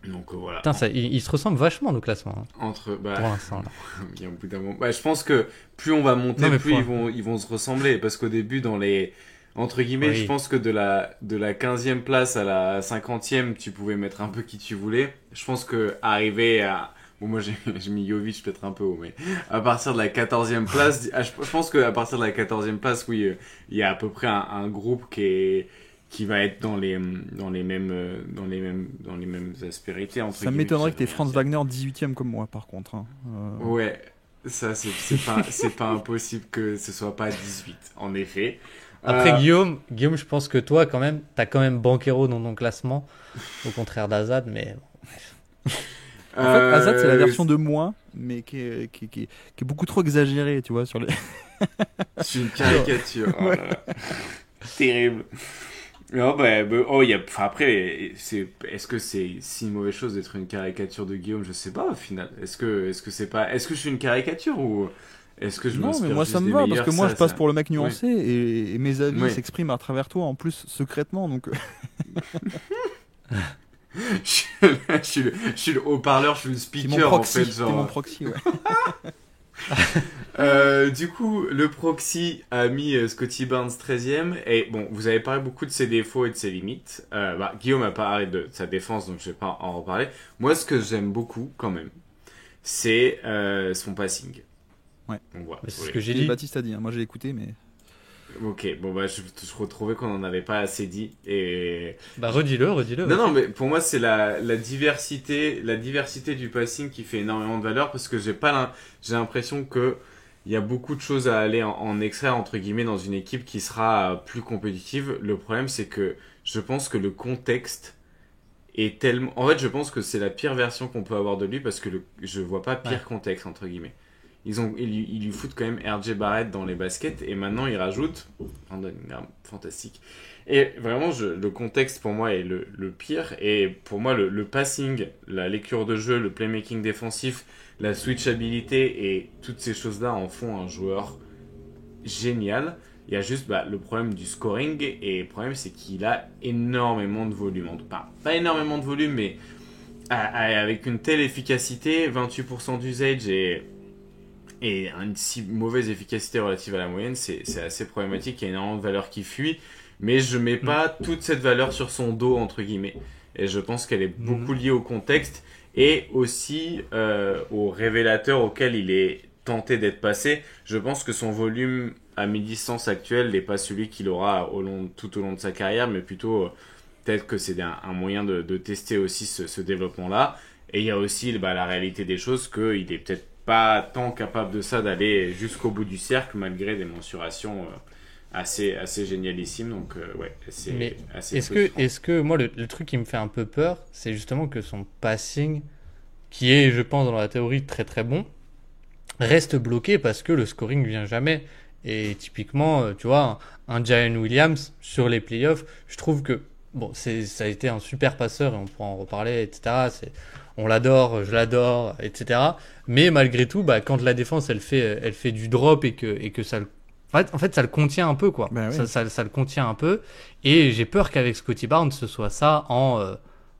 Donc voilà. Putain, il se ressemble vachement nos classements hein, Entre, bah, pour l'instant. Là. il y a un bout d'un moment. Bah, je pense que plus on va monter, Non, mais plus ils vont se ressembler. Parce qu'au début, dans les, entre guillemets, Oui. je pense que de la 15e place à la 50e, tu pouvais mettre un peu qui tu voulais. Je pense que arriver à, bon, moi j'ai mis Jovic peut-être un peu haut, mais à partir de la 14e place, je pense qu'à partir de la 14e place, oui, il y a à peu près un groupe qui va être dans les mêmes aspérités, entre Ça guillemets, m'étonnerait que ça t'aies veut Franz rien Wagner 18ème comme moi, par contre. Hein. Ouais, ça c'est pas impossible que ce soit pas 18, en effet. Après Guillaume, je pense que toi quand même, t'as quand même Banchero dans ton classement, au contraire d'Azad, mais En fait, Azad, c'est la version de moi, mais qui est beaucoup trop exagérée, tu vois, sur les... C'est une caricature. Oh là là. Terrible. Non, oh, enfin, après, est-ce que c'est si une mauvaise chose d'être une caricature de Guillaume? Je sais pas, au final. Est-ce que je suis une caricature ou est-ce que je Non, m'inspire mais moi juste ça me des va, parce meilleurs? que moi je passe Ça... pour le mec nuancé, et mes avis Oui. s'expriment à travers toi, en plus, secrètement, donc... je suis le haut-parleur, je suis le C'est speaker, mon proxy, en fait, c'est mon genre. proxy, ouais. Du coup, le proxy a mis Scottie Barnes 13e. Et bon, vous avez parlé beaucoup de ses défauts et de ses limites. Guillaume a parlé de sa défense, donc je vais pas en reparler. Moi, ce que j'aime beaucoup, quand même, c'est son passing. Ouais. Donc, voilà. c'est ce Oui. que j'ai Et dit. Baptiste a dit, hein. Moi j'ai écouté, mais... Ok, bon, je retrouvais qu'on en avait pas assez dit. Et Bah redis-le. non, non, mais pour moi, c'est la diversité du passing qui fait énormément de valeur, parce que j'ai l'impression que il y a beaucoup de choses à aller en extraire, entre guillemets, dans une équipe qui sera plus compétitive. Le problème, c'est que je pense que le contexte est tellement... En fait, je pense que c'est la pire version qu'on peut avoir de lui, parce que je vois pas pire contexte, entre guillemets. Ils lui foutent quand même RJ Barrett dans les baskets, et maintenant ils rajoutent Brandon Ingram, fantastique. Et vraiment, le contexte pour moi est le pire. Et pour moi, le passing, la lecture de jeu, le playmaking défensif, la switchabilité et toutes ces choses-là en font un joueur génial. Il y a juste le problème du scoring, et le problème c'est qu'il a énormément de volume. Pas énormément de volume, mais avec une telle efficacité, 28% d'usage et une si mauvaise efficacité relative à la moyenne, c'est assez problématique. Il y a énormément de valeur qui fuit, mais je mets pas toute cette valeur sur son dos, entre guillemets. Et je pense qu'elle est beaucoup liée au contexte et aussi au révélateur auquel il est tenté d'être passé. Je pense que son volume à mi-distance actuel n'est pas celui qu'il aura tout au long de sa carrière, mais plutôt peut-être que c'est un moyen de tester aussi ce développement-là. Et il y a aussi la réalité des choses, qu'il est peut-être pas tant capable de ça, d'aller jusqu'au bout du cercle, malgré des mensurations assez génialissimes. Donc c'est Mais assez est-ce que moi le truc qui me fait un peu peur, c'est justement que son passing, qui est je pense dans la théorie très très bon, reste bloqué parce que le scoring vient jamais. Et typiquement, tu vois, un Jalen Williams sur les playoffs, je trouve que bon, ça a été un super passeur et on pourra en reparler, etc. On l'adore, je l'adore, etc. Mais malgré tout, quand la défense elle fait du drop et que ça en fait, ça le contient un peu, quoi. Ben oui. Ça le contient un peu. Et j'ai peur qu'avec Scottie Barnes, ce soit ça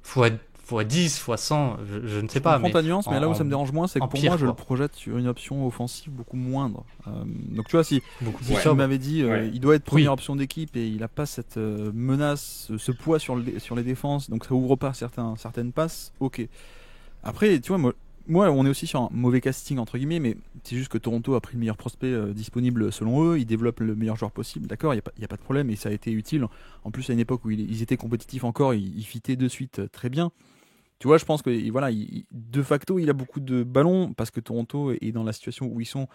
fois 10, fois 100, je ne sais pas. Mais ta nuance, mais là où ça me dérange moins, c'est que pour moi, je le quoi. projette sur une option offensive beaucoup moindre. Donc tu vois, si tu m'avais dit il doit être première option d'équipe et il n'a pas cette menace, ce poids sur les défenses, donc ça ouvre pas certaines passes, ok. Après, tu vois, moi, on est aussi sur un mauvais casting, entre guillemets, mais c'est juste que Toronto a pris le meilleur prospect disponible selon eux, ils développent le meilleur joueur possible, d'accord, il n'y a pas de problème, et ça a été utile. En plus, à une époque où ils étaient compétitifs encore, ils fitaient de suite très bien. Tu vois, je pense que voilà, de facto, il a beaucoup de ballons parce que Toronto est dans la situation où ils sont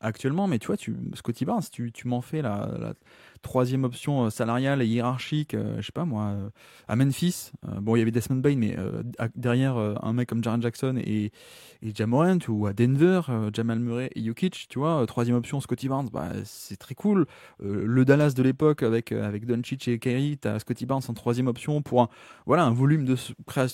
actuellement. Mais tu vois, Scottie Barnes, tu m'en fais la troisième option salariale et hiérarchique, je sais pas moi, à Memphis. Bon, il y avait Desmond Bane, mais derrière un mec comme Jaren Jackson et Ja Morant, ou à Denver, Jamal Murray et Jokic, tu vois, troisième option Scottie Barnes, bah, c'est très cool. Le Dallas de l'époque avec Doncic et Kyrie, t'as Scottie Barnes en troisième option pour un volume de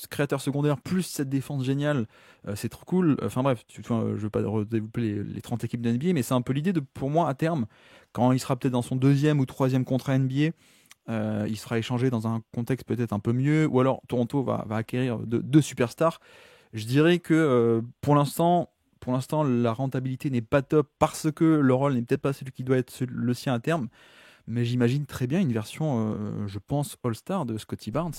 créateurs secondaires plus cette défense géniale, c'est trop cool. Enfin bref, je veux pas redévelopper les 30 équipes de NBA, mais c'est un peu l'idée pour moi à terme, quand il sera peut-être dans son deuxième ou troisième contrat NBA, il sera échangé dans un contexte peut-être un peu mieux, ou alors Toronto va acquérir deux superstars. Je dirais que pour l'instant, la rentabilité n'est pas top parce que le rôle n'est peut-être pas celui qui doit être le sien à terme. Mais j'imagine très bien une version, je pense, All-Star de Scottie Barnes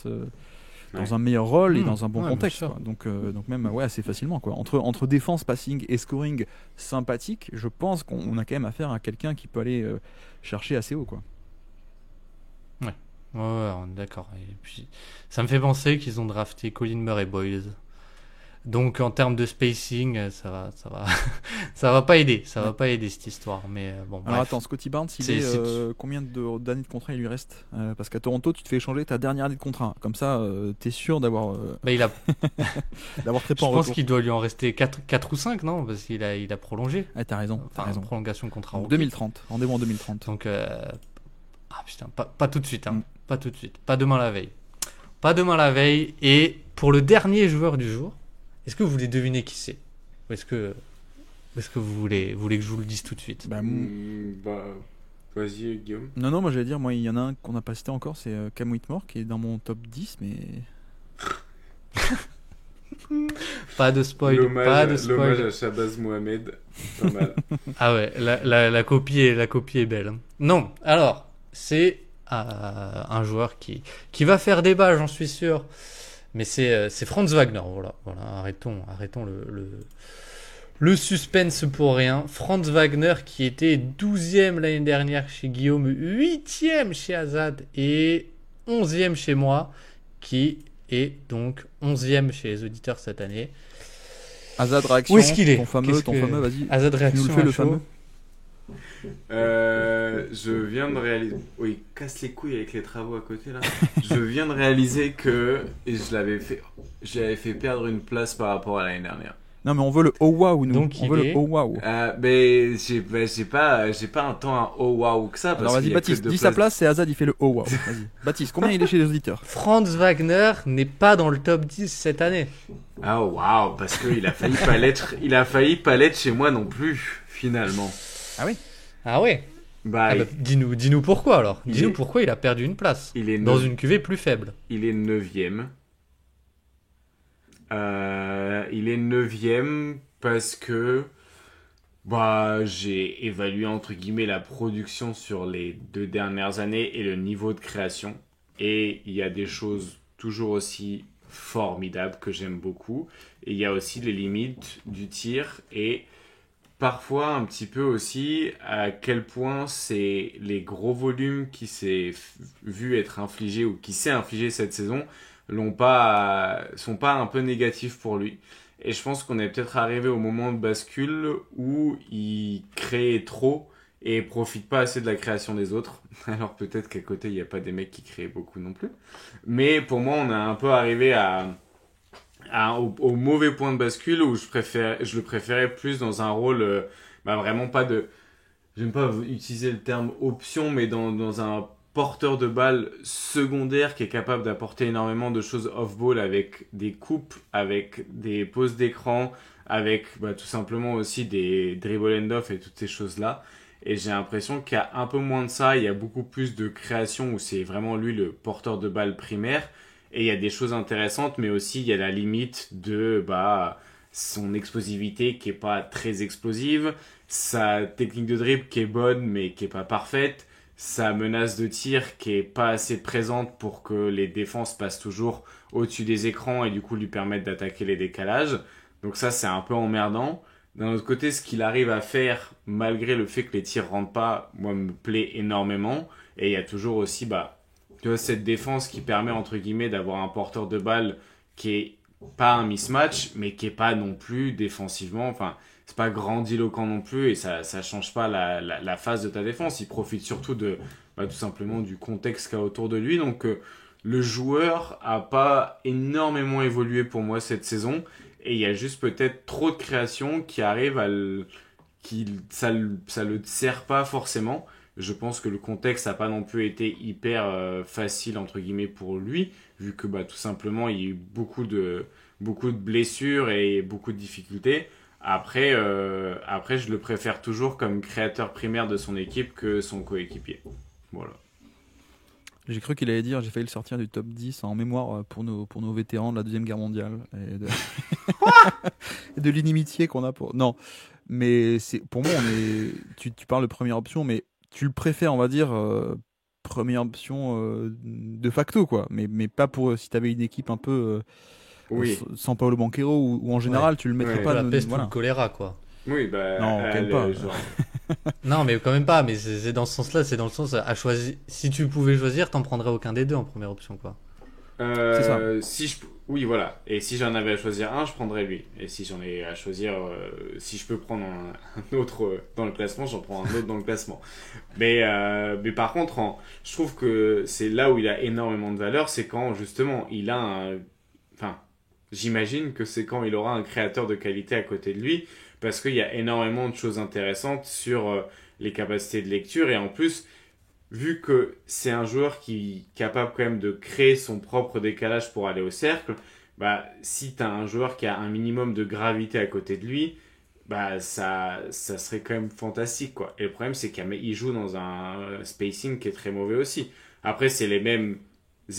dans un meilleur rôle et dans un bon contexte. Quoi. Donc même assez facilement. Quoi. Entre défense, passing et scoring sympathique, je pense qu'on a quand même affaire à quelqu'un qui peut aller chercher assez haut. Quoi. Ouais, on est d'accord. Et puis, ça me fait penser qu'ils ont drafté Colin Murray-Boyles. Donc en termes de spacing, ça va pas aider. Ça va pas aider cette histoire. Mais bon. Alors attends, Scottie Barnes, combien d'années de contrat il lui reste parce qu'à Toronto, tu te fais échanger ta dernière année de contrat. Comme ça, t'es sûr d'avoir. Il a. d'avoir très peu en retour. Je pense qu'il doit lui en rester 4 ou 5, non? Parce qu'il a prolongé. Ah, t'as raison. Prolongation de contrat. 2030. Rendez-vous en 2030. Donc putain, pas tout de suite. Pas tout de suite. Pas demain la veille. Pas demain la veille. Et pour le dernier joueur du jour. Est-ce que vous voulez deviner qui c'est? Ou est-ce que vous voulez que je vous le dise tout de suite? Vas-y, Guillaume. Non, moi j'allais dire, il y en a un qu'on n'a pas cité encore, c'est Cam Whitmore qui est dans mon top 10, mais. Pas de spoil. L'hommage à Shabazz Mohamed. Pas mal. Ah ouais, la copie est belle. Non, alors, c'est un joueur qui va faire débat, j'en suis sûr. Mais c'est Franz Wagner, voilà, arrêtons le suspense pour rien. Franz Wagner qui était 12e l'année dernière chez Guillaume, 8e chez Azad et 11e chez moi, qui est donc 11e chez les auditeurs cette année. Azad, réaction. Où est-ce qu'il est? Ton fameux, vas-y. Azad, réaction. Tu nous le fais, le fameux. Je viens de réaliser. Oui, casse les couilles avec les travaux à côté là. Je viens de réaliser que j'avais fait perdre une place par rapport à l'année dernière. Non, mais on veut le oh wow, nous. Donc, on veut le oh wow. Mais j'ai pas un temps à oh wow que ça. Alors vas-y, Baptiste, dis sa place, c'est Azad, il fait le oh wow. Vas-y. Baptiste, combien il est chez les auditeurs? Franz Wagner n'est pas dans le top 10 cette année. Ah waouh, parce qu'il a failli pas l'être chez moi non plus, finalement. Ah ouais. Dis-nous pourquoi alors. Dis-nous pourquoi il a perdu une place dans une cuvée plus faible. Il est 9e. Il est 9e parce que j'ai évalué entre guillemets la production sur les 2 dernières années et le niveau de création. Et il y a des choses toujours aussi formidables que j'aime beaucoup. Et il y a aussi les limites du tir et parfois un petit peu aussi à quel point c'est les gros volumes qui s'est vu être infligés ou qui s'est infligé cette saison sont pas un peu négatifs pour lui. Et je pense qu'on est peut-être arrivé au moment de bascule où il crée trop et profite pas assez de la création des autres. Alors peut-être qu'à côté il n'y a pas des mecs qui créent beaucoup non plus. Mais pour moi on a un peu arrivé au mauvais point de bascule où je le préférais plus dans un rôle vraiment pas de, j'aime pas utiliser le terme option, mais dans un porteur de balle secondaire qui est capable d'apporter énormément de choses off-ball avec des coupes, avec des pauses d'écran, avec tout simplement aussi des dribble end-off et toutes ces choses-là. Et j'ai l'impression qu'il y a un peu moins de ça, il y a beaucoup plus de création où c'est vraiment lui le porteur de balle primaire. Et il y a des choses intéressantes, mais aussi il y a la limite de son explosivité qui est pas très explosive, sa technique de dribble qui est bonne mais qui est pas parfaite, sa menace de tir qui est pas assez présente pour que les défenses passent toujours au-dessus des écrans et du coup lui permettent d'attaquer les décalages. Donc ça, c'est un peu emmerdant. D'un autre côté, ce qu'il arrive à faire, malgré le fait que les tirs rentrent pas, moi, me plaît énormément. Et il y a toujours aussi, tu vois, cette défense qui permet, entre guillemets, d'avoir un porteur de balle qui est pas un mismatch, mais qui est pas non plus défensivement, enfin, c'est pas grandiloquent non plus, et ça change pas la phase de ta défense. Il profite surtout tout simplement du contexte qu'il y a autour de lui. Donc, le joueur a pas énormément évolué pour moi cette saison, et il y a juste peut-être trop de création qui arrive ça le sert pas forcément. Je pense que le contexte n'a pas non plus été hyper facile entre guillemets pour lui, vu que tout simplement il y a eu beaucoup de blessures et beaucoup de difficultés. Après, je le préfère toujours comme créateur primaire de son équipe que son coéquipier. Voilà. J'ai cru qu'il allait dire, j'ai failli le sortir du top 10 en mémoire pour nos vétérans de la Deuxième Guerre mondiale et de l'inimitié qu'on a pour... Non, mais pour moi, tu parles de première option, mais tu le préfères, on va dire, première option de facto, quoi. Mais pas pour si tu avais une équipe un peu oui. sans Paolo Banchero ou en général, tu le mettrais pas... La peste ou le choléra, quoi. Oui, non, quand même pas. Genre... Non, mais quand même pas. Mais c'est dans ce sens-là. C'est dans le sens à choisir. Si tu pouvais choisir, t'en prendrais aucun des deux en première option, quoi. C'est ça. Oui, voilà. Et si j'en avais à choisir un, je prendrais lui. Et si j'en ai à choisir, si je peux prendre un autre dans le classement, j'en prends un autre dans le classement. Mais par contre, je trouve que c'est là où il a énormément de valeur, c'est quand justement il a j'imagine que c'est quand il aura un créateur de qualité à côté de lui, parce qu'il y a énormément de choses intéressantes sur les capacités de lecture, et en plus, vu que c'est un joueur qui est capable quand même de créer son propre décalage pour aller au cercle, si tu as un joueur qui a un minimum de gravité à côté de lui, ça serait quand même fantastique, quoi. Et le problème, c'est qu'il joue dans un spacing qui est très mauvais aussi. Après, c'est les mêmes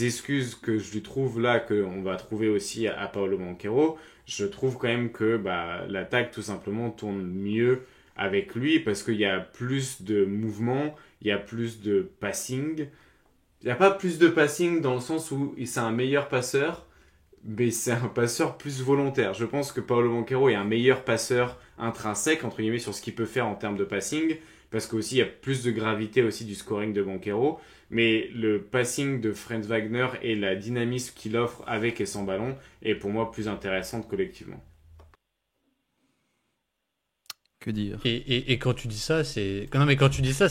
excuses que je lui trouve là, qu'on va trouver aussi à Paolo Banchero. Je trouve quand même que l'attaque tout simplement tourne mieux avec lui, parce qu'il y a plus de mouvement, il y a plus de passing. Il n'y a pas plus de passing dans le sens où c'est un meilleur passeur, mais c'est un passeur plus volontaire. Je pense que Paolo Banchero est un meilleur passeur intrinsèque, entre guillemets, sur ce qu'il peut faire en termes de passing, parce qu'aussi il y a plus de gravité aussi du scoring de Banchero. Mais le passing de Franz Wagner et la dynamisme qu'il offre avec et sans ballon est pour moi plus intéressante collectivement. Que dire ? Et quand tu dis ça, c'est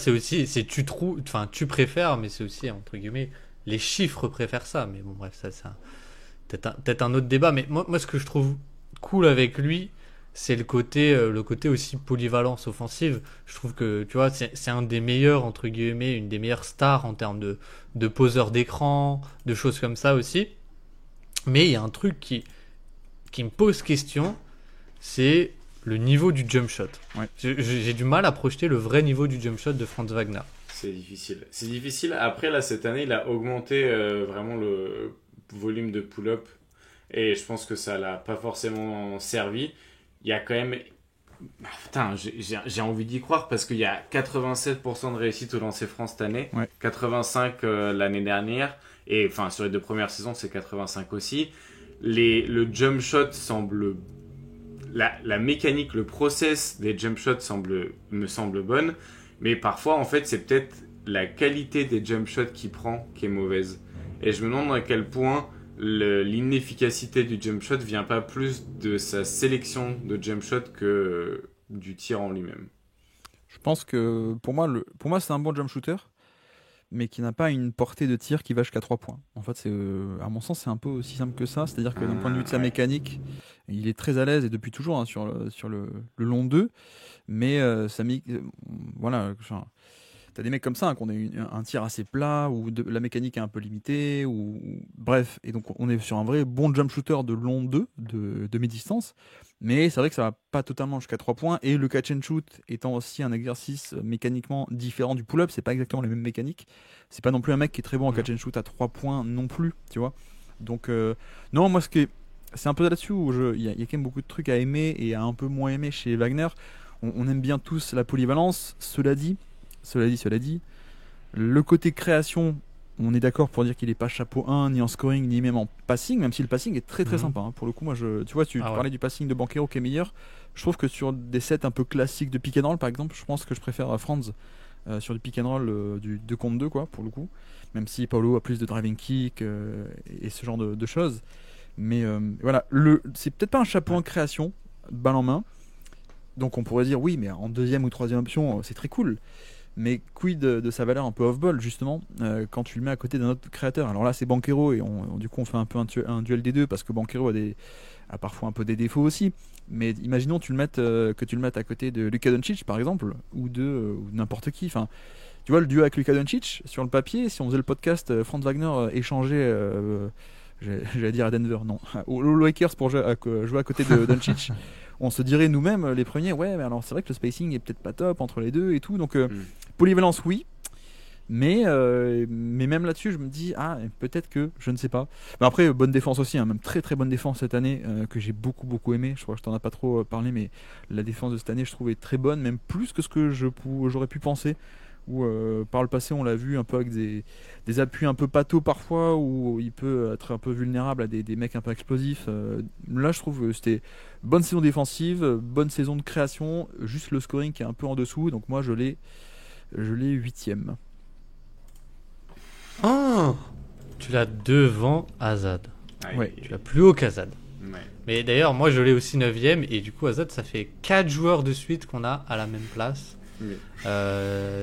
aussi, tu préfères, mais c'est aussi entre guillemets les chiffres préfèrent ça. Mais bon, bref, ça c'est peut-être un autre débat. Mais moi, ce que je trouve cool avec lui, c'est le côté aussi polyvalence offensive. Je trouve que, tu vois, c'est un des meilleurs, entre guillemets, une des meilleures stars en termes de poseur d'écran, de choses comme ça aussi. Mais il y a un truc qui me pose question, c'est le niveau du jump shot. Ouais. J'ai du mal à projeter le vrai niveau du jump shot de Franz Wagner. C'est difficile. Après, là, cette année, il a augmenté vraiment le volume de pull-up. Et je pense que ça l'a pas forcément servi. Il y a quand même... Putain, j'ai envie d'y croire, parce qu'il y a 87% de réussite au lancer franc cette année, 85% l'année dernière, et enfin sur les 2 premières saisons c'est 85 aussi. Le jump shot semble... La mécanique, le process des jump shots me semble bonne, mais parfois en fait c'est peut-être la qualité des jump shots qu'il prend qui est mauvaise. Et je me demande à quel point l'inefficacité du jump shot vient pas plus de sa sélection de jump shot que du tir en lui-même. Je pense que pour moi c'est un bon jump shooter, mais qui n'a pas une portée de tir qui va jusqu'à 3 points. En fait, à mon sens, c'est un peu aussi simple que ça. C'est-à-dire que d'un point de vue de sa mécanique, il est très à l'aise, et depuis toujours, sur le long 2. Mais voilà, t'as des mecs comme ça qui ont un tir assez plat, ou la mécanique est un peu limitée, bref. Et donc, on est sur un vrai bon jump shooter de long 2, de mi-distance. Mais c'est vrai que ça va pas totalement jusqu'à 3 points, et le catch and shoot étant aussi un exercice mécaniquement différent du pull-up, c'est pas exactement les mêmes mécaniques. C'est pas non plus un mec qui est très bon en catch and shoot à 3 points non plus, tu vois. Donc, non, moi, c'est un peu là-dessus où il y a quand même beaucoup de trucs à aimer et à un peu moins aimer chez Wagner. On aime bien tous la polyvalence. Cela dit, le côté création, on est d'accord pour dire qu'il n'est pas chapeau 1 ni en scoring ni même en passing, même si le passing est très très sympa. Hein. Pour le coup, moi, tu vois, tu parlais du passing de Banchero qui est meilleur. Je trouve que sur des sets un peu classiques de pick and roll, par exemple, je pense que je préfère Franz sur du pick and roll du 2 contre 2, quoi, pour le coup. Même si Paolo a plus de driving kick et ce genre de choses. Mais voilà, c'est peut-être pas un chapeau en création, balle en main. Donc on pourrait dire oui, mais en deuxième ou troisième option, c'est très cool. Mais quid de sa valeur un peu off-ball, justement, quand tu le mets à côté d'un autre créateur. Alors là, c'est Banchero, et du coup, on fait un peu un duel des deux, parce que Banchero a parfois un peu des défauts aussi. Mais imaginons que tu le mettes à côté de Luka Doncic, par exemple, ou de n'importe qui. Enfin, tu vois, le duo avec Luka Doncic, sur le papier, si on faisait le podcast, Franz Wagner échangeait, j'allais dire à Denver, non, aux Lakers pour jouer à côté de Doncic. On se dirait nous-mêmes les premiers, ouais, mais alors c'est vrai que le spacing est peut-être pas top entre les deux et tout, donc polyvalence oui, mais même là-dessus je me dis peut-être que je ne sais pas. Mais après bonne défense aussi, hein, même très très bonne défense cette année que j'ai beaucoup aimé. Je crois que je t'en ai pas trop parlé, mais la défense de cette année je trouvais très bonne, même plus que ce que j'aurais pu penser. Où par le passé on l'a vu un peu avec des appuis un peu pâteaux parfois, où il peut être un peu vulnérable à des mecs un peu explosifs. Là je trouve que c'était bonne saison défensive, bonne saison de création, juste le scoring qui est un peu en dessous, donc moi je l'ai 8ème. Tu l'as devant Azad. Ouais. Tu l'as plus haut qu'Azad. Ouais. Mais d'ailleurs moi je l'ai aussi 9ème, et du coup Azad ça fait 4 joueurs de suite qu'on a à la même place. Oui.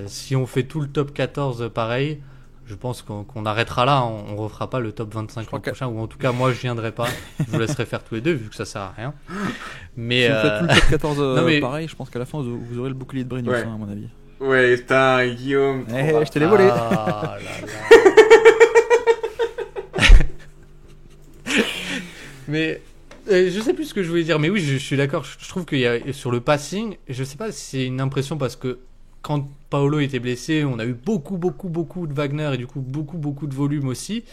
Si on fait tout le top 14 pareil, je pense qu'on arrêtera là, on refera pas le top 25 l'an prochain, ou en tout cas moi je viendrai pas, je vous laisserai faire tous les deux vu que ça sert à rien. Mais si vous faites tout le top 14 non, mais... pareil, je pense qu'à la fin vous aurez le bouclier de Brignon, à mon avis. Ouais, putain, Guillaume. Je te l'ai volé. Là. Mais je sais plus ce que je voulais dire, mais oui, je suis d'accord. Je trouve qu'il y a sur le passing, je sais pas si c'est une impression parce que quand Paolo était blessé, on a eu beaucoup de Wagner et du coup beaucoup de volume aussi.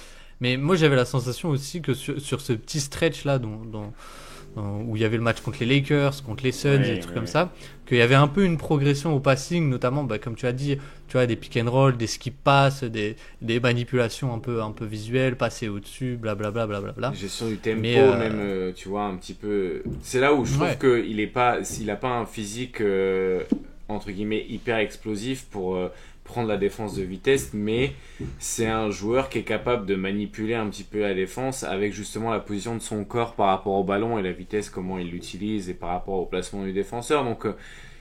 Mais moi j'avais la sensation aussi que sur ce petit stretch là où il y avait le match contre les Lakers, contre les Suns, et des trucs comme ça, qu'il y avait un peu une progression au passing, notamment comme tu as dit, tu vois, des pick and roll, des skip passes, des manipulations un peu visuelles, passer au-dessus, blablabla. Gestion du tempo, même, tu vois, un petit peu. C'est là où je trouve s'il a pas un physique entre guillemets hyper explosif pour prendre la défense de vitesse, mais c'est un joueur qui est capable de manipuler un petit peu la défense avec justement la position de son corps par rapport au ballon et la vitesse, comment il l'utilise, et par rapport au placement du défenseur. Donc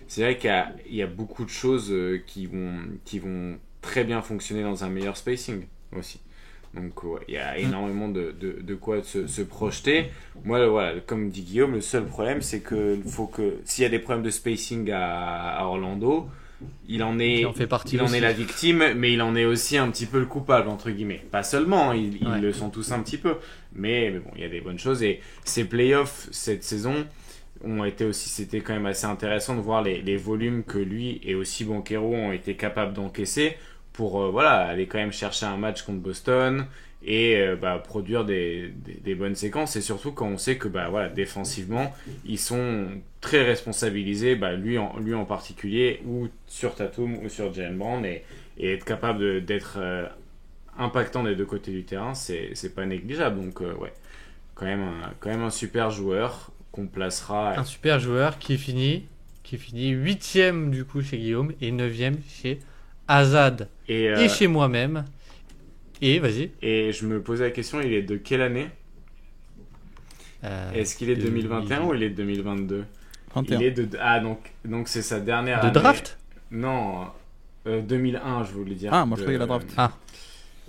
c'est vrai qu'il y a beaucoup de choses qui vont très bien fonctionner dans un meilleur spacing aussi. Donc il y a énormément de quoi se projeter. Moi, voilà, comme dit Guillaume, le seul problème c'est que s'il y a des problèmes de spacing à Orlando, il en est la victime, mais il en est aussi un petit peu le coupable, entre guillemets. Pas seulement, ils le sont tous un petit peu, mais bon, il y a des bonnes choses. Et ces playoffs cette saison c'était quand même assez intéressant de voir les volumes que lui et aussi Banchero ont été capables d'encaisser pour aller quand même chercher un match contre Boston et produire des bonnes séquences, et surtout quand on sait que défensivement ils sont très responsabilisés, lui en particulier, ou sur Tatum ou sur Jaylen Brown, et être capable d'être impactant des deux côtés du terrain, c'est pas négligeable. Donc quand même un super joueur qu'on placera, un super joueur qui finit 8ème du coup chez Guillaume et 9ème chez Azad et chez moi-même. Et vas-y. Et je me posais la question, il est de quelle année ? Est-ce qu'il est de 2021 ou il est de 2022 ? 21. Il est donc c'est sa dernière année. De draft ? Non, 2001 je voulais dire. Moi je croyais la draft.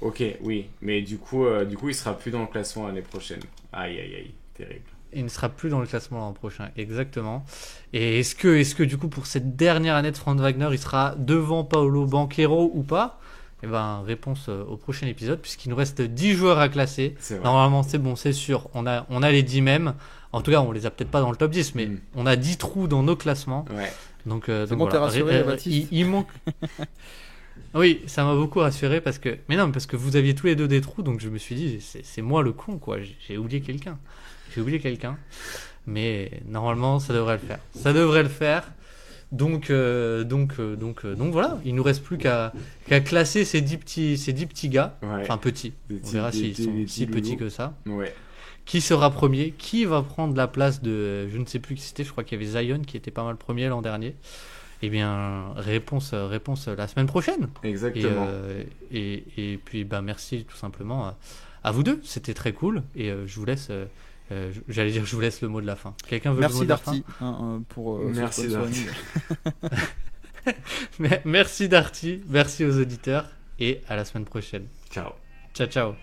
Ok, oui, mais du coup il sera plus dans le classement l'année prochaine. Aïe, terrible. Il ne sera plus dans le classement l'an prochain, exactement. Et est-ce que du coup pour cette dernière année de Franz Wagner, il sera devant Paolo Banchero ou pas ? Réponse au prochain épisode, puisqu'il nous reste 10 joueurs à classer. Normalement c'est bon, c'est sûr, on a les 10 mêmes. En tout cas on les a peut-être pas dans le top 10, mais on a 10 trous dans nos classements. Ouais. Donc bon, t'es rassuré, il manque Oui, ça m'a beaucoup rassuré parce que... Mais non, parce que vous aviez tous les deux des trous, donc je me suis dit, c'est moi le con, quoi. J'ai oublié quelqu'un. Mais normalement, ça devrait le faire. Donc voilà, il nous reste plus qu'à classer ces 10 petits gars. Ouais. Enfin, petits. On verra s'ils sont si petits que ça. Ouais. Qui sera premier? Qui va prendre la place de... Je ne sais plus qui c'était, je crois qu'il y avait Zion qui était pas mal premier l'an dernier. Eh bien, réponse la semaine prochaine. Exactement. Et puis, merci tout simplement à vous deux. C'était très cool. Et je vous laisse... je vous laisse le mot de la fin. Quelqu'un veut le mot de la fin? Merci Darty. Merci Darty. Merci aux auditeurs. Et à la semaine prochaine. Ciao. Ciao.